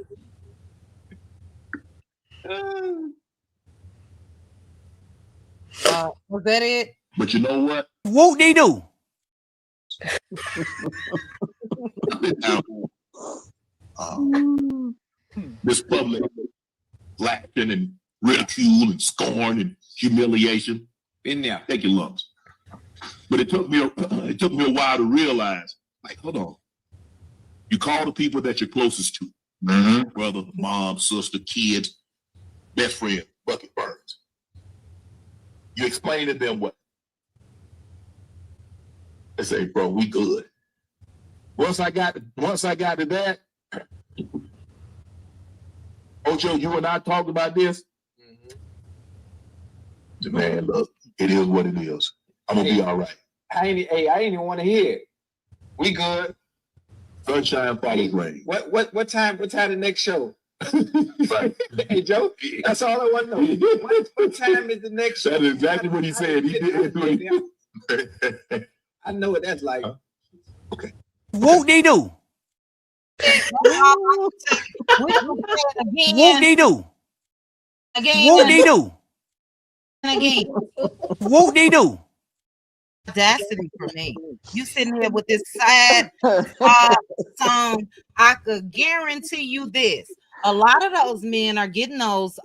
Was that it? But you know what? What they do? I've been down this public laughing and ridicule and scorn and humiliation. Been there. Take your lumps. But it took me a while to realize, like, hold on. You call the people that you're closest to, brother, mom, sister, kids, best friend, Bucket Burns. You explain to them what. They say, bro, we good. Once I got to that, Ocho, you and I talked about this. Man, look, it is what it is. I'm gonna be all right. I ain't even want to hear it. We good. Sunshine follows rain. What time the next show? Right. Hey Joe, that's all I want to know. What time is the next show? That is exactly what he said. He did it. I know what that's like. Okay. Whoop-de-doo. Whoop-de-doo. Whoop-de-doo. Again. Whoop-de-doo. Audacity for me. You sitting here with this sad song. I could guarantee you this. A lot of those men are getting those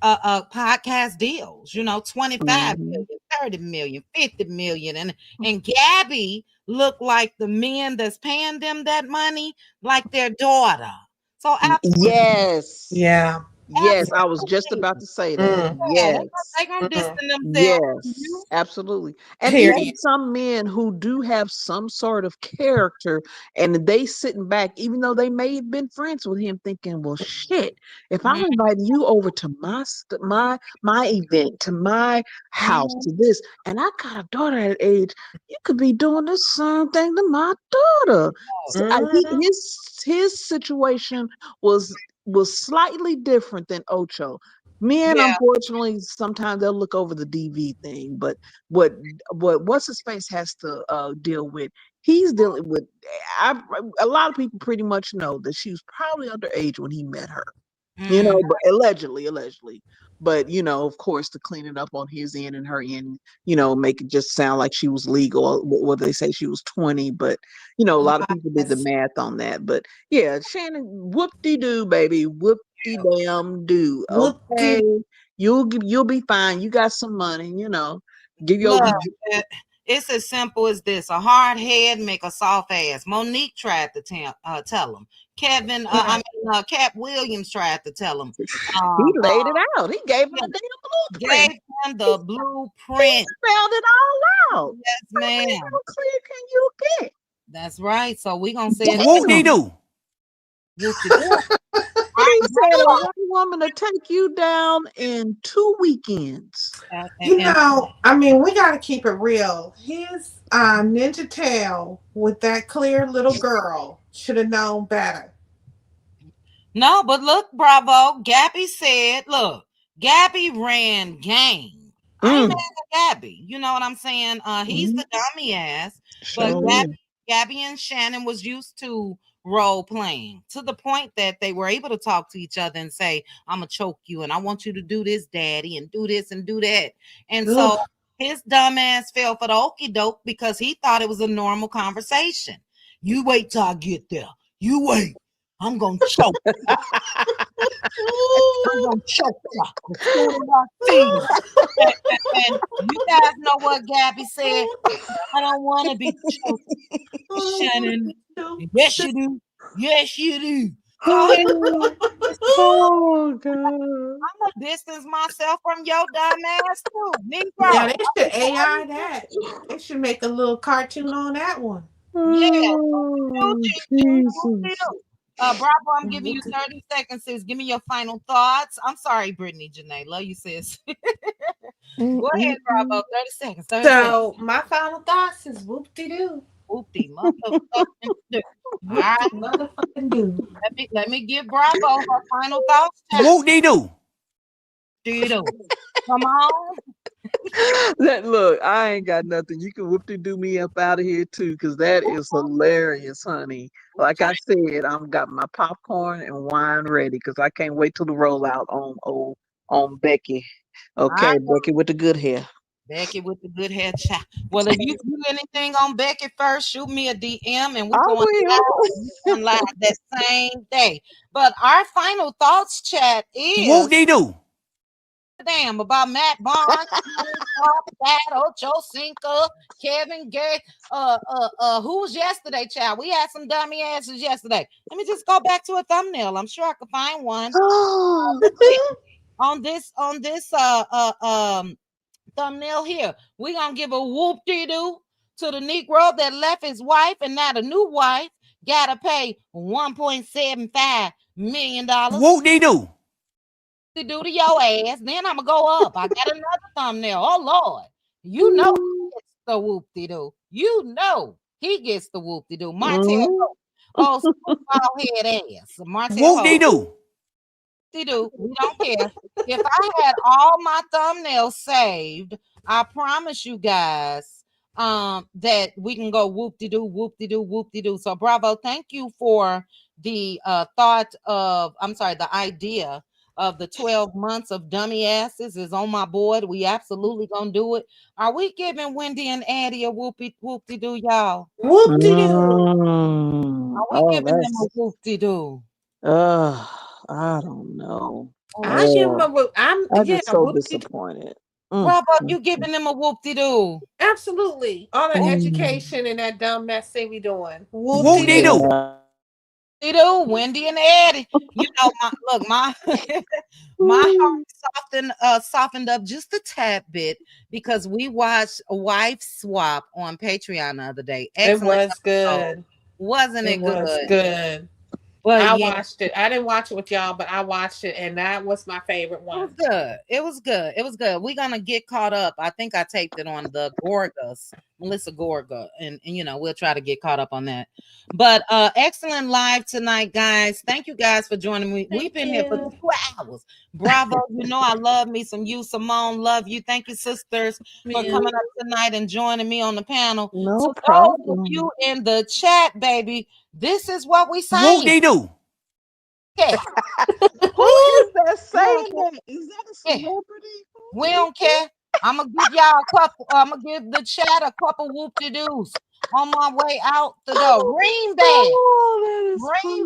podcast deals, 25 million, 30 million, 50 million. And Gabby looked like the men that's paying them that money like their daughter. So absolutely. Yes. Yeah. Yes, I was just about to say that. Yes. They're gonna distance themselves. Yes, absolutely. And even some men who do have some sort of character and they sitting back, even though they may have been friends with him, thinking, well, shit, if I'm inviting you over to my event, to my house, to this, and I got a daughter at age, you could be doing the same thing to my daughter. So his situation was slightly different than Ocho. Men, unfortunately, sometimes they'll look over the DV thing, but what's his face has to deal with. He's dealing with. A lot of people pretty much know that she was probably underage when he met her. But allegedly. But of course, to clean it up on his end and her end, make it just sound like she was legal. Whether they say she was 20, but a lot of people did the math on that. But yeah, Shannon, whoop-de-doo, baby, whoop-de-damn-do. Okay, you'll be fine. You got some money, Give your Look, it's as simple as this: a hard head make a soft ass. Monique tried to tell him. Kevin, Cat Williams tried to tell him. He laid it out. He gave him the damn blueprint. Gave him the blueprint. He spelled it all out. Yes, ma'am. How clear can you get? That's right. So we gonna say it. Whoop-de-doo. He said a white woman to take you down in 2 weekends. We got to keep it real. His Ninja Tail with that clear little girl should have known better. No, but look, bravo. Gabby said, look, Gabby ran game. I ain't mad at Gabby. You know what I'm saying? He's the dummy ass. But Gabby and Shannon was used to role playing to the point that they were able to talk to each other and say, I'm gonna choke you and I want you to do this, daddy, and do this and do that. And so his dumb ass fell for the okie doke because he thought it was a normal conversation. You wait till I get there. You wait. I'm gonna choke. I'm gonna choke you. And you guys know what Gabby said. I don't want to be choked, Shannon. Yes, you do. Yes, you do. Oh God! I'm gonna distance myself from your dumb ass too. Negro. Yeah, they should AI that. They should make a little cartoon on that one. Oh, Jesus. Bravo, I'm giving you 30 seconds, sis. Give me your final thoughts. I'm sorry, Brittany Janae. Love you, sis. Go ahead, Bravo. 30 seconds. 30 seconds. My final thoughts is whoop-de-doo. Whoop-de motherfucking do. All right. Motherfucking do. Let me give Bravo her final thoughts. Whoop-de-doo. Come on. Look, I ain't got nothing. You can whoop-de-doo me up out of here too, because that is hilarious, honey. Like I said, I've got my popcorn and wine ready because I can't wait till the rollout on Becky. Okay, Becky with the good hair. Becky with the good hair, child. Well, if you do anything on Becky first, shoot me a DM and we're going live that same day. But our final thoughts chat is whoop-de-doo. damn about Matt Barnes, Ocho Cinco, Kevin Gay. Who was yesterday, child? We had some dummy asses yesterday. Let me just go back to a thumbnail. I'm sure I could find one. on this thumbnail here. We're gonna give a whoop-de-doo to the Negro that left his wife, and now the new wife gotta pay $1.75 million. Whoop-de-doo. To do to your ass. Then I'm gonna go up. I got another thumbnail. Oh Lord, you know he gets the whoop-de-doo. You know he gets the whoop-de-doo. Martell, oh, bald head ass. Martell, Whoop-de-doo. do. We don't care. If I had all my thumbnails saved, I promise you guys that we can go whoop-de-doo, whoop-de-doo, whoop-de-doo. So Bravo, thank you for the the idea of the 12 months of dummy asses is on my board. We absolutely gonna do it. Are we giving Wendy and Addie a whoop-de-doo, y'all? Whoop-de-doo. Are we giving them a whoop-de-doo? I don't know. I give them a whoop. I'm just so disappointed. Bravo, you giving them a whoop-de-doo? Absolutely. All that education and that dumb mess they be doing. Whoop-de-doo. Wendy and Eddie. You know, my heart softened up just a tad bit because we watched a Wife Swap on Patreon the other day. Excellent. It was good. Wasn't it good? It was good. But I watched it. I didn't watch it with y'all, but I watched it, and that was my favorite one. It was good. It was good. It was good. We're gonna get caught up. I think I taped it on the Gorgas, Melissa Gorga, and you know we'll try to get caught up on that. But excellent live tonight, guys. Thank you guys for joining me. We've been here for 2 hours. Bravo. You know I love me some you, Simone. Love you. Thank you, sisters, for coming up tonight and joining me on the panel. No problem. You in the chat, baby. This is what we say. Whoop-de-doo. Yeah. Who is that saying that? Is that a celebrity? We don't care. I'm gonna give y'all a couple. I'm gonna give the chat a couple whoop-de-doos on my way out the door. Green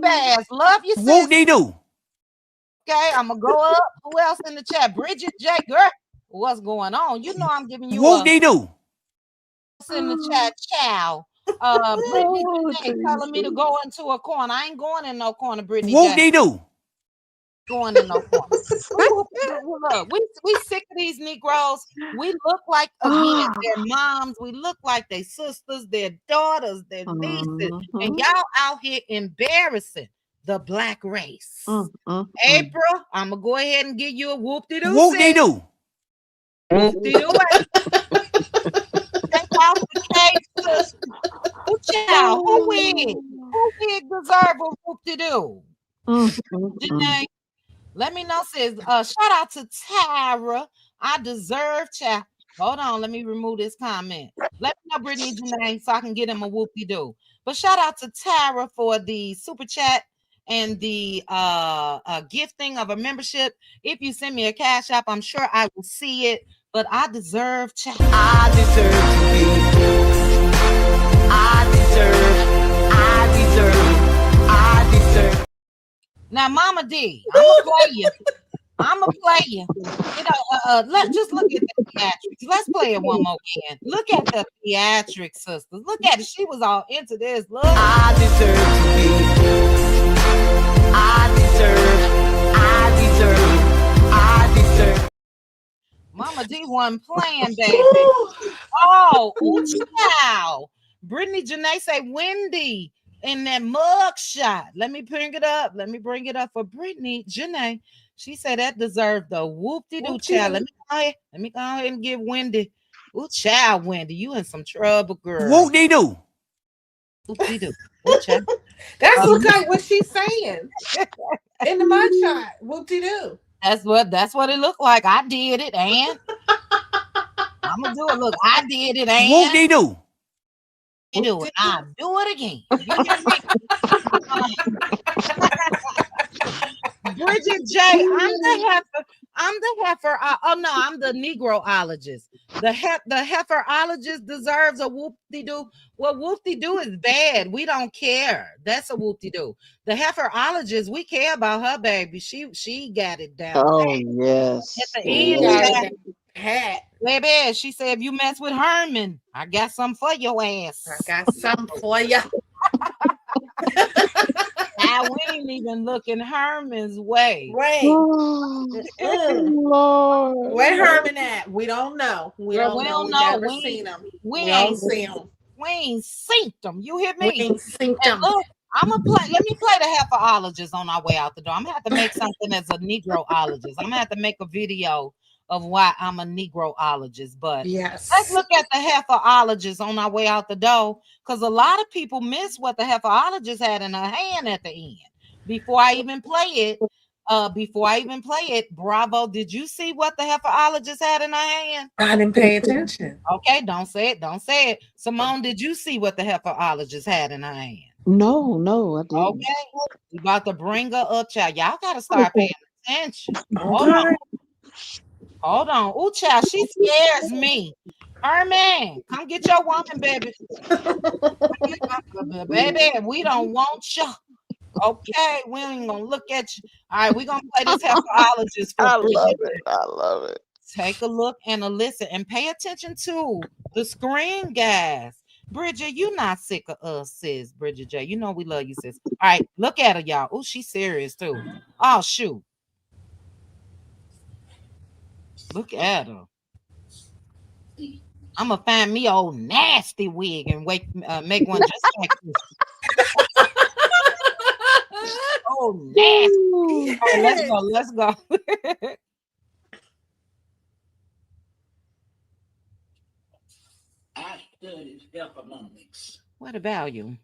bags. Love you, sis. Whoop-de-doo. Okay, I'm gonna go up. Who else in the chat? Bridget J. Girl, what's going on? You know I'm giving you Whoop-de-doo. in the chat. Ciao. Brittany J. telling me to go into a corner. I ain't going in no corner, Brittany J. Whoop-de-doo. Going in no corner. Look, we sick of these Negroes. We look like again their moms. We look like their sisters, their daughters, their nieces, and y'all out here embarrassing the black race. April, I'm gonna go ahead and give you a whoop-de-doo. Whoop-de-doo. Whoop-de-doo. Take off the cake, sis. Child, who wig deserve a whoop-de-doo? Janae, let me know, sis. Shout out to Tara. I deserve child. Hold on, let me remove this comment. Let me know, Brittany Janae, so I can get him a whoop-de-doo. But shout out to Tara for the super chat and the gifting of a membership. If you send me a cash app, I'm sure I will see it. But I deserve child. I deserve to be. I deserve. Now, Mama D, I'm a player. You know, let's just look at the theatrics. Let's play it one more again. Look at the theatrics, sisters. Look at it. She was all into this. Look. I deserve to be. I deserve. Mama D wasn't playing, baby. Oh, child. Brittany Janae say Wendy in that mug shot. Let me bring it up. Let me bring it up for Brittany Janae. She said that deserved the whoop-de-doo, child. Let me go ahead and give Wendy. Ooh, child, Wendy, you in some trouble, girl. Whoop-de-doo. Whoop-de-doo. Ooh, child. That's what she's saying in the mug shot. Whoop-de-doo. That's what it looked like. I did it, and I'm gonna do it. Look, I did it, and Whoop-de-doo. You do it. I'll do it again. You hear me? Bridget J, I'm the heifer. I'm the Negroologist. The heiferologist deserves a whoop-de-doo. Well, whoop-de-doo is bad. We don't care. That's a whoop-de-doo. The heiferologist, we care about her, baby. She got it down. Oh At yes. the She end, got Yes. it down pat. baby, she said, if you mess with Herman, I got something for your ass. I got something for you. We ain't even looking Herman's way. Wait. Oh, Lord. Where Herman at? We don't know. We Girl, don't we know. don't We know. never We seen him. We We ain't don't see him. we ain't synced them. You hear We me? ain't synced And him. look, I'm gonna play. Let me play the heiferologist on our way out the door. I'm gonna have to make something as a Negroologist. I'm gonna have to make a video of why I'm a Negroologist. But Yes. let's look at the heiferologist on our way out the door, because a lot of people miss what the heiferologist had in her hand at the end. Before I even play it, Bravo, did you see what the heiferologist had in her hand? I didn't pay attention. Okay, don't say it. Don't say it. Simone, did you see what the heiferologist had in her hand? No, I didn't. Okay, we about to bring her up, child. Y'all gotta start paying attention. Okay. Hold on. Ooh, child, she scares me. Herman, come get your woman, baby. Baby, we don't want you. Okay, we ain't gonna look at you. All right, we're gonna play this heiferologist for I Bridget. love it. I love it. Take a look and a listen and pay attention to the screen, guys. Bridget, you not sick of us, sis. Bridget J. You know we love you, sis. All right, look at her, y'all. Oh, she's serious too. Oh, shoot. Look at her. I'm gonna find me old nasty wig and make one just like this. Oh, nasty. Oh, let's go. Let's go. I studied economics. What about you?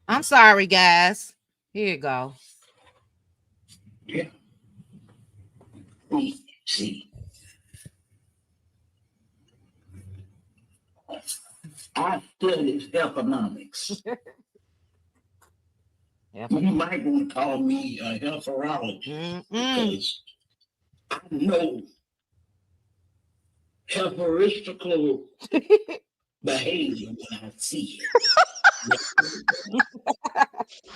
I'm sorry, guys. Here you go. Yeah. See. I studied economics. You might want to call me a heiferologist because I know heiferistical behavior when I see it.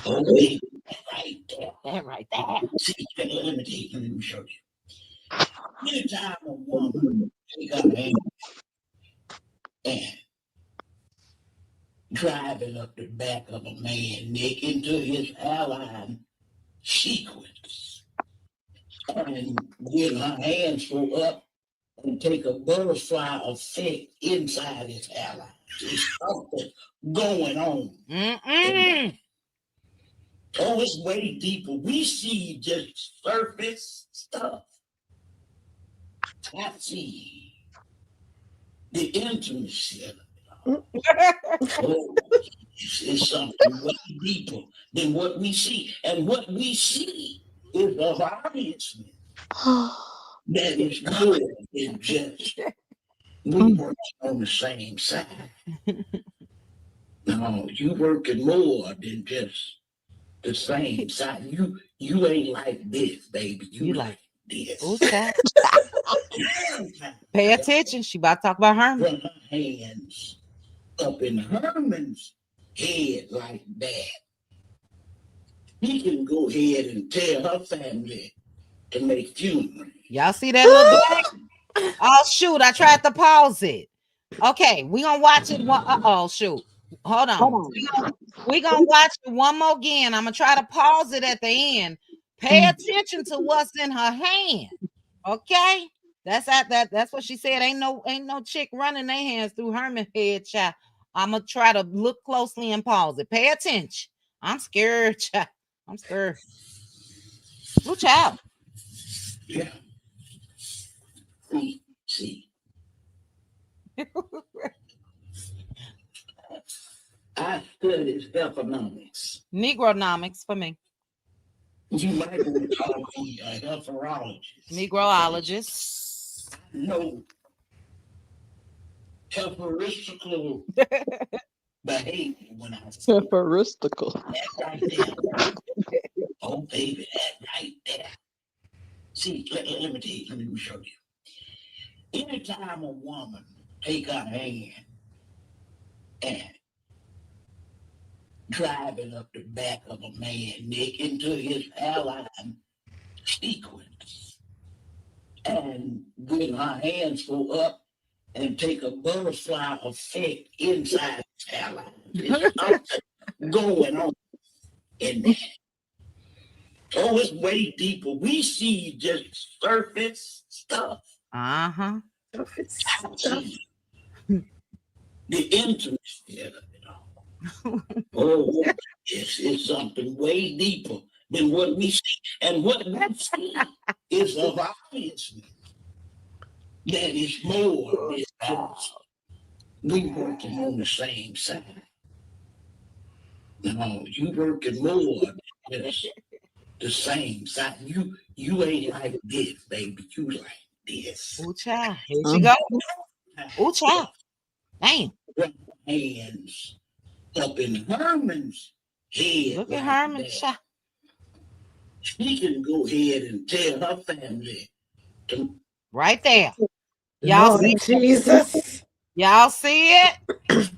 Oh, baby, right there. That right there. See, let me show you. Anytime a woman take her hand and drive it up the back of a man's neck into his hairline sequence, and when her hands go up and take a butterfly effect inside his hairline, there's something going on. Oh, it's way deeper. We see just surface stuff. I see the intimacy of it. Oh, it's something way deeper than what we see. And what we see is of obviousness that is more than just we working on the same side. No, you working more than just the same side. You ain't like this, baby. You like this. Ooh, pay attention. She about to talk about Herman. Run her hands up in Herman's head like that. He can go ahead and tell her family to make funeral. Y'all see that little black? Oh, shoot. I tried to pause it. Okay, we gonna watch it. Oh, shoot. Hold on. We gonna watch it one more again. I'm gonna try to pause it at the end. Pay attention to what's in her hand. Okay, that's what she said. Ain't no chick running their hands through Herman's head, child. I'm gonna try to look closely and pause it. Pay attention. I'm scared, child. I'm scared. Blue child. Yeah. See. I studied economics. Negronomics for me. You might want to call me a heiferologist. Negroologist. I know heiferistical behavior when I see Heiferistical. that right there. Oh, baby, that right there. See, let me tell you, let me show you. Anytime a woman take her hand and drive it up the back of a man's neck into his hairline sequence. And when her hands go up and take a butterfly effect inside his hairline, there's something going on in there. Oh, it's way deeper. We see just surface stuff. Uh-huh. Surface I stuff. see the intimacy of it all. Oh, it's something way deeper than what we see. And what we see is of obviousness. That is more than just we working on the same side. No, you working more than just the same side. You ain't like this, baby. You like this. Ooh, child. Here she go. Ooh, child. Damn. Hands up in Herman's head. Look at Herman. Child. She can go ahead and tell her family to Right there. Y'all Lord see Jesus. Y'all see it?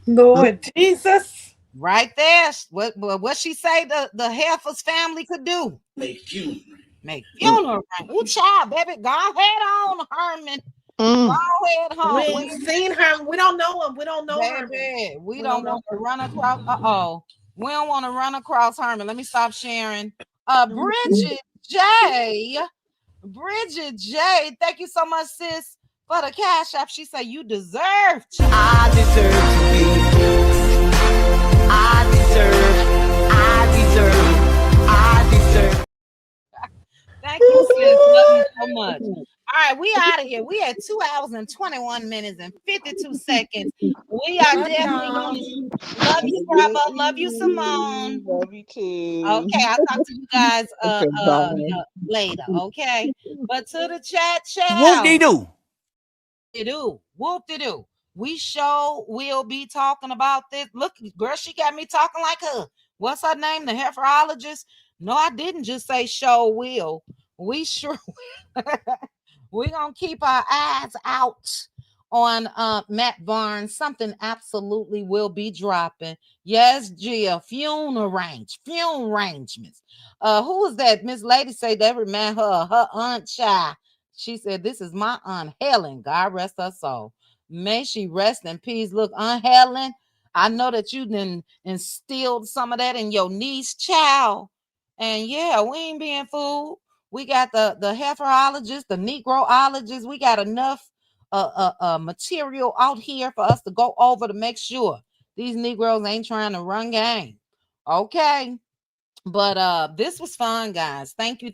Lord Jesus. Right there. What she say the Heifer's family could do? make funeral. Make funeral. Ooh, child, baby. Go ahead on, Herman. Go ahead home. We ain't seen her. We don't know him. We don't know her. Baby, we don't want to run across. We don't want to run across Herman. Let me stop sharing. Bridget J. Thank you so much, sis, for the cash app. She said you deserve. I deserve to be. I deserve. Thank you, sis. Love you so much. All right, we out of here. We at 2 hours and 21 minutes and 52 seconds. We are definitely going to love you, Bravo. Love you, Simone. Love you too. Okay, I'll talk to you guys later. Okay, but to the chat, Whoop-de-doo. Whoop-de-doo. We sure will be talking about this. Look, girl, she got me talking like her. What's her name? The heiferologist? No, I didn't just say sure will. We sure will. We're going to keep our eyes out on Matt Barnes. Something absolutely will be dropping. Yes, Gia, funeral arrangements. Who was that? Miss Lady said that remind her of her aunt Chai. She said, this is my Aunt Helen. God rest her soul. May she rest in peace. Look, Aunt Helen, I know that you done instilled some of that in your niece, child. And yeah, we ain't being fooled. We got the heiferologist, the negroologist. We got enough material out here for us to go over to make sure these Negroes ain't trying to run game. Okay. But this was fun, guys. Thank you.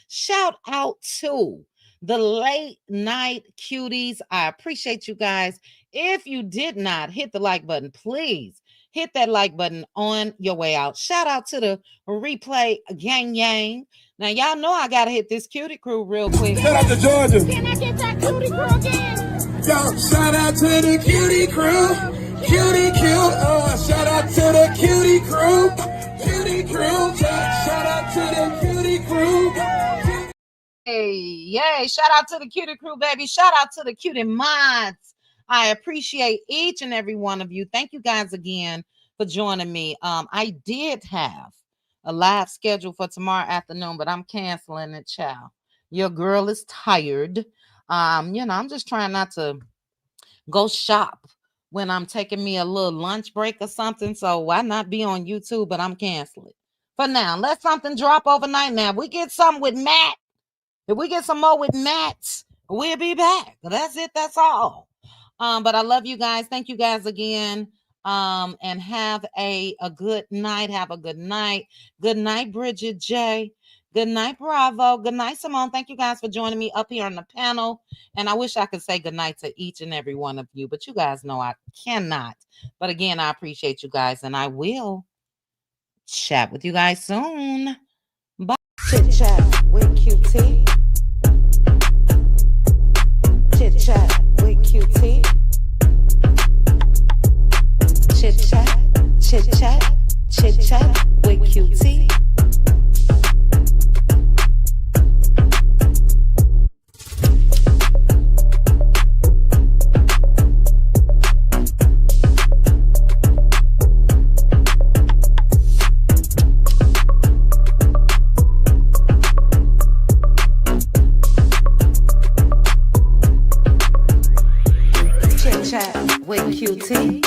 Shout out to the late night cuties. I appreciate you guys. If you did not hit the like button, please hit that like button on your way out. Shout out to the replay gang. Now y'all know I gotta hit this cutie crew real quick. Shout out to Georgia. Can I get that cutie crew again? Yo, shout out to the cutie crew. Cutie cute. Shout out to the cutie crew. Cutie crew. Shout out to the cutie crew. Hey, yay. Shout out to the cutie crew, baby. Shout out to the cutie mods. I appreciate each and every one of you. Thank you guys again for joining me. I did have a live schedule for tomorrow afternoon, but I'm canceling it, child. Your girl is tired. I'm just trying not to go shop when I'm taking me a little lunch break or something. So why not be on YouTube? But I'm canceling for now. Let something drop overnight. Now, if we get something with Matt, if we get some more with Matt, we'll be back. That's it. That's all. But I love you guys. Thank you guys again. And have a good night. Have a good night. Good night, Bridget J. Good night, Bravo. Good night, Simone. Thank you guys for joining me up here on the panel. And I wish I could say good night to each and every one of you, but you guys know I cannot. But again, I appreciate you guys, and I will chat with you guys soon. Bye. Chit chat with QT. Chit chat with QT. Chit chat with QT. Cutie.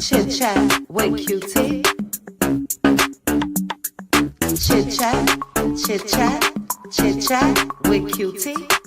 Chit chat with Cutie. Chit chat, chit chat, chit chat with Cutie.